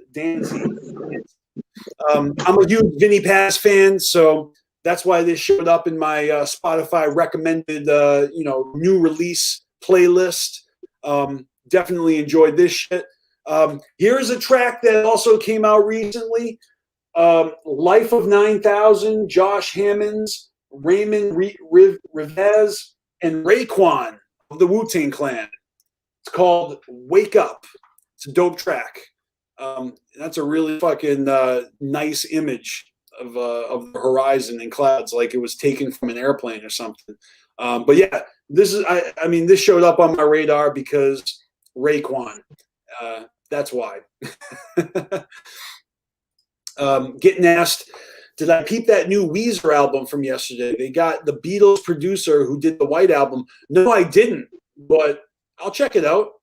C: I'm a huge Vinnie Paz fan, so that's why this showed up in my Spotify recommended new release playlist. Definitely enjoyed this shit. Here's a track that also came out recently. Life of 9000, Josh Hammonds, Raymond Rivez, and Raekwon of the Wu-Tang Clan. It's called Wake Up. It's a dope track. That's a really fucking nice image of the horizon and clouds, like it was taken from an airplane or something. But yeah, this is I mean this showed up on my radar because Raekwon. That's why. Getting asked, did I peep that new Weezer album from yesterday? They got the Beatles producer who did the White Album. No, I didn't, but I'll check it out.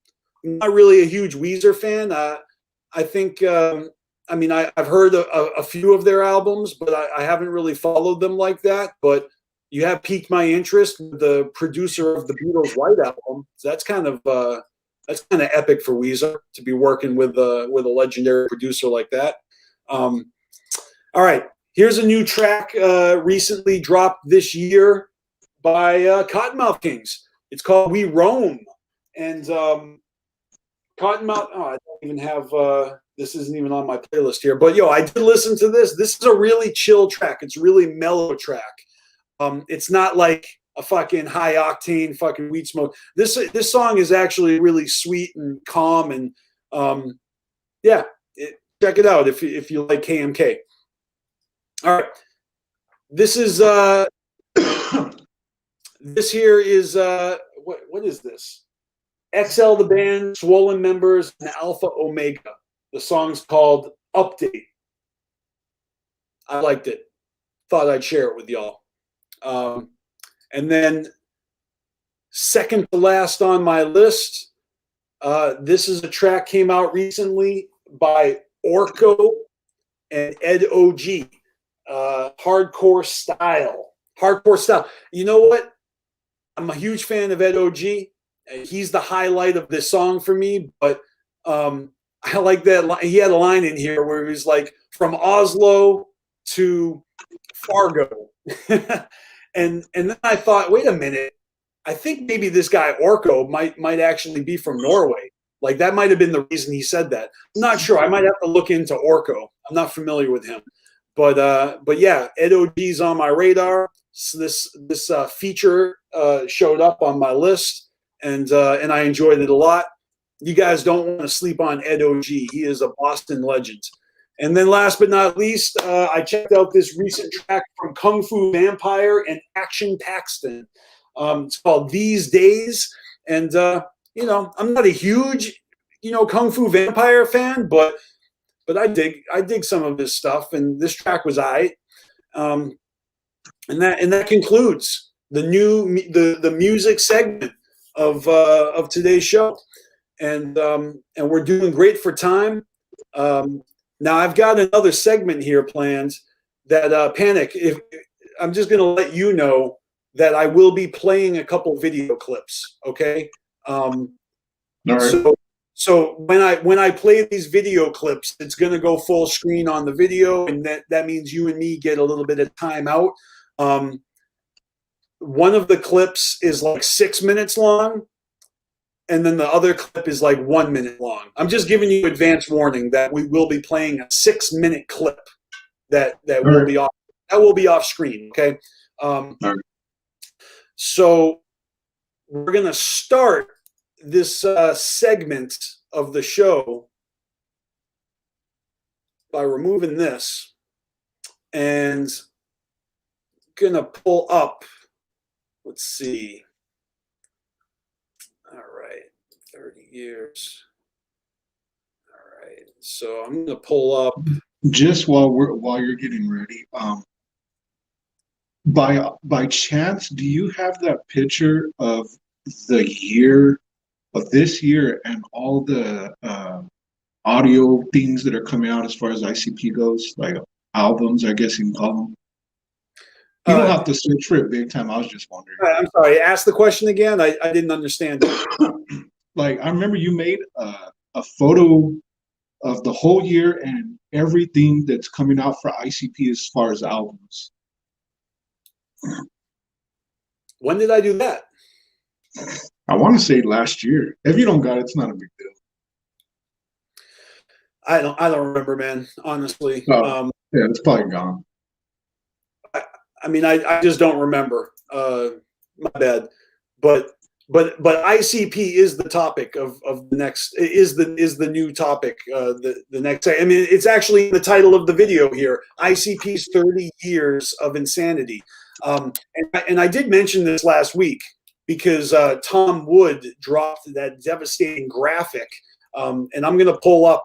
C: I'm not really a huge Weezer fan. I think, I've heard a few of their albums, but I haven't really followed them like that. But you have piqued my interest with the producer of the Beatles White Album. So that's kind of epic for Weezer to be working with a legendary producer like that. All right, here's a new track recently dropped this year by Cottonmouth Kings. It's called We Roam. And Cottonmouth, I don't even have, this isn't even on my playlist here. But, I did listen to this. This is a really chill track. It's a really mellow track. It's not like a fucking high octane fucking weed smoke. This song is actually really sweet and calm. And, check it out if you like KMK. All right. This is this here is what is this? XL the Band, Swollen Members, and Alpha Omega. The song's called Update. I liked it. Thought I'd share it with y'all. And then second to last on my list, this is a track came out recently by Orko and Ed OG. Hardcore style. You know what? I'm a huge fan of Ed OG. He's the highlight of this song for me, but I like that. He had a line in here where he was like, from Oslo to Fargo. and then I thought, wait a minute. I think maybe this guy Orko might actually be from Norway. Like that might have been the reason he said that. I'm not sure. I might have to look into Orko. I'm not familiar with him. But yeah, Ed OG's on my radar. So this feature showed up on my list, and I enjoyed it a lot. You guys don't want to sleep on Ed OG. He is a Boston legend. And then last but not least, I checked out this recent track from Kung Fu Vampire and Action Paxton. It's called These Days. And, I'm not a huge, Kung Fu Vampire fan, but I dig some of his stuff. And this track was aight. And that concludes the music segment of today's show. And we're doing great for time. Now I've got another segment here planned that Panic. If I'm just going to let you know that I will be playing a couple video clips. Okay.
E: All right.
C: So when I play these video clips, it's going to go full screen on the video, and that means you and me get a little bit of time out. one of the clips is like 6 minutes long, and then the other clip is like 1 minute long. I'm just giving you advance warning that we will be playing a 6-minute clip that will be off screen. Okay. So we're gonna start this segment of the show by removing this and gonna pull up. Let's see. All right, 30 years. All right, so I'm gonna pull up.
E: Just while you're getting ready, by chance, do you have that picture of the year of this year and all the audio things that are coming out as far as ICP goes, like albums, I guess you can call them? You don't have to search for it big time. I was just wondering.
C: I'm sorry. Ask the question again. I didn't understand.
E: Like, I remember you made a photo of the whole year and everything that's coming out for ICP as far as albums.
C: When did I do that?
E: I want to say last year. If you don't got it, it's not a big deal.
C: I don't remember, man. Honestly,
E: yeah, it's probably gone.
C: I mean, I just don't remember. My bad. But ICP is the topic of the next, is the new topic. The next. I mean, it's actually the title of the video here. ICP's 30 years of insanity. And I did mention this last week because Tom Wood dropped that devastating graphic, and I'm going to pull up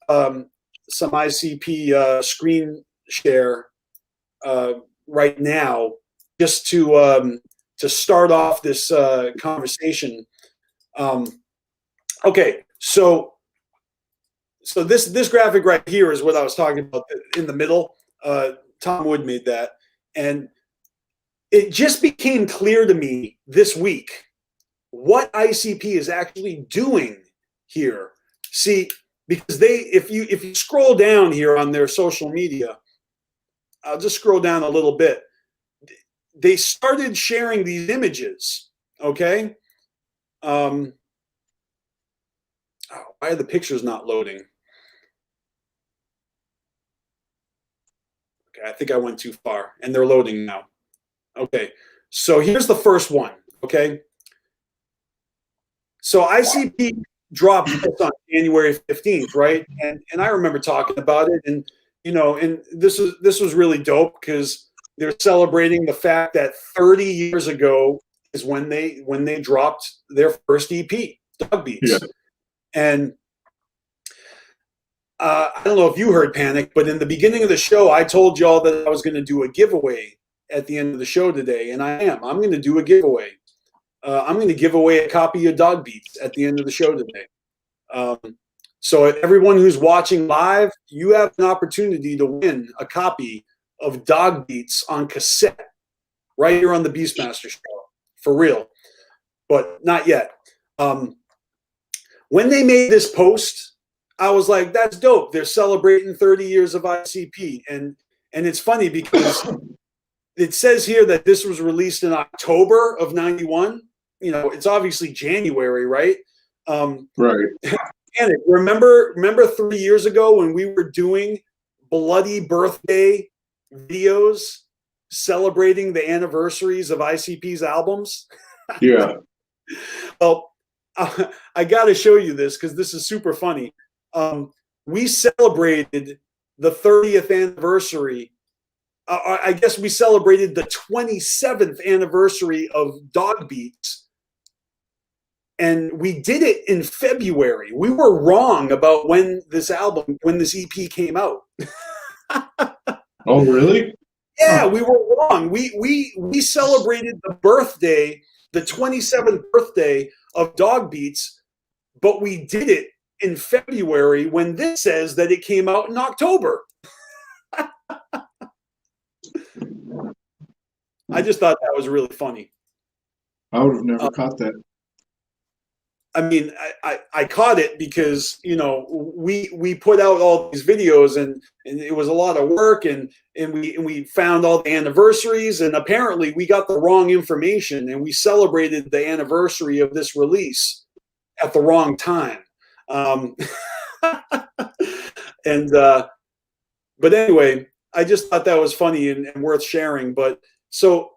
C: some ICP screen share right now, just to start off this conversation. Okay, so this graphic right here is what I was talking about in the middle. Tom Wood made that, and it just became clear to me this week what ICP is actually doing here. See, because if you scroll down here on their social media, I'll just scroll down a little bit. They started sharing these images, okay? Why are the pictures not loading? Okay, I think I went too far, and they're loading now. Okay, so here's the first one, okay? So ICP dropped this on January 15th, right? And I remember talking about it, and you know, and this was really dope because they're celebrating the fact that 30 years ago is when they dropped their first EP, Dog Beats. Yeah. And I don't know if you heard Panic, but in the beginning of the show, I told y'all that I was going to do a giveaway at the end of the show today, and I'm going to do a giveaway. I'm going to give away a copy of Dog Beats at the end of the show today. So everyone who's watching live, you have an opportunity to win a copy of Dog Beats on cassette right here on the BeastMasteR show, for real, but not yet. When they made this post, I was like, that's dope. They're celebrating 30 years of ICP. And it's funny because it says here that this was released in October of 91. You know, it's obviously January, right?
E: Right.
C: And remember 3 years ago when we were doing bloody birthday videos celebrating the anniversaries of ICP's albums?
E: Yeah.
C: Well, I got to show you this because this is super funny. We celebrated the 30th anniversary. I guess we celebrated the 27th anniversary of Dog Beats. And we did it in February. We were wrong about when this EP came out.
E: Oh, really?
C: Yeah, we were wrong. We celebrated the 27th birthday of Dog Beats, but we did it in February when this says that it came out in October. I just thought that was really funny.
E: I would have never caught that.
C: I mean, I caught it because, you know, we put out all these videos and it was a lot of work and we found all the anniversaries, and apparently we got the wrong information and we celebrated the anniversary of this release at the wrong time. And but anyway, I just thought that was funny and worth sharing. But so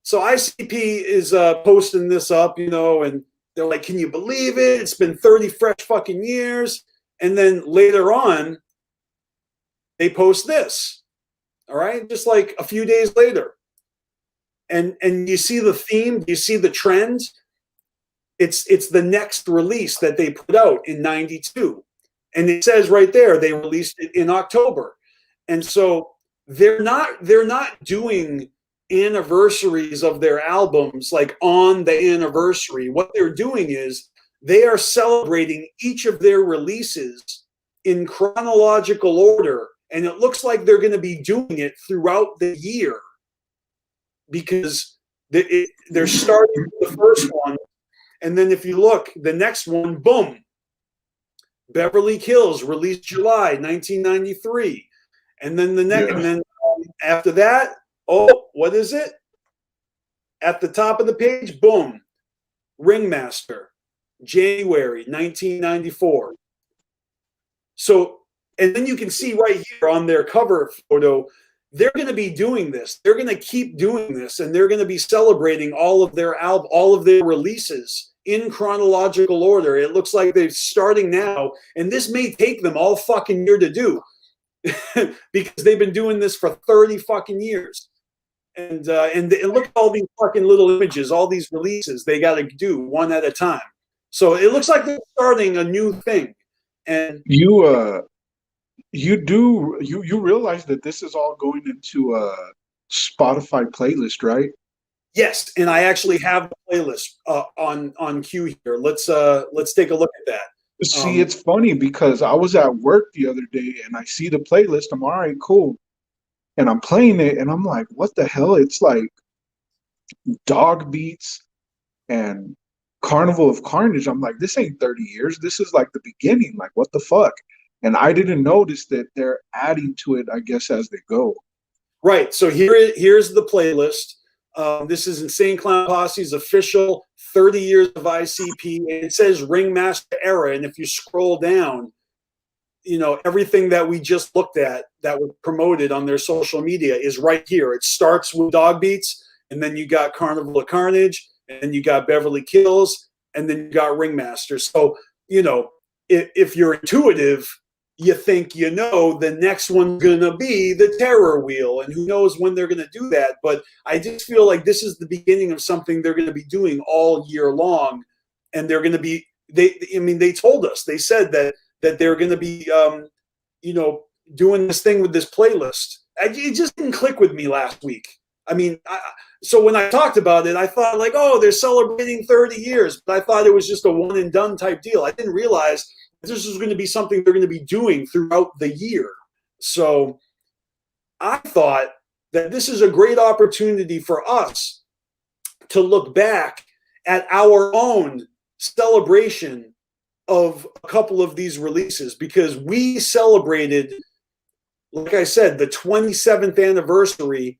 C: ICP is posting this up, you know, and they're like, can you believe it? It's been 30 fresh fucking years. And then later on, they post this. All right. Just like a few days later. And you see the theme, you see the trends. It's the next release that they put out in 92. And it says right there, they released it in October. And so they're not doing anniversaries of their albums like on the anniversary. What they're doing is they are celebrating each of their releases in chronological order, and it looks like they're going to be doing it throughout the year because they're starting with the first one, and then if you look, the next one, boom, Beverly Hills, released July 1993, and then the next, and then after that, oh, what is it? At the top of the page, boom, Ringmaster, January 1994. So, and then you can see right here on their cover photo, they're going to be doing this. They're going to keep doing this, and they're going to be celebrating all of their all of their releases in chronological order. It looks like they're starting now, and this may take them all fucking year to do because they've been doing this for 30 fucking years. And look at all these fucking little images, all these releases they got to do one at a time. So it looks like they're starting a new thing. And
E: you realize that this is all going into a Spotify playlist, right?
C: Yes, and I actually have the playlist on cue here. Let's take a look at that.
E: See, it's funny because I was at work the other day and I see the playlist. I'm all right, cool. And I'm playing it, and I'm like, what the hell? It's like Dog Beats and Carnival of Carnage. I'm like, this ain't 30 years. This is like the beginning. Like, what the fuck? And I didn't notice that they're adding to it, I guess, as they go.
C: Right. So here's the playlist. This is Insane Clown Posse's official 30 years of ICP, and it says Ringmaster Era. And if you scroll down, you know, everything that we just looked at that was promoted on their social media is right here. It starts with Dog Beats, and then you got Carnival of Carnage, and then you got Beverly Hills, and then you got Ringmaster. So, you know, if you're intuitive, you think, you know, the next one's going to be the Terror Wheel, and who knows when they're going to do that. But I just feel like this is the beginning of something they're going to be doing all year long, and they're going to be, they told us, they said that they're going to be, you know, doing this thing with this playlist. It just didn't click with me last week. I mean, so when I talked about it, I thought like, oh, they're celebrating 30 years. But I thought it was just a one and done type deal. I didn't realize this was going to be something they're going to be doing throughout the year. So I thought that this is a great opportunity for us to look back at our own celebration of a couple of these releases, because we celebrated, like I said, the 27th anniversary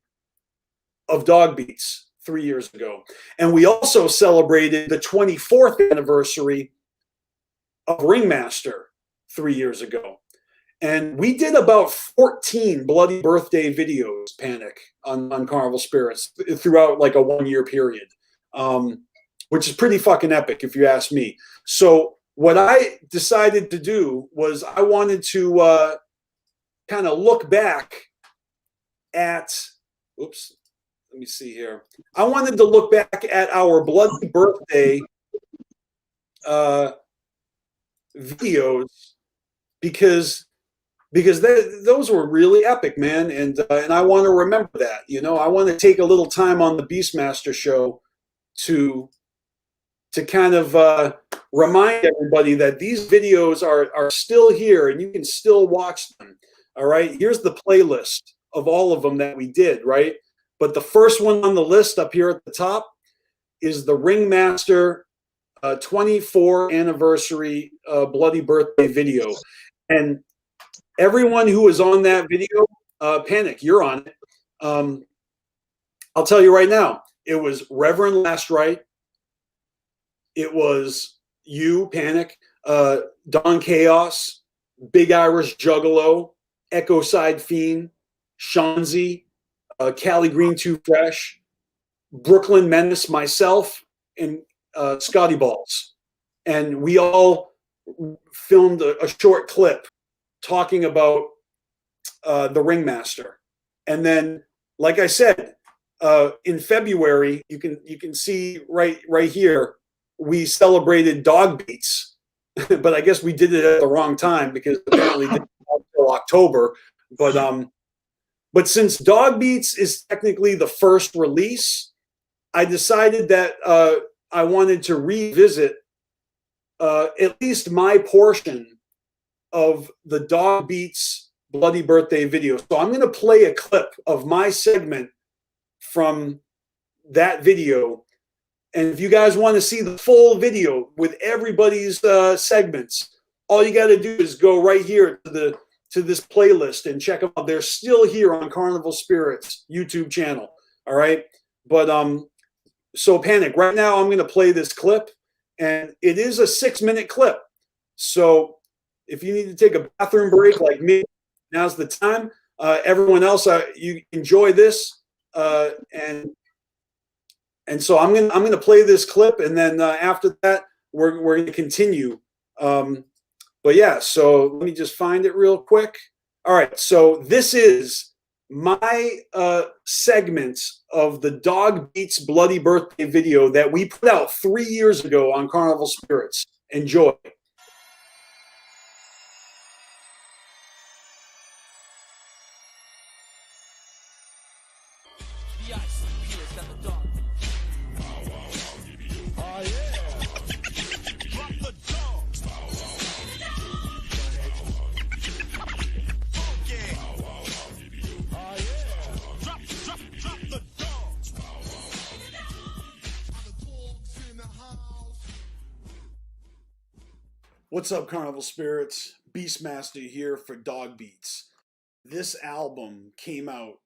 C: of Dog Beats 3 years ago. And we also celebrated the 24th anniversary of Ringmaster 3 years ago. And we did about 14 bloody birthday videos, Panic, on Carnival Spirits throughout like a 1 year period, which is pretty fucking epic if you ask me. So what I decided to do was I wanted to kind of look back at, oops, let me see here. I wanted to look back at our bloody birthday videos because those were really epic, man, and I want to remember that. You know, I want to take a little time on the BeastMaster show to kind of remind everybody that these videos are still here and you can still watch them. All right, here's the playlist of all of them that we did, right? But the first one on the list up here at the top is the Ringmaster 24 anniversary bloody birthday video. And everyone who was on that video, Panic, you're on it. I'll tell you right now, it was Reverend Last Right. It was you, Panic, Don Chaos, Big Irish Juggalo, Echo Side Fiend, Shanzi, Cali Green Too Fresh, Brooklyn Menace, myself, and Scotty Balls. And we all filmed a short clip talking about the Ringmaster. And then, like I said, in February, you can see right here, we celebrated Dog Beats, but I guess we did it at the wrong time because apparently it didn't until October. But since Dog Beats is technically the first release, I decided that I wanted to revisit at least my portion of the Dog Beats Bloody Birthday video. So I'm going to play a clip of my segment from that video. And if you guys want to see the full video with everybody's segments, all you got to do is go right here to this playlist and check them out. They're still here on Carnival Spirits YouTube channel. All right. But so Panic, right now I'm going to play this clip, and it is a 6-minute clip. So if you need to take a bathroom break like me, now's the time. Everyone else, you enjoy this, and so I'm gonna play this clip, and then after that we're gonna continue. But yeah, so let me just find it real quick. All right, so this is my segment of the Dog Beats Bloody Birthday video that we put out 3 years ago on Carnival Spirits. Enjoy.
B: The ICP'S got the dog. Oh yeah. Drop the dog. Okay. Oh yeah. Drop the dog.
C: What's up, Carnival Spirits? BeastMasteR here for Dog Beats. This album came out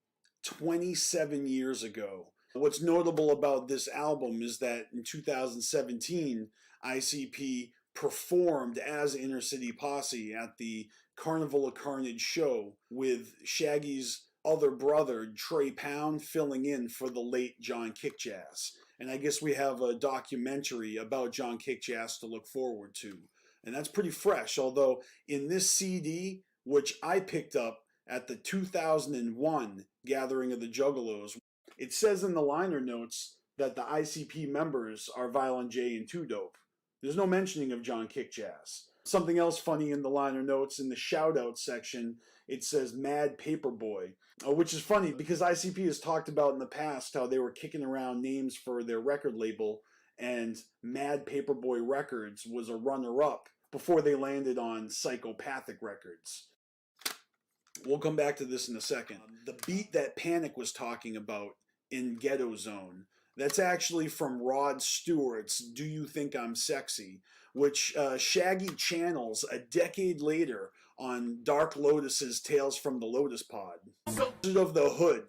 C: 27 years ago. What's notable about this album is that in 2017, ICP performed as Inner City Posse at the Carnival of Carnage show with Shaggy's other brother, Trey Pound, filling in for the late John Kickjazz. And I guess we have a documentary about John Kickjazz to look forward to. And that's pretty fresh, although in this CD, which I picked up at the 2001 Gathering of the Juggalos, it says in the liner notes that the ICP members are Violent J and 2 Dope. There's no mentioning of John Kickjazz. Something else funny in the liner notes, in the shout-out section, it says Mad Paperboy, which is funny because ICP has talked about in the past how they were kicking around names for their record label, and Mad Paperboy Records was a runner-up before they landed on Psychopathic Records. We'll come back to this in a second. The beat that Panic was talking about in Ghetto Zone, that's actually from Rod Stewart's Do You Think I'm Sexy, which Shaggy channels a decade later on Dark Lotus's Tales from the Lotus Pod. Wizard of the Hood,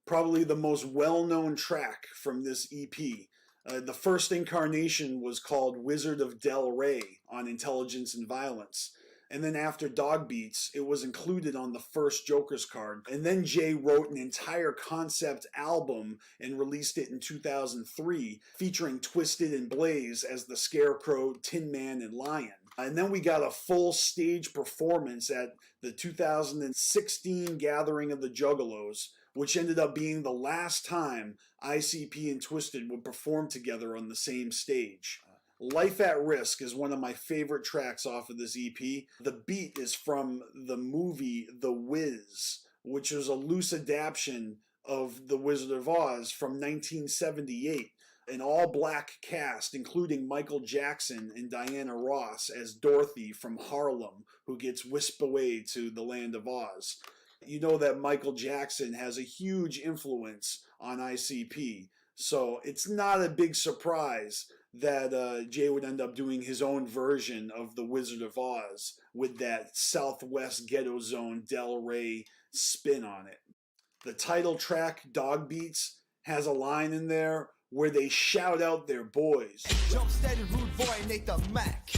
C: probably the most well-known track from this EP. The first incarnation was called Wizard of Del Rey on Intelligence and Violence. And then after Dog Beats, it was included on the first Joker's card. And then Jay wrote an entire concept album and released it in 2003, featuring Twisted and Blaze as the Scarecrow, Tin Man, and Lion. And then we got a full stage performance at the 2016 Gathering of the Juggalos, which ended up being the last time ICP and Twisted would perform together on the same stage. Life at Risk is one of my favorite tracks off of this EP. The beat is from the movie The Wiz, which was a loose adaptation of The Wizard of Oz from 1978. An all-black cast, including Michael Jackson and Diana Ross as Dorothy from Harlem, who gets whisked away to the land of Oz. You know that Michael Jackson has a huge influence on ICP, so it's not a big surprise that Jay would end up doing his own version of The Wizard of Oz with that Southwest Ghetto Zone Del Rey spin on it. The title track, Dog Beats, has a line in there where they shout out their boys.
F: Jump steady, rude boy, Nathan Mac.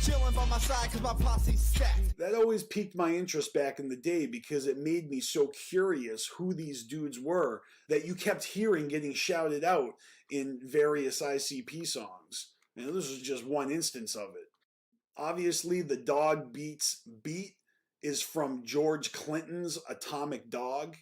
F: Chilling by my side cause my posse's stacked.
C: That always piqued my interest back in the day because it made me so curious who these dudes were that you kept hearing getting shouted out in various ICP songs. And this was just one instance of it. Obviously, the Dog Beats beat is from George Clinton's Atomic Dog.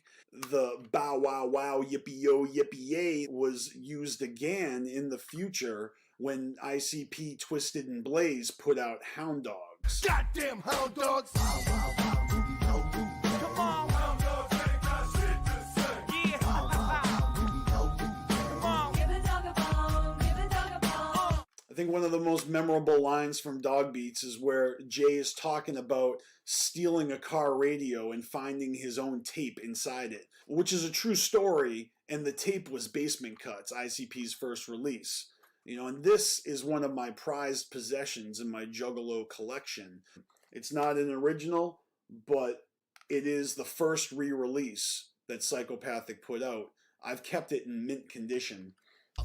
C: The bow wow wow yippee yo yippee yay was used again in the future when ICP, Twisted and Blaze put out Hound Dogs.
F: Goddamn hound dogs! Come on! Hound dogs ain't got shit to say. Yeah! Come on! Give a dog a bone, give a dog a bone.
C: I think one of the most memorable lines from Dog Beats is where Jay is talking about stealing a car radio and finding his own tape inside it, which is a true story, and the tape was Basement Cuts, ICP's first release. You know, and this is one of my prized possessions in my Juggalo collection. It's not an original, but it is the first re-release that Psychopathic put out. I've kept it in mint condition.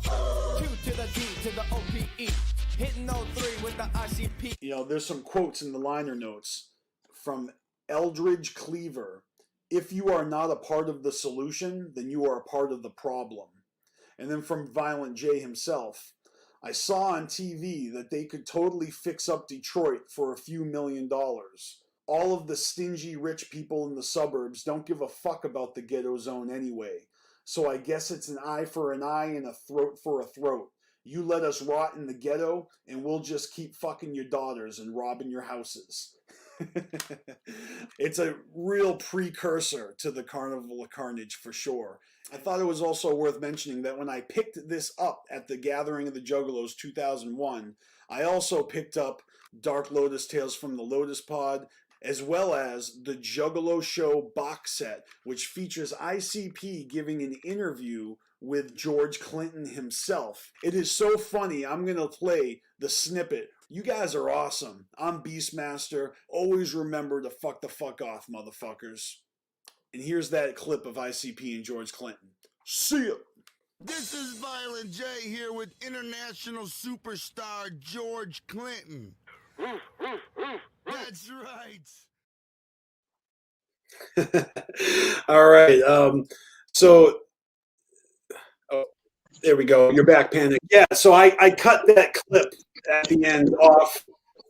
F: Q to the D to the OPE. Hitting 03 with the ICP.
C: You know, there's some quotes in the liner notes from Eldridge Cleaver. If you are not a part of the solution, then you are a part of the problem. And then from Violent J himself. I saw on TV that they could totally fix up Detroit for a few $1 million. All of the stingy rich people in the suburbs don't give a fuck about the ghetto zone anyway. So I guess it's an eye for an eye and a throat for a throat. You let us rot in the ghetto and we'll just keep fucking your daughters and robbing your houses. It's a real precursor to the Carnival of Carnage for sure. I thought it was also worth mentioning that when I picked this up at the Gathering of the Juggalos 2001, I also picked up Dark Lotus Tales from the Lotus Pod, as well as the Juggalo Show box set, which features ICP giving an interview with George Clinton himself. It is so funny. I'm going to play the snippet. You guys are awesome. I'm BeastMasteR. Always remember to fuck the fuck off, motherfuckers. And here's that clip of ICP and George Clinton. See ya.
B: This is Violent J here with international superstar George Clinton. That's right.
C: All right. There we go. You're back, Panic. Yeah, so I cut that clip at the end off.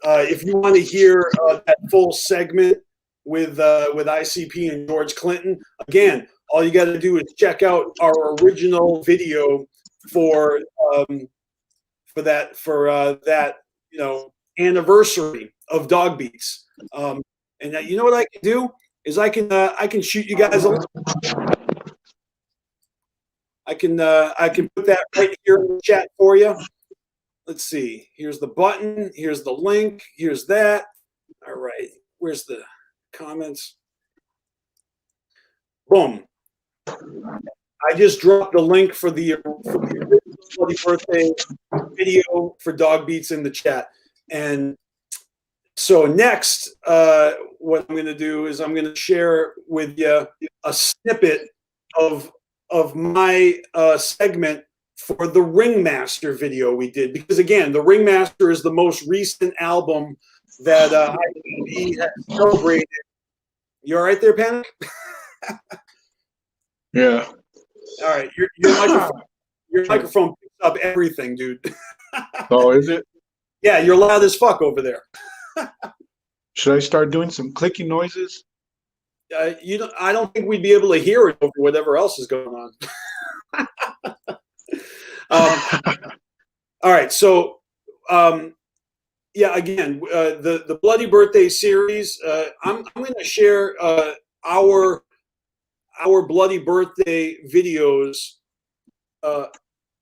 C: If you want to hear that full segment with ICP and George Clinton, again, all you got to do is check out our original video for that anniversary of Dog Beats. And you know what I can do is I can shoot you guys a I can put that right here in the chat for you. Let's see. Here's the button. Here's the link. Here's that. All right. Where's the comments? Boom. I just dropped the link for the Bloody Birthday video for Dog Beats in the chat. And so next, what I'm going to do is I'm going to share with you a snippet of my segment for the Ringmaster video we did, because again, the Ringmaster is the most recent album that ICP has celebrated. You all right there, Panic?
E: Yeah.
C: All right, your microphone picks up everything, dude.
E: Oh, is it?
C: Yeah, you're loud as fuck over there.
E: Should I start doing some clicking noises?
C: I don't think we'd be able to hear it over whatever else is going on. All right, so yeah, again, the Bloody Birthday series. I'm going to share our Bloody Birthday videos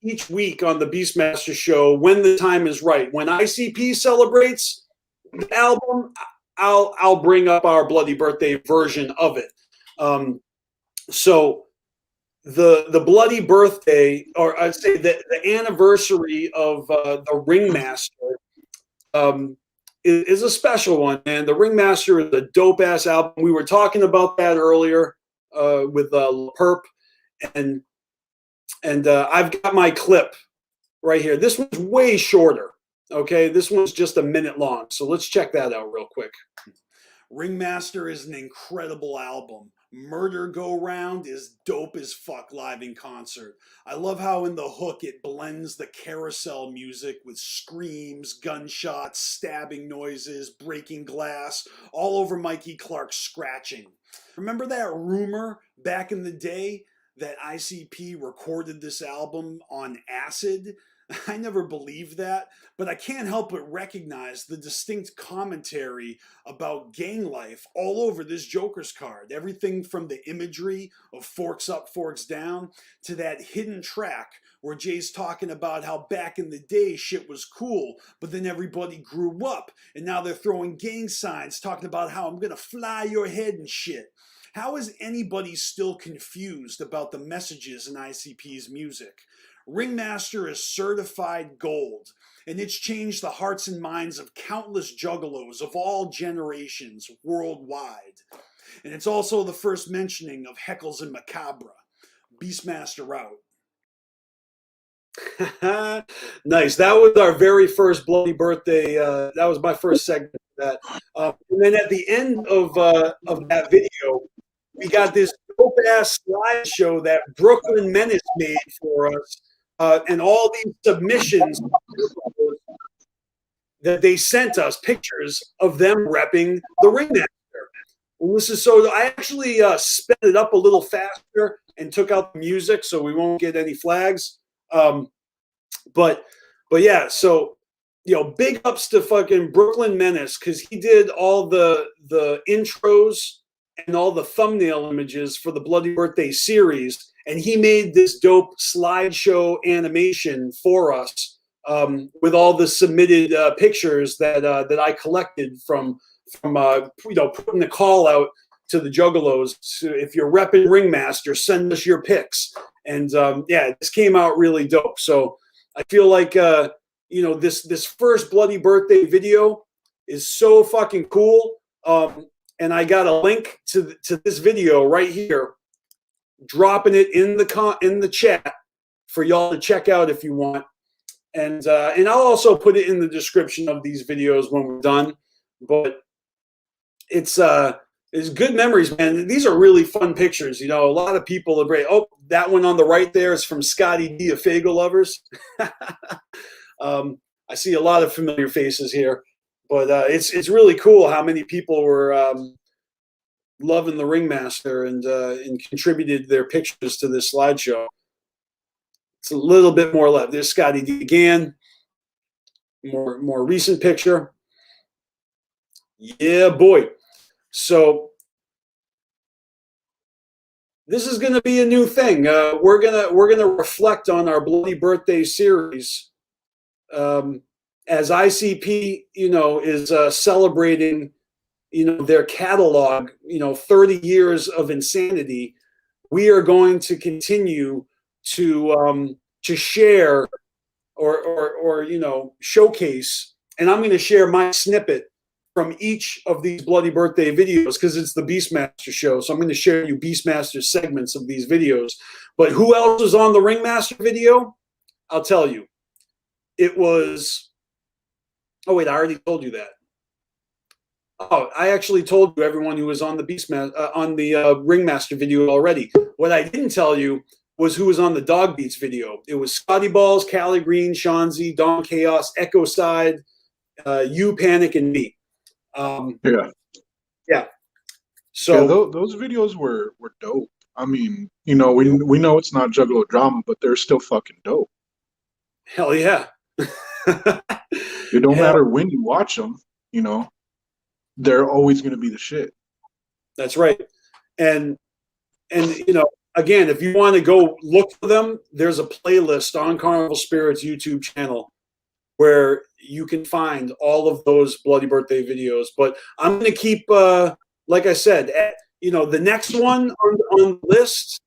C: each week on the BeastMasteR show when the time is right. When ICP celebrates the album, I'll bring up our Bloody Birthday version of it. So the bloody birthday, or I'd say the anniversary of the Ringmaster is a special one, man. The Ringmaster is a dope ass album. We were talking about that earlier with Perp, and I've got my clip right here. This one's way shorter. Okay, this one's just a minute long. So let's check that out real quick. Ringmaster is an incredible album. Murder Go Round is dope as fuck live in concert. I love how in the hook it blends the carousel music with screams, gunshots, stabbing noises, breaking glass, all over Mikey Clark's scratching. Remember that rumor back in the day that ICP recorded this album on acid? I never believed that, but I can't help but recognize the distinct commentary about gang life all over this Joker's card. Everything from the imagery of forks up, forks down, to that hidden track where Jay's talking about how back in the day shit was cool, but then everybody grew up, and now they're throwing gang signs talking about how I'm gonna fly your head and shit. How is anybody still confused about the messages in ICP's music? Ringmaster is certified gold, and it's changed the hearts and minds of countless juggalos of all generations worldwide. And it's also the first mentioning of Heckles and Macabre. BeastMaster out. Nice. That was our very first Bloody Birthday. That was my first segment of that. And then at the end of that video, we got this dope-ass slideshow that Brooklyn Menace made for us. And all these submissions that they sent us, pictures of them repping the Ringmaster. And this is so. I actually sped it up a little faster and took out the music so we won't get any flags. But yeah. So big ups to fucking Brooklyn Menace, because he did all the intros and all the thumbnail images for the Bloody Birthday series. And he made this dope slideshow animation for us with all the submitted pictures that I collected from putting the call out to the Juggalos. So if you're repping Ringmaster, send us your pics. And this came out really dope. So I feel like this first Bloody Birthday video is so fucking cool. And I got a link to this video right here, dropping it in the chat for y'all to check out if you want, and I'll also put it in the description of these videos when we're done. But it's good memories, man. These are really fun pictures. A lot of people are great. Oh, that one on the right there is from Scotty D of Fago Lovers. I see a lot of familiar faces here, but it's really cool how many people were loving the Ringmaster and contributed their pictures to this slideshow. It's a little bit more left. There's Scotty D again. More recent picture. Yeah, boy. So this is going to be a new thing. We're gonna reflect on our Bloody Birthday series as ICP, is celebrating their catalog, 30 years of insanity. We are going to continue to share or showcase, and I'm going to share my snippet from each of these Bloody Birthday videos, because it's the BeastMaster show. So I'm going to share you BeastMaster segments of these videos. But who else was on the Ringmaster video? I'll tell you. It was, oh wait, I already told you that. Oh, I actually told you everyone who was on the Ringmaster video already. What I didn't tell you was who was on the Dog Beats video. It was Scotty Balls, Cali Green, Shanzi, Don Chaos, Echo Side, You, Panic, and me. Yeah. So
E: those videos were dope. I mean, we know it's not Juggalo drama, but they're still fucking dope.
C: Hell yeah.
E: It don't matter when you watch them, they're always going to be the shit.
C: That's right. And again, if you want to go look for them, there's a playlist on Carnival Spirit's YouTube channel where you can find all of those Bloody Birthday videos. But I'm going to keep, like I said, the next one on the list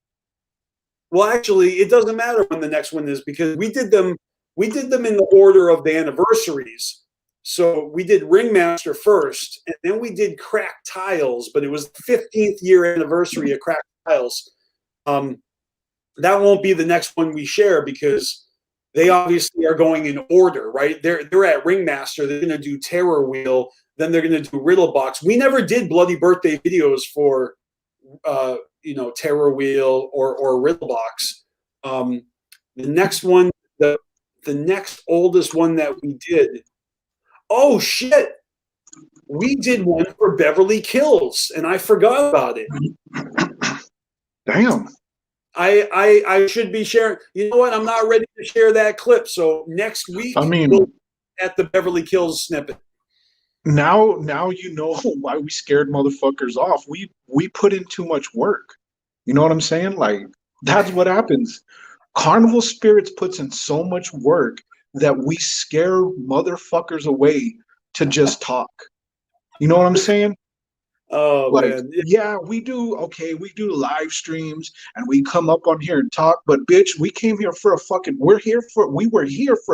C: Well, actually, it doesn't matter when the next one is because we did them in the order of the anniversaries. So we did Ringmaster first, and then we did Cracked Tiles, but it was the 15th year anniversary of Cracked Tiles. That won't be the next one we share because they obviously are going in order, right? They're at Ringmaster. They're going to do Terror Wheel. Then they're going to do Riddle Box. We never did Bloody Birthday videos for, Terror Wheel or Riddle Box. The next one, the next oldest one that we did. Oh shit! We did one for Beverly Kills, and I forgot about it.
E: Damn.
C: I should be sharing. You know what? I'm not ready to share that clip. So next week, we'll at the Beverly Kills snippet.
E: Now you know why we scared motherfuckers off. We put in too much work. You know what I'm saying? Like, that's what happens. Carnival Spirits puts in so much work that we scare motherfuckers away to just talk. You know what I'm saying?
C: Oh,
E: like,
C: man.
E: Yeah, we do live streams and we come up on here and talk, but bitch, we were here for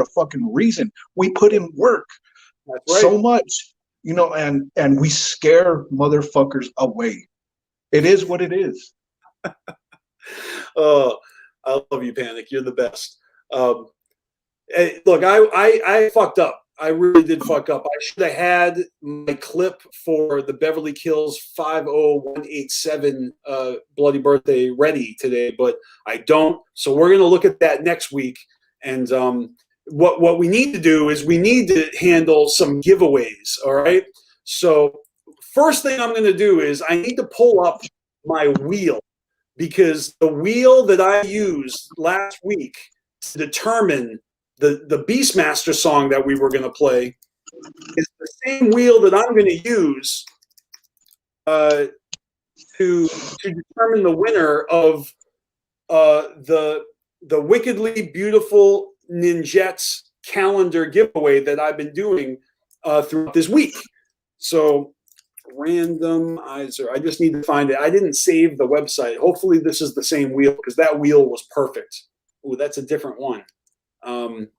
E: a fucking reason. We put in work.
C: That's right.
E: So much, and we scare motherfuckers away. It is what it is.
C: Oh, I love you, Panic. You're the best. Hey, look, I fucked up. I really did fuck up. I should have had my clip for the Beverly Kills 50187 Bloody Birthday ready today, but I don't. So we're going to look at that next week. And what we need to do is we need to handle some giveaways, all right? So first thing I'm going to do is I need to pull up my wheel because the wheel that I used last week to determine the BeastMaster song that we were going to play is the same wheel that I'm going to use to determine the winner of the Wickedly Beautiful Ninjets calendar giveaway that I've been doing throughout this week. So randomizer, I just need to find it. I didn't save the website. Hopefully this is the same wheel because that wheel was perfect. Ooh, that's a different one. Let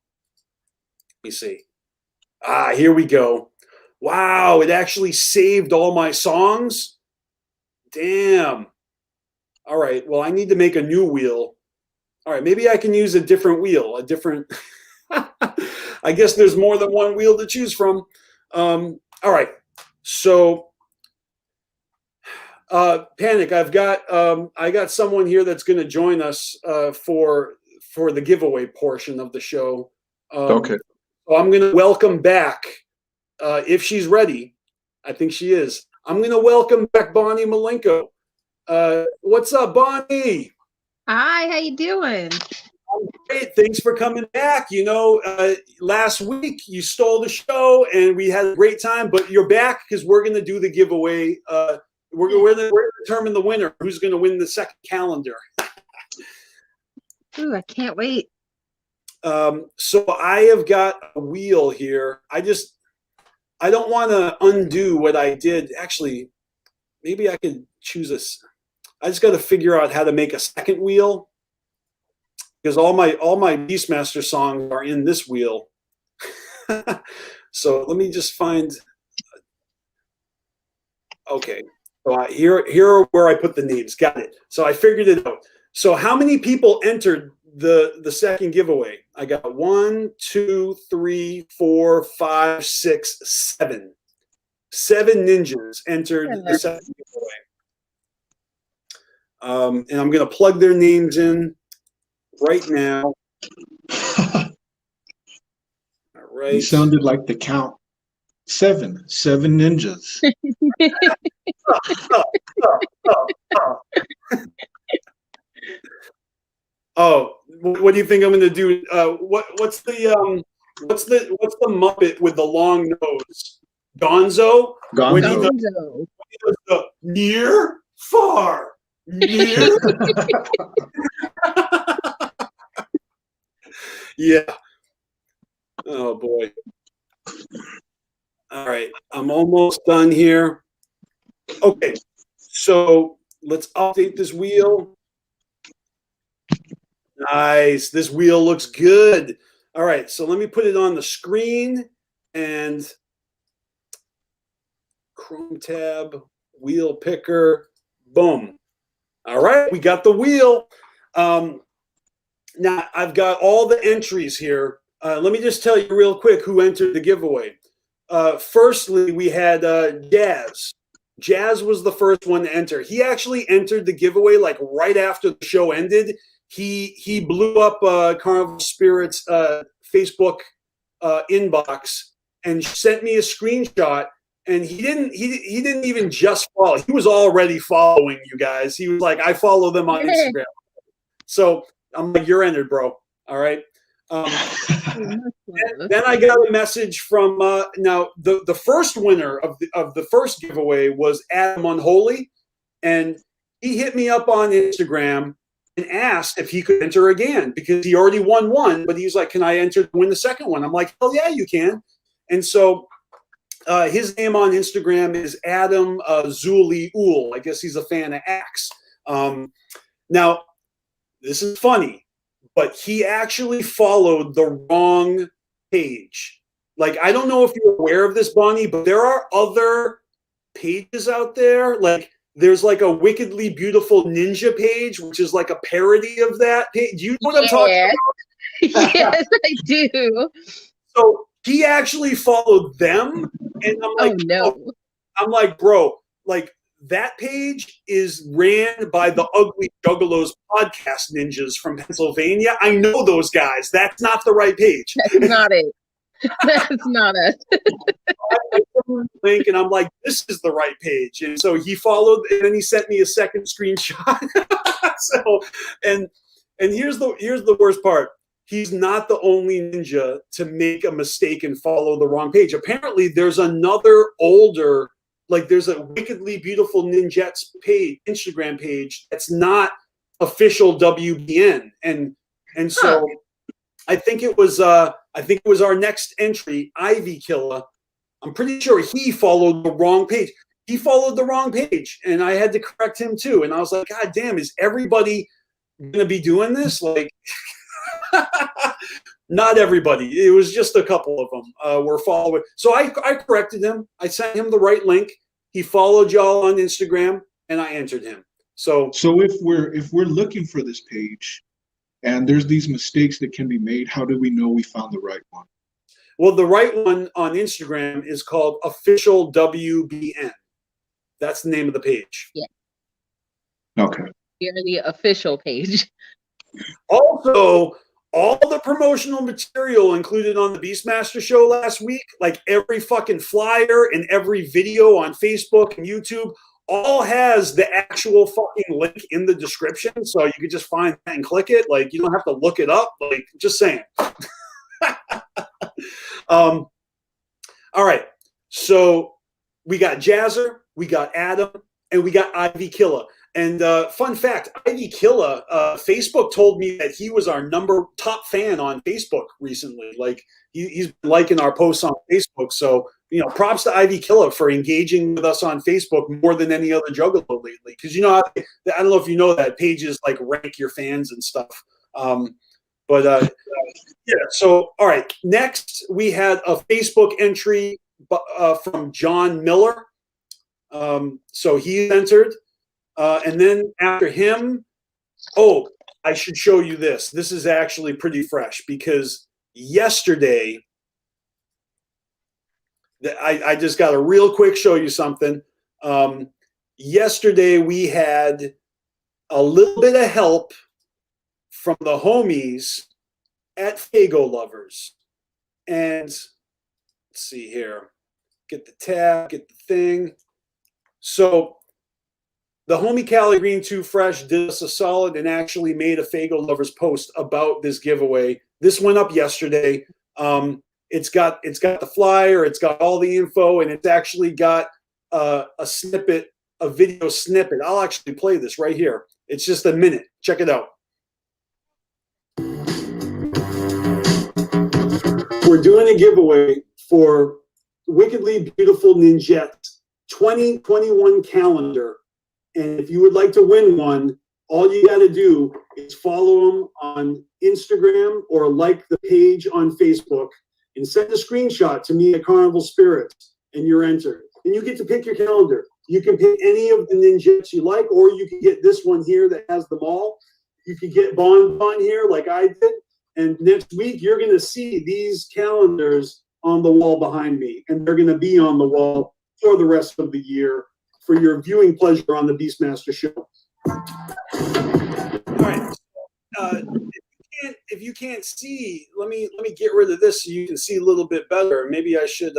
C: me see. Here we go. Wow, it actually saved all my songs. Damn. All right, well, I need to make a new wheel. All right, maybe I can use a different wheel, I guess there's more than one wheel to choose from. All right, so Panic, I got someone here that's going to join us for the giveaway portion of the show.
E: Okay.
C: So I'm going to welcome back, if she's ready. I think she is. I'm going to welcome back Bonnie Malenko. What's up, Bonnie?
G: Hi, how you doing?
C: I'm great. Thanks for coming back. Last week you stole the show and we had a great time, but you're back because we're going to do the giveaway. We're going to determine the winner, who's going to win the second calendar.
G: Ooh, I can't wait.
C: So I have got a wheel here. I don't want to undo what I did. Actually, maybe I could choose I just got to figure out how to make a second wheel because all my BeastMaster songs are in this wheel. So let me just find. Okay, so here are where I put the names. Got it. So I figured it out. So how many people entered the second giveaway? I got 1, 2, 3, 4, 5, 6, 7. 7 ninjas entered the second giveaway. And I'm going to plug their names in right now. All right.
E: You sounded like the count. 7 ninjas.
C: Oh, what do you think I'm going to do? What's the Muppet with the long nose? Gonzo. When he does the near, far, near. Yeah. Oh boy. All right, I'm almost done here. Okay, so let's update this wheel. Nice. This wheel looks good. All right, so let me put it on the screen and Chrome tab, wheel picker, boom. All right, we got the wheel. Now I've got all the entries here. Let me just tell you real quick who entered the giveaway. Firstly, we had Jazz. Jazz was the first one to enter. He actually entered the giveaway like right after the show ended. He blew up Carnival Spirit's Facebook inbox and sent me a screenshot. And he didn't even just follow. He was already following you guys. He was like, I follow them on Instagram. So I'm like, you're entered, bro. All right. Then I got a message from now the first winner of the first giveaway was Adam Unholy, and he hit me up on Instagram and asked if he could enter again because he already won one, but he's like, can I enter to win the second one? I'm like, hell yeah, you can. And so his name on Instagram is Adam Zuli Ul. I guess he's a fan of Axe. Now, this is funny, but he actually followed the wrong page. Like, I don't know if you're aware of this, Bonnie, but there are other pages out there. Like, there's like a Wickedly Beautiful Ninja page, which is like a parody of that page. Do you know what I'm talking about?
G: Yes, I do.
C: So he actually followed them, and I'm like,
G: Oh no.
C: I'm like, bro, like that page is ran by the Ugly Juggalos podcast ninjas from Pennsylvania. I know those guys. That's not the right page.
G: That's not it. That's not us.
C: I link and I'm like, this is the right page. And so he followed, and then he sent me a second screenshot. So, and here's the worst part. He's not the only ninja to make a mistake and follow the wrong page. Apparently, there's another older, like there's a Wickedly Beautiful Ninjettes page, Instagram page that's not official WBN, and so I think it was our next entry, Ivy Killer. I'm pretty sure he followed the wrong page. He followed the wrong page, and I had to correct him too. And I was like, God damn, is everybody gonna be doing this? Like. Not everybody. It was just a couple of them were following. So I corrected him. I sent him the right link. He followed y'all on Instagram, and I entered him. So
E: if we're looking for this page, and there's these mistakes that can be made, how do we know we found the right one?
C: Well, the right one on Instagram is called Official WBN. That's the name of the page.
G: Yeah.
E: Okay.
G: You're the official page.
C: Also, all the promotional material included on the BeastMasteR show last week, like every fucking flyer and every video on Facebook and YouTube, all has the actual fucking link in the description. So you can just find that and click it. Like, you don't have to look it up. Like, just saying. All right. So we got Jazzer, we got Adam, and we got Ivy Killer. And fun fact, Ivy Killer, Facebook told me that he was our top fan on Facebook recently. Like he's been liking our posts on Facebook. So, you know, props to Ivy Killer for engaging with us on Facebook more than any other juggalo lately. Because, you know, I don't know if you know that pages like rank your fans and stuff. Yeah, so, all right. Next, we had a Facebook entry from John Miller. So he entered. And then after him, I should show you this. This is actually pretty fresh because yesterday, I just got to real quick show you something. Yesterday, we had a little bit of help from the homies at Fago Lovers. And let's see here. Get the tab, get the thing. So the homie Cali Green 2 Fresh did us a solid and actually made a Fago Lovers post about this giveaway. This went up yesterday. It's got the flyer, it's got all the info, and it's actually got a snippet, a video snippet. I'll actually play this right here. It's just a minute. Check it out. We're doing a giveaway for Wickedly Beautiful Ninjette 2021 calendar. And if you would like to win one, All you got to do is follow them on Instagram or like the page on Facebook and send a screenshot to me at Carnival Spirits, and you're entered. And you get to pick your calendar. You can pick any of the ninjas you like, or you can get this one here that has them all. You can get Bon here like I did. And next week, you're going to see these calendars on the wall behind me, and they're going to be on the wall for the rest of the year for your viewing pleasure on the BeastMasteR show. All right. If you can't see, let me get rid of this so you can see a little bit better. Maybe I should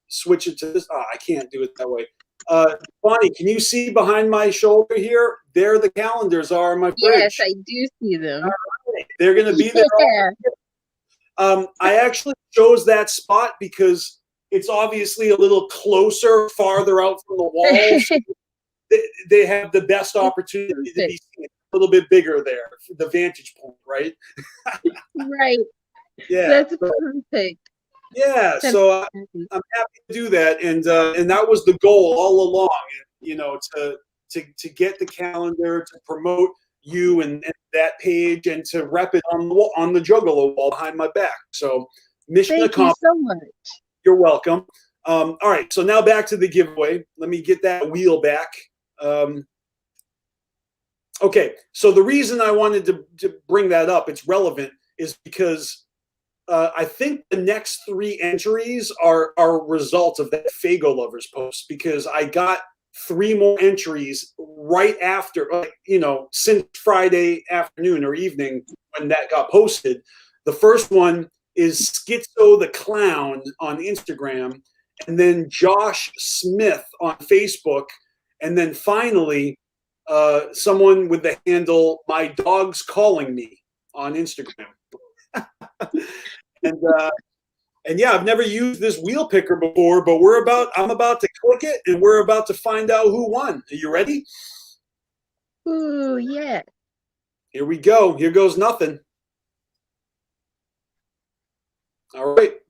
C: switch it to this. Oh, I can't do it that way. Bonnie, can you see behind my shoulder here? There the calendars are in my fridge.
G: Yes, I do see them.
C: Right. They're going to be there.
G: Yeah.
C: I actually chose that spot because it's obviously a little closer, farther out from the wall. So they have the best opportunity to be seen. A little bit bigger there, the vantage point, right?
G: Right.
C: Yeah.
G: That's perfect.
C: Yeah. So I'm happy to do that, and that was the goal all along. You know, to get the calendar, to promote you and that page, and to rep it on the wall, on the Juggalo wall behind my back. So mission accomplished.
G: Thank you so much.
C: You're welcome. All right. So now back to the giveaway. Let me get that wheel back. Okay, so the reason I wanted to bring that up, it's relevant, is because I think the next 3 entries are a result of that Fago Lovers post, because I got 3 more entries right after, since Friday afternoon or evening when that got posted. The first one is Schizo the Clown on Instagram, and then Josh Smith on Facebook, and then finally someone with the handle "My Dog's Calling Me" on Instagram. and yeah, I've never used this wheel picker before, but I'm about to click it, and we're about to find out who won. Are you ready?
G: Ooh, yeah.
C: Here we go. Here goes nothing. All right.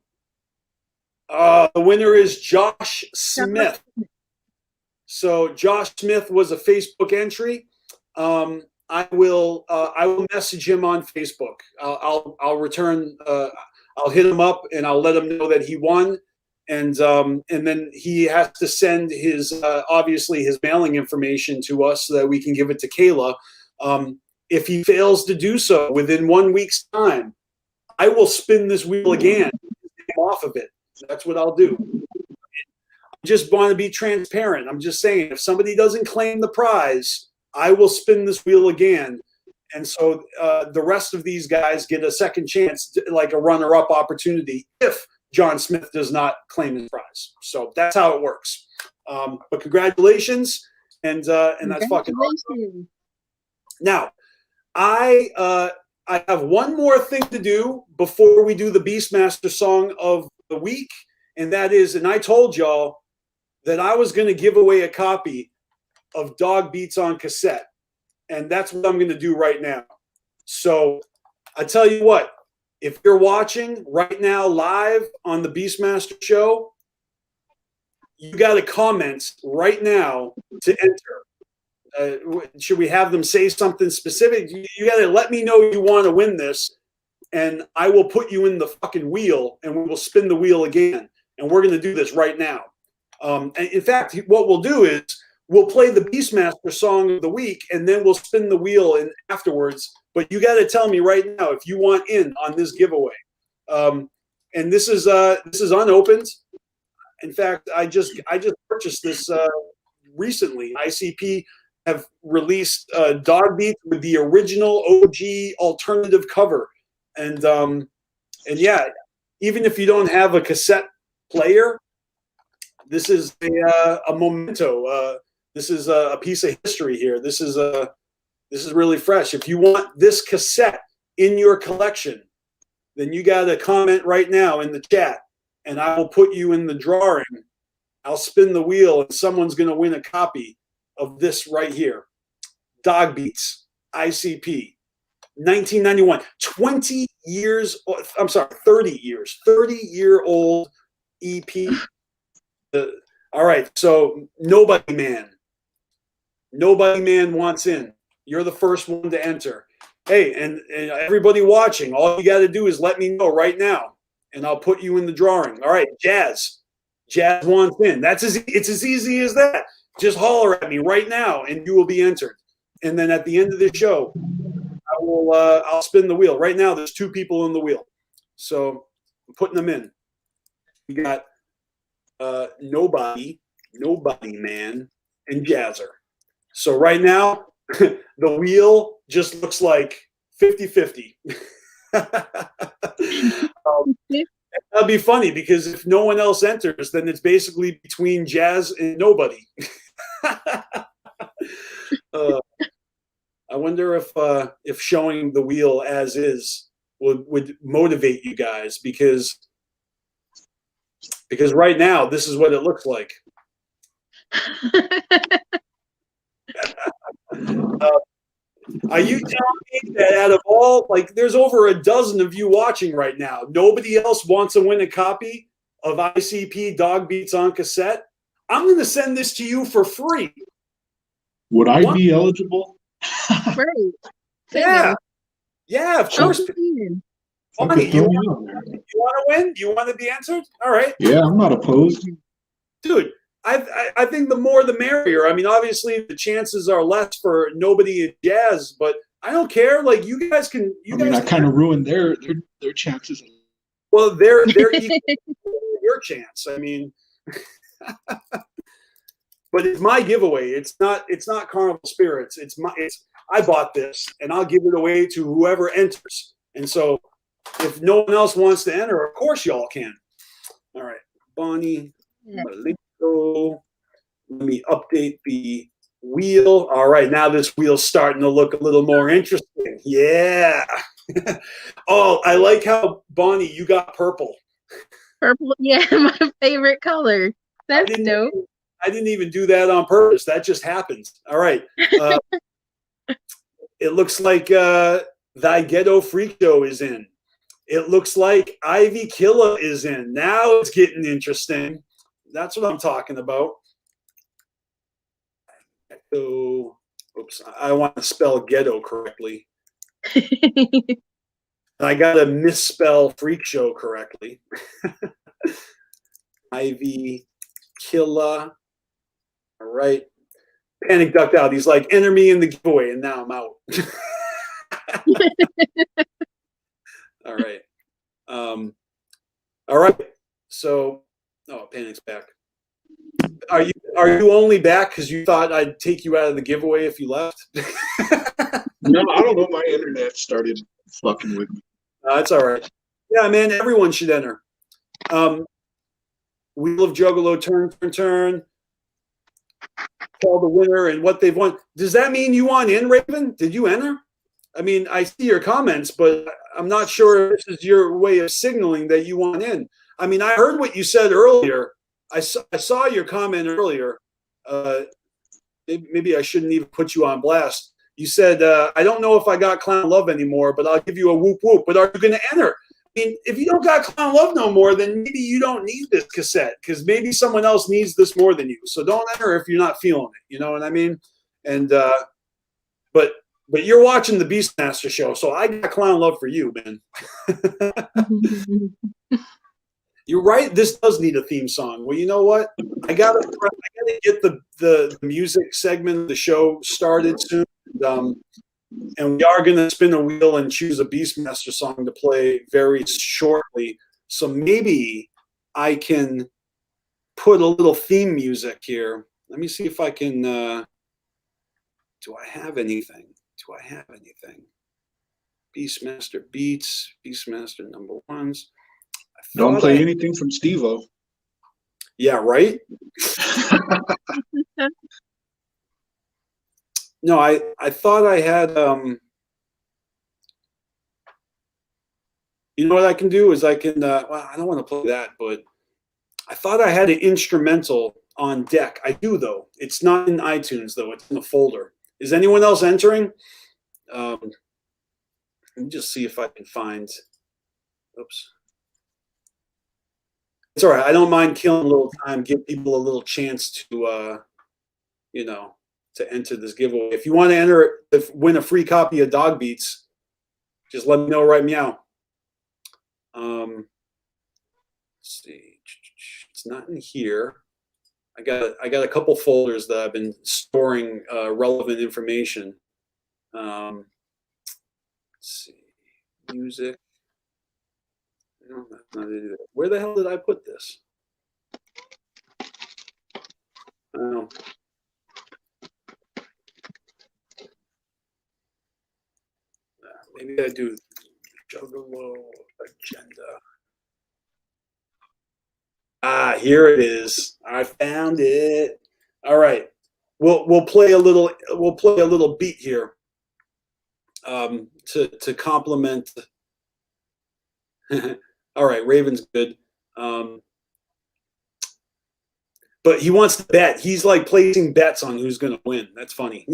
C: The winner is Josh Smith. So Josh Smith was a Facebook entry. I will message him on Facebook. I'll return. I'll hit him up and I'll let him know that he won. And then he has to send his obviously his mailing information to us so that we can give it to Kayla. If he fails to do so within 1 week's time, I will spin this wheel again off of it. That's what I'll do. Just want to be transparent. I'm just saying, if somebody doesn't claim the prize, I will spin this wheel again. And so the rest of these guys get a second chance, like a runner-up opportunity, if John Smith does not claim his prize. So that's how it works. But congratulations, and that's fucking awesome. Now, I have one more thing to do before we do the BeastMasteR song of the week, and that is, and I told y'all that I was going to give away a copy of Dog Beats on cassette. And that's what I'm going to do right now. So I tell you what, if you're watching right now live on the BeastMasteR show, you got to comment right now to enter. Should we have them say something specific? You got to let me know you want to win this, and I will put you in the fucking wheel, and we will spin the wheel again. And we're going to do this right now. And in fact, what we'll do is we'll play the BeastMasteR song of the week, and then we'll spin the wheel in afterwards. But you got to tell me right now if you want in on this giveaway. And this is unopened. In fact, I just purchased this recently. ICP have released Dog Beats with the original OG alternative cover, and yeah, even if you don't have a cassette player, this is a memento. This is a piece of history here. This is really fresh. If you want this cassette in your collection, then you got to comment right now in the chat, and I will put you in the drawing. I'll spin the wheel, and someone's going to win a copy of this right here. Dog Beats, ICP, 1991. 20 years, I'm sorry, 30 years. 30-year-old EP. All right, so Nobody Man. Nobody Man wants in. You're the first one to enter. Hey, and everybody watching, all you got to do is let me know right now, and I'll put you in the drawing. All right, Jazz. Jazz wants in. It's as easy as that. Just holler at me right now, and you will be entered. And then at the end of the show, I'll spin the wheel. Right now, there's 2 people in the wheel, so I'm putting them in. We got Nobody Man, and Jazzer. So right now, the wheel just looks like 50-50. That'd be funny because if no one else enters, then it's basically between Jazz and Nobody. I wonder if showing the wheel as is would motivate you guys because right now this is what it looks like. Are you telling me that out of all, like, there's over a dozen of you watching right now, nobody else wants to win a copy of ICP Dog Beats on cassette? I'm going to send this to you for free.
E: Would I be eligible?
G: Right.
C: Yeah. Yeah, of course.
E: Okay,
C: You want to win? You want to be answered? All right.
E: Yeah, I'm not opposed.
C: Dude, I think the more the merrier. I mean, obviously the chances are less for Nobody and Jazz, but I don't care. Like, you guys can.
E: I kind of ruined their chances.
C: Well, they're equal to your chance. I mean, but it's my giveaway. It's not Carnival Spirits. I bought this, and I'll give it away to whoever enters. And so, if no one else wants to enter, of course y'all can. All right, Bonnie, Malenko. Let me update the wheel. All right, now this wheel's starting to look a little more interesting. Yeah. Oh, I like how, Bonnie, you got purple.
G: Purple, yeah, my favorite color. That's dope.
C: I didn't even do that on purpose. That just happened. All right. It looks like Thy Ghetto Freak Show is in. It looks like Ivy Killa is in. Now it's getting interesting. That's what I'm talking about. So, oops, I want to spell ghetto correctly. I got to misspell Freak Show correctly. Ivy Killa. All right. Panic ducked out. He's like, enter me in the giveaway, and now I'm out. All right. All right. So, Panic's back. Are you only back because you thought I'd take you out of the giveaway if you left?
E: No, I don't know. My internet started fucking with me.
C: That's all right. Yeah, man. Everyone should enter. Wheel of Juggalo, turn. Call the winner and what they've won. Does that mean you want in, Raven? Did you enter? I mean, I see your comments, but I'm not sure if this is your way of signaling that you want in. I mean, I heard what you said earlier. I saw your comment earlier. Maybe I shouldn't even put you on blast. You said, I don't know if I got Clown Love anymore, but I'll give you a whoop whoop. But are you going to enter? I mean, if you don't got Clown Love no more, then maybe you don't need this cassette because maybe someone else needs this more than you. So don't enter if you're not feeling it. You know what I mean? And but you're watching the BeastMasteR show, so I got Clown Love for you, man. You're right. This does need a theme song. Well, you know what? I gotta get the music segment of the show started soon. And we are going to spin a wheel and choose a BeastMasteR song to play very shortly. So maybe I can put a little theme music here. Let me see if I can. Do I have anything? BeastMasteR beats, BeastMasteR number ones.
E: Don't play anything from Steve-O.
C: Yeah, right? No, I thought I had, you know what I can do is I can, well, I don't want to play that, but I thought I had an instrumental on deck. I do, though. It's not in iTunes, though. It's in a folder. Is anyone else entering? Let me just see if I can find, oops. It's all right. I don't mind killing a little time, give people a little chance to, you know, to enter this giveaway. If you want to enter it, win a free copy of Dog Beats, just let me know right meow. Let's see. It's not in here. I got a couple folders that I've been storing relevant information. Let's see. Music. No, that's not it. Where the hell did I put this? Maybe I do Juggalo agenda. Ah, here it is. I found it. All right. We'll play a little beat here to complement. All right, Raven's good. But he wants to bet. He's like placing bets on who's going to win. That's funny.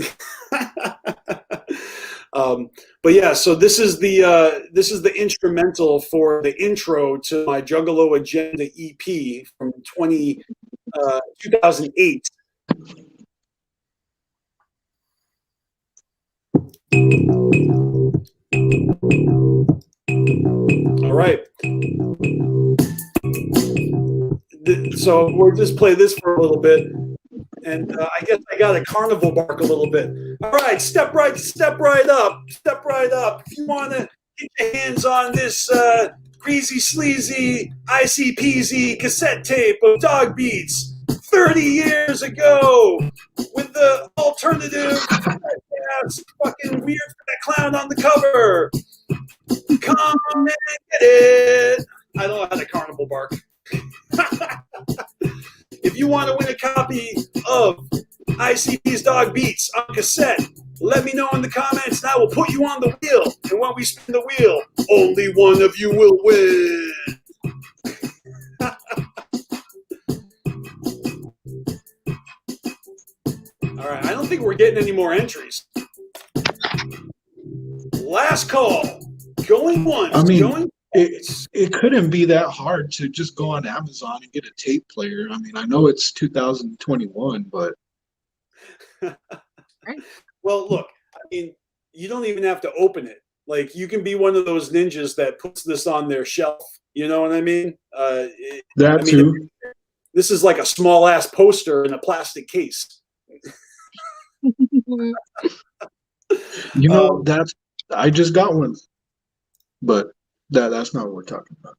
C: But yeah, so this is the instrumental for the intro to my Juggalo Agenda EP from 2008. All right. So we'll just play this for a little bit. And I guess I got a carnival bark a little bit. All right, step right up. Step right up. If you want to get your hands on this greasy, sleazy, ICP'S cassette tape of Dog Beats 30 years ago with the alternative fucking weird fat clown on the cover. Come and get it. I don't have a carnival bark. If you want to win a copy of ICP's Dog Beats on cassette, let me know in the comments and I will put you on the wheel. And when we spin the wheel, only one of you will win. All right, I don't think we're getting any more entries. Last call. Going once.
E: I mean,
C: going
E: it couldn't be that hard to just go on Amazon and get a tape player. I mean, I know it's 2021, but
C: well, look, I mean, you don't even have to open it. Like, you can be one of those ninjas that puts this on their shelf. You know what I mean?
E: too.
C: This is like a small ass poster in a plastic case.
E: You know, I just got one, but that's not what we're talking about.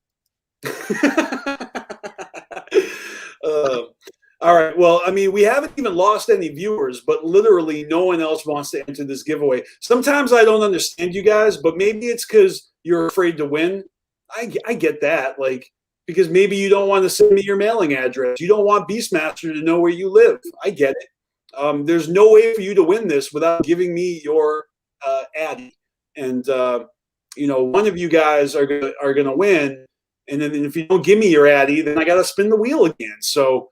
C: All right. Well, I mean, we haven't even lost any viewers, but literally no one else wants to enter this giveaway. Sometimes I don't understand you guys, but maybe it's because you're afraid to win. I get that. Like, because maybe you don't want to send me your mailing address. You don't want BeastMasteR to know where you live. I get it. There's no way for you to win this without giving me your Addy. And, you know, one of you guys are gonna win, and then if you don't give me your Addy, then I got to spin the wheel again. So,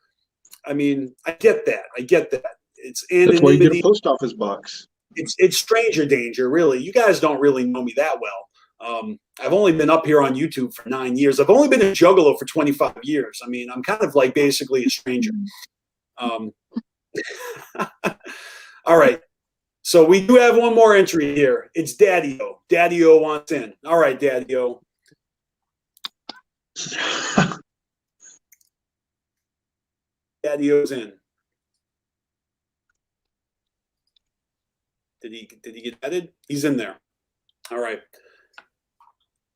C: I mean, I get that. It's anonymity.
E: That's why you get a post office box.
C: It's stranger danger, really. You guys don't really know me that well. I've only been up here on YouTube for 9 years. I've only been a Juggalo for 25 years. I mean, I'm kind of like basically a stranger. All right. So we do have one more entry here. It's Daddy-O. Daddy-O wants in. All right, Daddy-O. Daddy-O's in. Did he get added? He's in there. All right.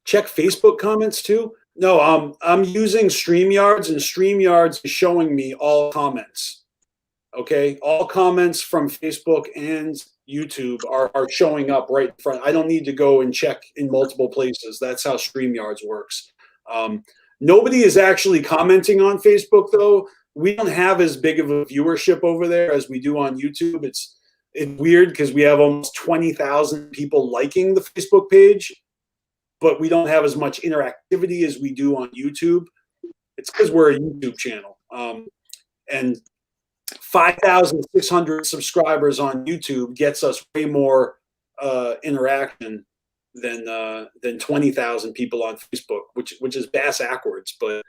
C: Check Facebook comments too. No, I'm using StreamYards, and StreamYards is showing me all comments. Okay, all comments from Facebook and YouTube are showing up right in front. I don't need to go and check in multiple places. That's how StreamYards works. Nobody is actually commenting on Facebook, though. We don't have as big of a viewership over there as we do on YouTube. It's weird because we have almost 20,000 people liking the Facebook page, but we don't have as much interactivity as we do on YouTube. It's because we're a YouTube channel. And 5,600 subscribers on YouTube gets us way more interaction than 20,000 people on Facebook, which is bass backwards. But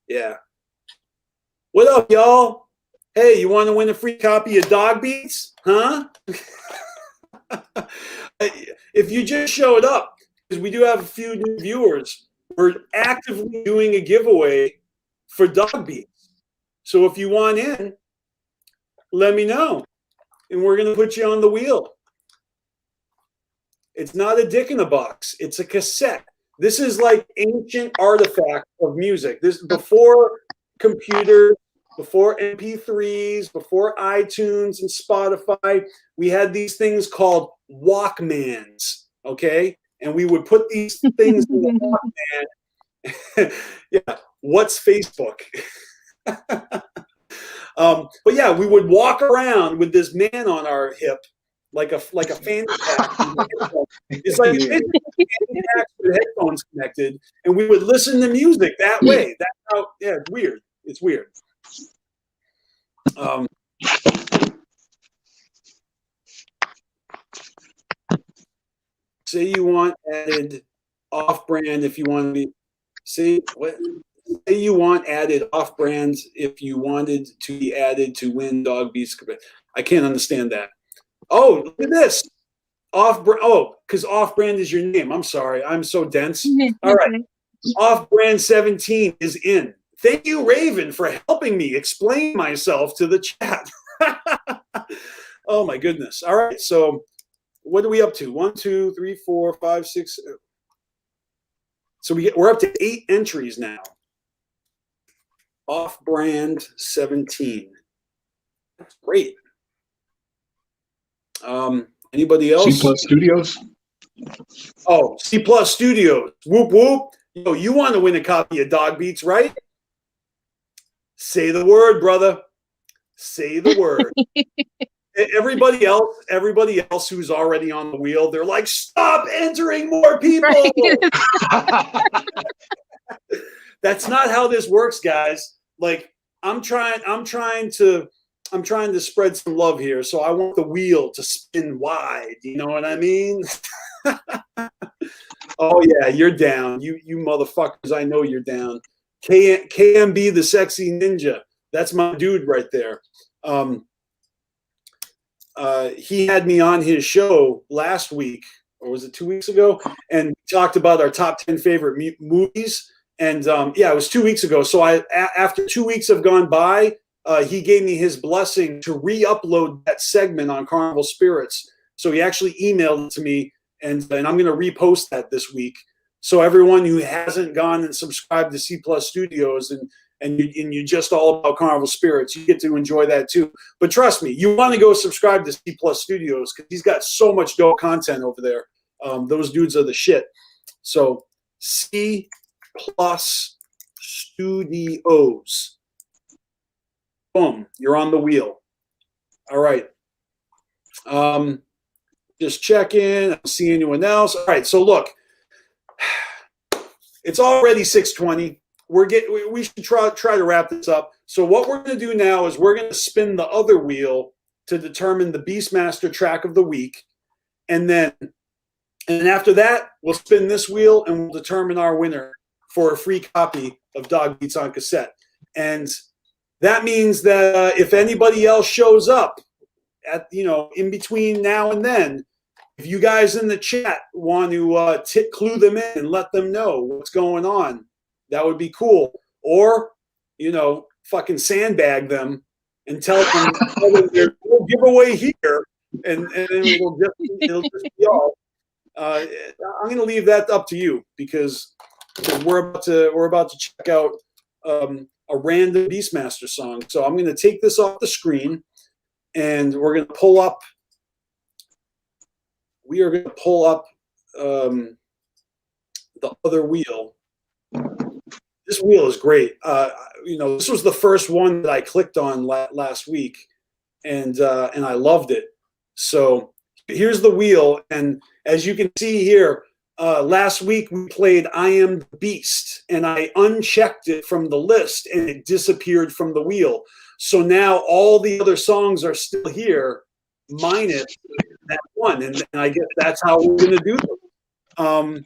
C: yeah. What up, y'all? Hey, you want to win a free copy of Dog Beats? Huh? If you just showed up, because we do have a few new viewers, we're actively doing a giveaway for Dog Beats. So if you want in, let me know, and we're going to put you on the wheel. It's not a dick in a box. It's a cassette. This is like ancient artifact of music. This before computers, before MP3s, before iTunes and Spotify. We had these things called Walkmans, okay? And we would put these things in the Walkman. Yeah, what's Facebook? But yeah, we would walk around with this man on our hip, like a fanny pack. It's like a fanny pack with headphones connected, and we would listen to music that way. That's how. Yeah, it's weird. It's weird. Say you want added off-brand if you want to be. Say what? Say you want added off-brand if you wanted to be added to win Dog Beats. I can't understand that. Oh, look at this. Off-brand. Oh, because off-brand is your name. I'm sorry. I'm so dense. All right. Off-brand 17 is in. Thank you, Raven, for helping me explain myself to the chat. Oh, my goodness. All right. So what are we up to? 1, 2, 3, 4, 5, 6. So we're up to 8 entries now. Off-brand 17. That's great. Anybody else?
E: C+ Studios.
C: Oh, C+ Studios. Whoop whoop. Yo, you want to win a copy of Dog Beats, right? Say the word, brother. Say the word. Everybody else who's already on the wheel, they're like, stop entering more people. Right. That's not how this works, guys. Like, I'm trying to spread some love here, so I want the wheel to spin wide. You know what I mean? Oh yeah, you're down. You motherfuckers, I know you're down. KMB the sexy ninja. That's my dude right there. He had me on his show last week, or was it 2 weeks ago? And we talked about our top 10 favorite movies. And yeah, it was 2 weeks ago. So after 2 weeks have gone by, he gave me his blessing to re-upload that segment on Carnival Spirits. So he actually emailed it to me, and I'm going to repost that this week. So everyone who hasn't gone and subscribed to C+ Studios and you just all about Carnival Spirits, you get to enjoy that too. But trust me, you want to go subscribe to C+ Studios because he's got so much dope content over there. Those dudes are the shit. So C+ Studios. Boom, you're on the wheel. All right. Just check in. I don't see anyone else. All right, so look. It's already 6:20. We should try to wrap this up. So what we're going to do now is we're going to spin the other wheel to determine the BeastMasteR track of the week. And after that, we'll spin this wheel and we'll determine our winner for a free copy of Dog Beats on cassette. And that means that if anybody else shows up in between now and then, if you guys in the chat want to clue them in and let them know what's going on, that would be cool. Or, fucking sandbag them and tell them there's no giveaway here, and it'll just be all. I'm going to leave that up to you because we're about to check out a random BeastMasteR song. So I'm going to take this off the screen, and we're going to pull up. We are going to pull up the other wheel. This wheel is great. This was the first one that I clicked on last week, and I loved it. So here's the wheel, and as you can see here, last week we played "I Am the Beast," and I unchecked it from the list, and it disappeared from the wheel. So now all the other songs are still here, minus that one, and I guess that's how we're going to do them.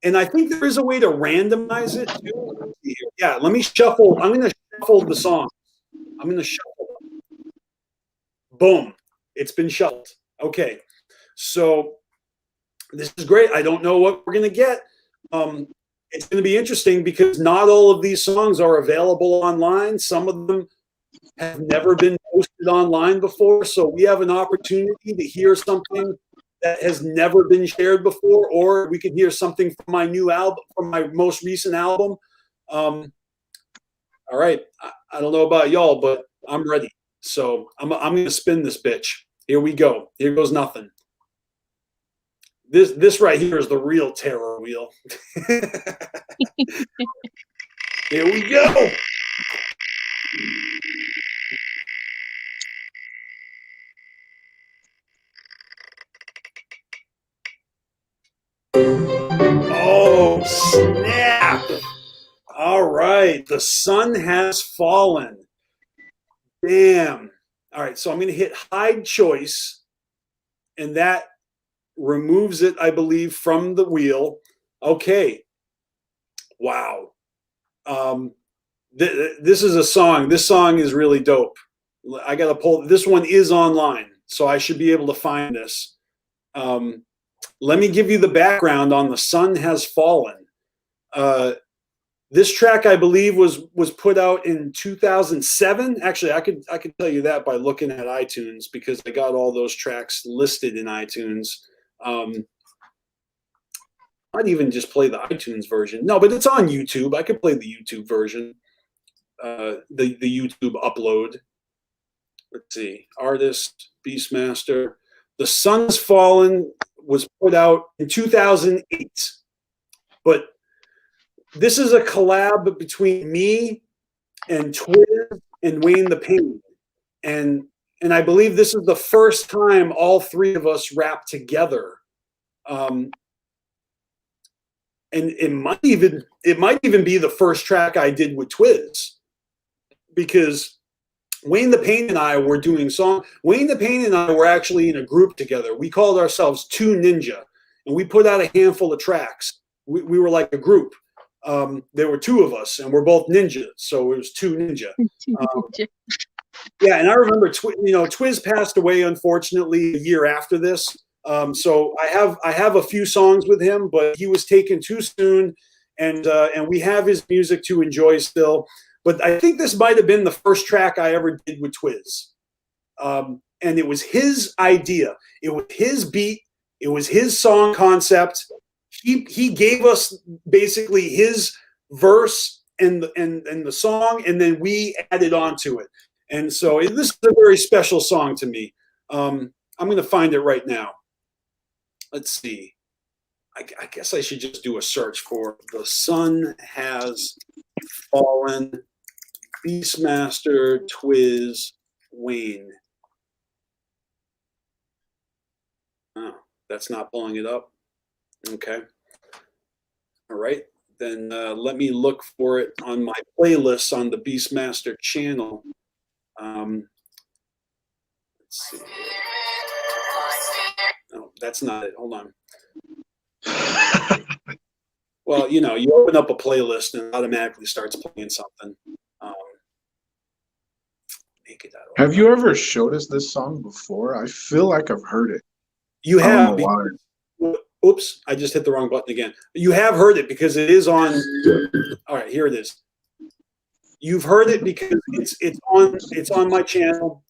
C: And I think there is a way to randomize it too. Yeah, let me shuffle. I'm going to shuffle the songs. I'm going to shuffle Boom. It's been shuffled. Okay. So this is great. I don't know what we're going to get. It's going to be interesting because not all of these songs are available online. Some of them have never been posted online before. So we have an opportunity to hear something that has never been shared before, or we can hear something from my new album, from my most recent album. All right. I don't know about y'all, but I'm ready. So I'm going to spin this bitch. Here we go. Here goes nothing. This right here is the real terror wheel. Here we go. Oh, snap. All right. The sun has fallen. Damn. All right. So I'm going to hit hide choice, and that removes it, I believe, from the wheel. Okay. Wow. This is a song. This song is really dope. I got to pull. This one is online, so I should be able to find this. Let me give you the background on The Sun Has Fallen. This track, I believe, was put out in 2007. Actually, I could tell you that by looking at iTunes, because I got all those tracks listed in iTunes. I'd even just play the iTunes version. No, but it's on YouTube. I could play the YouTube version, the YouTube upload. Let's see. Artist, BeastMaster. The Sun's Fallen was put out in 2008. But this is a collab between me and Twiz and Wayne the Pain. And I believe this is the first time all three of us rap together. And it might even be the first track I did with Twiz, because Wayne the Pain and I were doing song. Wayne the Pain and I were actually in a group together. We called ourselves Two Ninja, and we put out a handful of tracks. We were like a group. There were two of us, and we're both ninja, so it was Two Ninja. Yeah, and I remember, Twiz passed away, unfortunately, a year after this. So I have a few songs with him, but he was taken too soon, and we have his music to enjoy still. But I think this might have been the first track I ever did with Twiz, and it was his idea. It was his beat. It was his song concept. He gave us basically his verse and the song, and then we added on to it. And so this is a very special song to me. I'm going to find it right now. Let's see. I guess I should just do a search for The Sun Has Fallen, BeastMaster, Twiz, Wayne. Oh, that's not pulling it up. Okay. All right. Then let me look for it on my playlists on the BeastMaster channel. Let's see. No, that's not it. Hold on. Well, you open up a playlist and it automatically starts playing something. Make it out.
E: Have you ever showed us this song before? I feel like I've heard it.
C: You have.
E: I don't know why.
C: Oops, I just hit the wrong button again. You have heard it because it is on. All right, here it is. You've heard it because it's on my channel.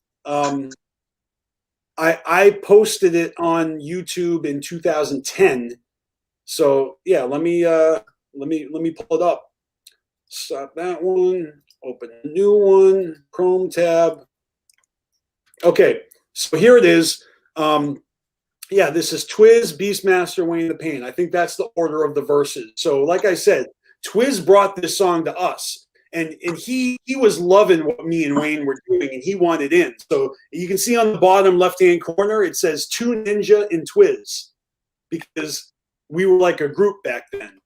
C: I posted it on YouTube in 2010. So yeah, let me pull it up. Stop that one. Open a new one. Chrome tab. Okay, so here it is. Yeah, this is Twiz, BeastMaster, Wayne the Pain. I think that's the order of the verses. So like I said, Twiz brought this song to us, and he was loving what me and Wayne were doing, and he wanted in. So you can see on the bottom left-hand corner, it says Two Ninja and Twiz, because we were like a group back then.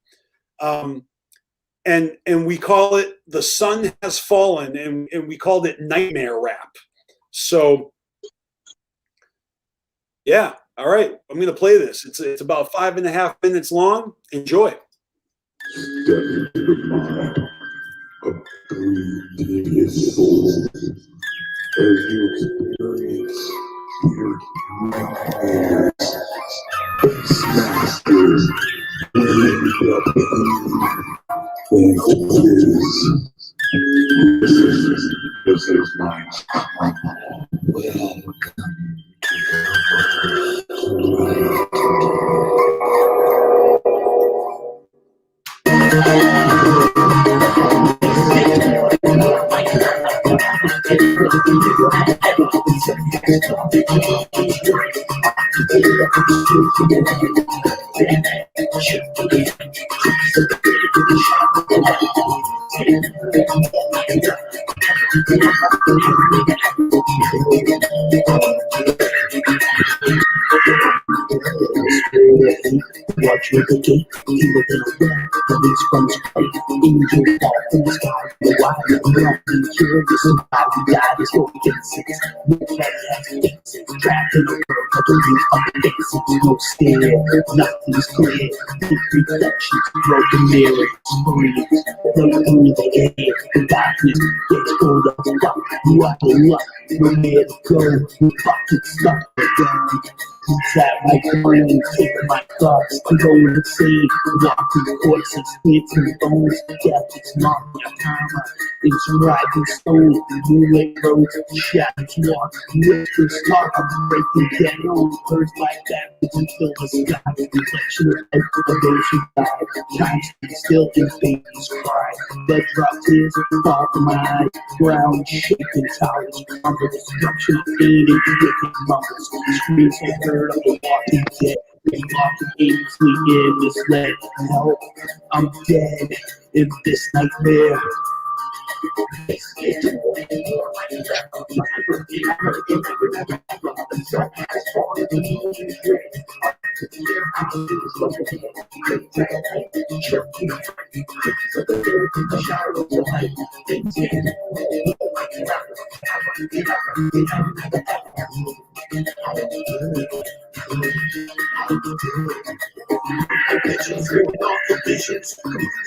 C: And we call it The Sun Has Fallen, and we called it Nightmare Rap. So yeah. All right, I'm going to play this. It's about 5.5 minutes long. Enjoy.
A: Step into the mind of three devious souls.
B: as you experience your nightmares. BeastMasteR wake up and this is my welcome watch you the gate, you look in a well, the leaves from his plate, angels fall from the sky, the wild and young, curious about who died is your faces, nobody has faces, trapped in a world of belief on the faces, no stare, nothing's clear, deep reflections, broken mirrors, breeze, flow through the air, the darkness gets full of luck, you are the luck, nowhere to go, you fucking stuck again. Tap my brain, take my thoughts, I'm going insane. Walking corpses, splits and bones. Death is not my karma. It's riding stone, moonlit roads, shadows walk, whispers talk. I'm breaking down, birds like that, until the sky. Reflection of those who died. Time stands still and babies cry. Blood drop tears fall from my eyes. Ground shaking towers, under destruction, pain and wicked mumbles. Screams and heard of the walking dead. They walking aimlessly in misled. Help, I'm dead in this nightmare. Visions.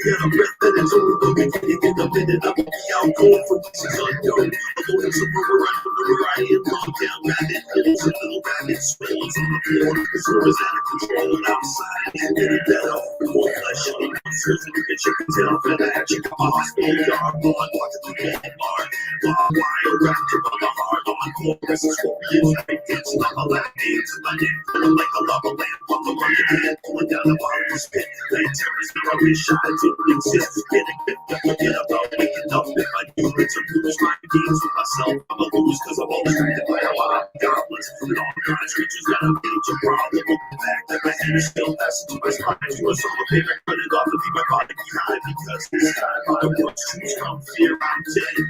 B: Yeah, I'm breathing and only will be taking in a minute. I'm going for pieces unknown. Alone is a river right from the where I am. Long down rabbit holes and little rabbit swells on the floor. The floor is out of control and outside. And getting better. More flesh on the monsters. And you can check it down for that. Check out my hospital yard. Blood, watch the bad bar. Wire wrapped around the heart. On my chorus and scorpions. It's not my last name to my neck. Feeling like a lava lamp on the running head. Pulling down the bottom of the spit. Lanterns that I wish I didn't exist. Getting bit, forget about waking up. If I do it to lose my games with myself, I'ma lose cause I'm always treated by a lot of goblins. And all kinds of creatures that have major problem. Looking back that my head is still passing to my spine. You are so paper, cut it off and leave my body behind. Because this time I want to come fear. I'm dead in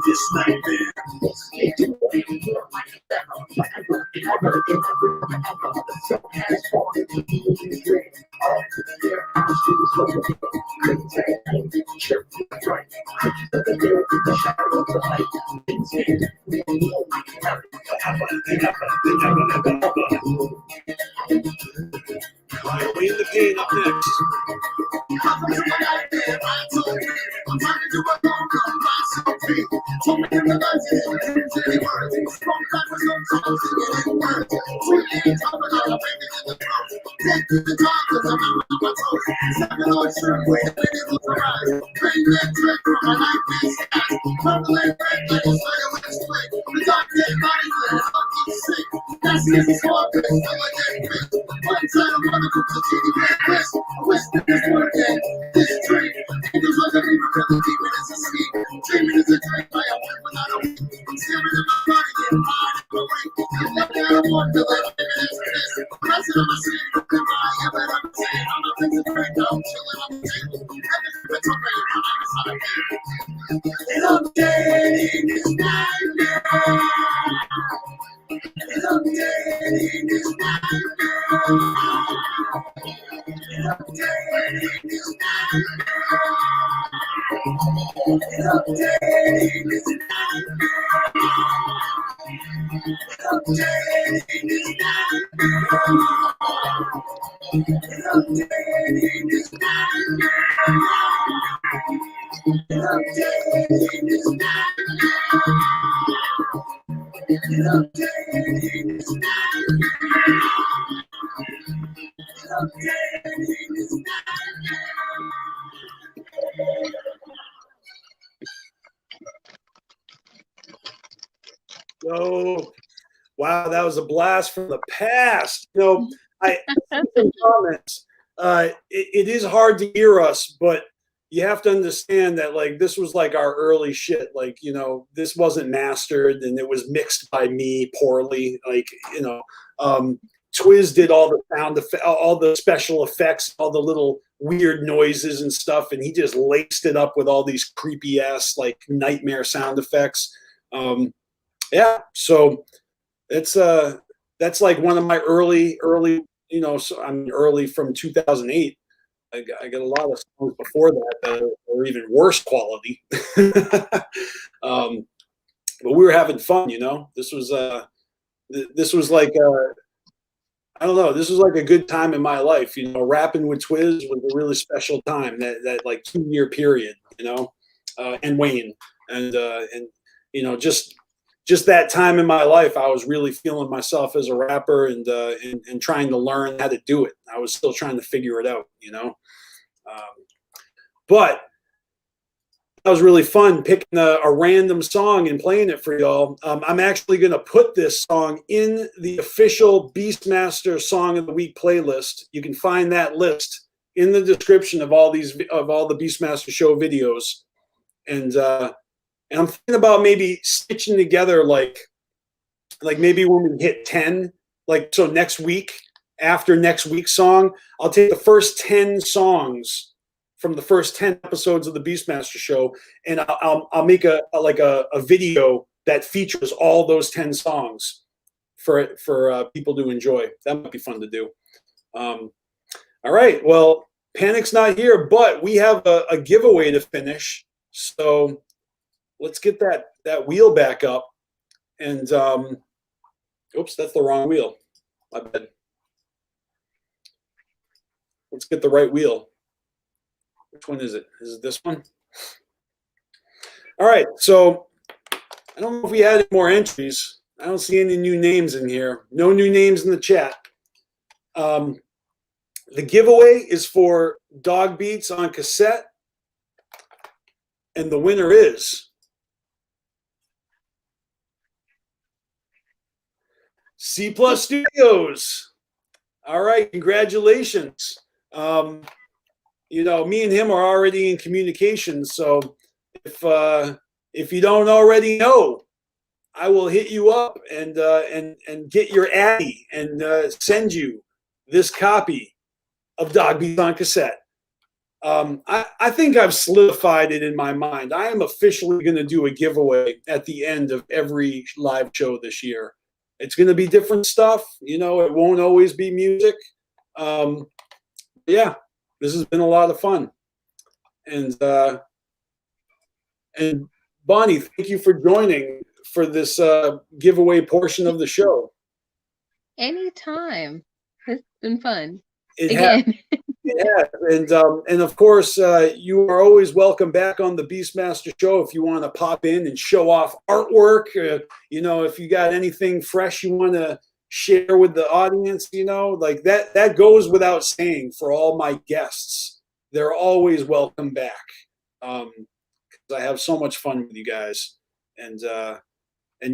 B: this nightmare. Wayne the Pain up next.
C: Oh, wow, that was a blast from the past. You know, I some comments. It is hard to hear us, but you have to understand that like this was like our early shit. Like, you know, this wasn't mastered and it was mixed by me poorly. Like, you know, Twiz did all the all the special effects, all the little weird noises and stuff, and he just laced it up with all these creepy ass like nightmare sound effects. Yeah, so it's that's like one of my early, you know, so I'm early from 2008. I got a lot of songs before that were even worse quality. But we were having fun, you know. This was like I don't know. This was like a good time in my life, you know. Rapping with Twiz was a really special time. That like 2-year period, you know, and Wayne and you know just that time in my life, I was really feeling myself as a rapper and trying to learn how to do it. I was still trying to figure it out, you know. But that was really fun picking a random song and playing it for y'all. I'm actually going to put this song in the official BeastMasteR Song of the Week playlist. You can find that list in the description of all the BeastMasteR Show videos. And I'm thinking about maybe stitching together like maybe when we hit 10, like so next week, after next week's song, I'll take the first 10 songs from the first 10 episodes of the BeastMasteR Show, and I'll make a video that features all those 10 songs for people to enjoy. That might be fun to do. All right, well, Panic's not here, but we have a giveaway to finish, so let's get that wheel back up. And oops, that's the wrong wheel. My bad. Let's get the right wheel. Which one is it? Is it this one? All right, so I don't know if we had any more entries. I don't see any new names in here. No new names in the chat. The giveaway is for Dog Beats on cassette, and the winner is C+ Studios. All right, congratulations. You know, me and him are already in communication, so if you don't already know, I will hit you up and get your Addy and send you this copy of Dog Beats on cassette. I think I've solidified it in my mind. I am officially going to do a giveaway at the end of every live show this year. It's going to be different stuff. You know, it won't always be music. Yeah, this has been a lot of fun. And Bonnie, thank you for joining for this giveaway portion of the show.
G: Anytime. It's been fun.
C: And of course, you are always welcome back on the BeastMasteR Show if you want to pop in and show off artwork. You know, if you got anything fresh you want to share with the audience, you know, like that goes without saying for all my guests. They're always welcome back. I have so much fun with you guys. And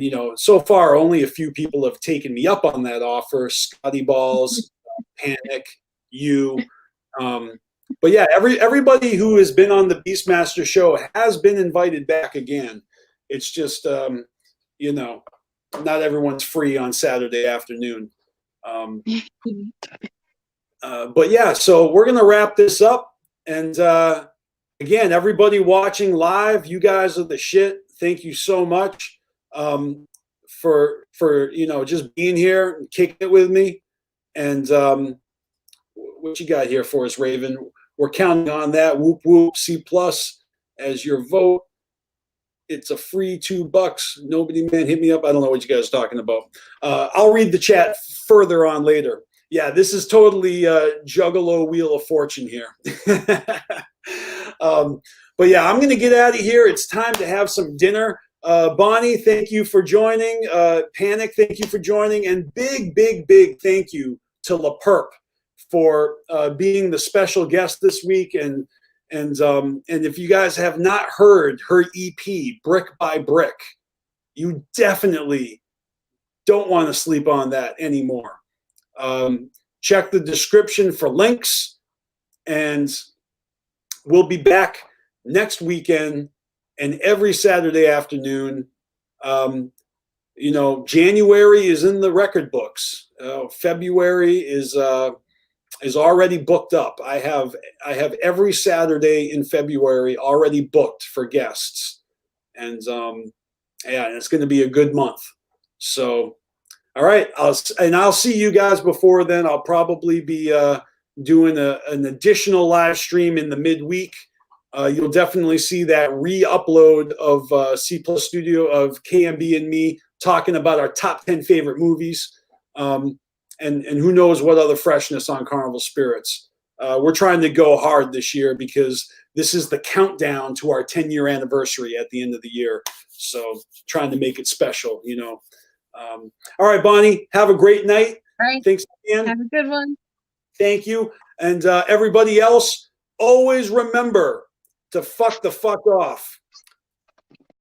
C: you know, so far only a few people have taken me up on that offer. Scotty Balls, Panic, you. But yeah, everybody who has been on the BeastMasteR Show has been invited back again. It's just you know, not everyone's free on Saturday afternoon. But yeah, so we're gonna wrap this up. And again, everybody watching live, you guys are the shit. Thank you so much for you know, just being here and kicking it with me. And what you got here for us, Raven? We're counting on that. Whoop whoop. C+ as your vote. It's a free $2. Nobody, man, hit me up. I don't know what you guys are talking about. I'll read the chat further on later. Yeah, this is totally Juggalo Wheel of Fortune here. But yeah, I'm going to get out of here. It's time to have some dinner. Bonnie, thank you for joining. Panic, thank you for joining. And big, big, big thank you to La Perp for being the special guest this week. And if you guys have not heard her EP, Brick by Brick, you definitely don't want to sleep on that anymore. Check the description for links, and we'll be back next weekend and every Saturday afternoon. You know, January is in the record books. February is already booked up. I have every Saturday in February already booked for guests, and yeah, it's going to be a good month. So, all right, I'll see you guys before then. I'll probably be doing an additional live stream in the midweek. You'll definitely see that re-upload of C Plus Studio of KMB and me talking about our top 10 favorite movies, and who knows what other freshness on Carnival Spirits. We're trying to go hard this year because this is the countdown to our 10-year anniversary at the end of the year. So trying to make it special, you know. All right, Bonnie, have a great night.
G: All right.
C: Thanks again.
G: Have a good one.
C: Thank you. And everybody else, always remember to fuck the fuck off.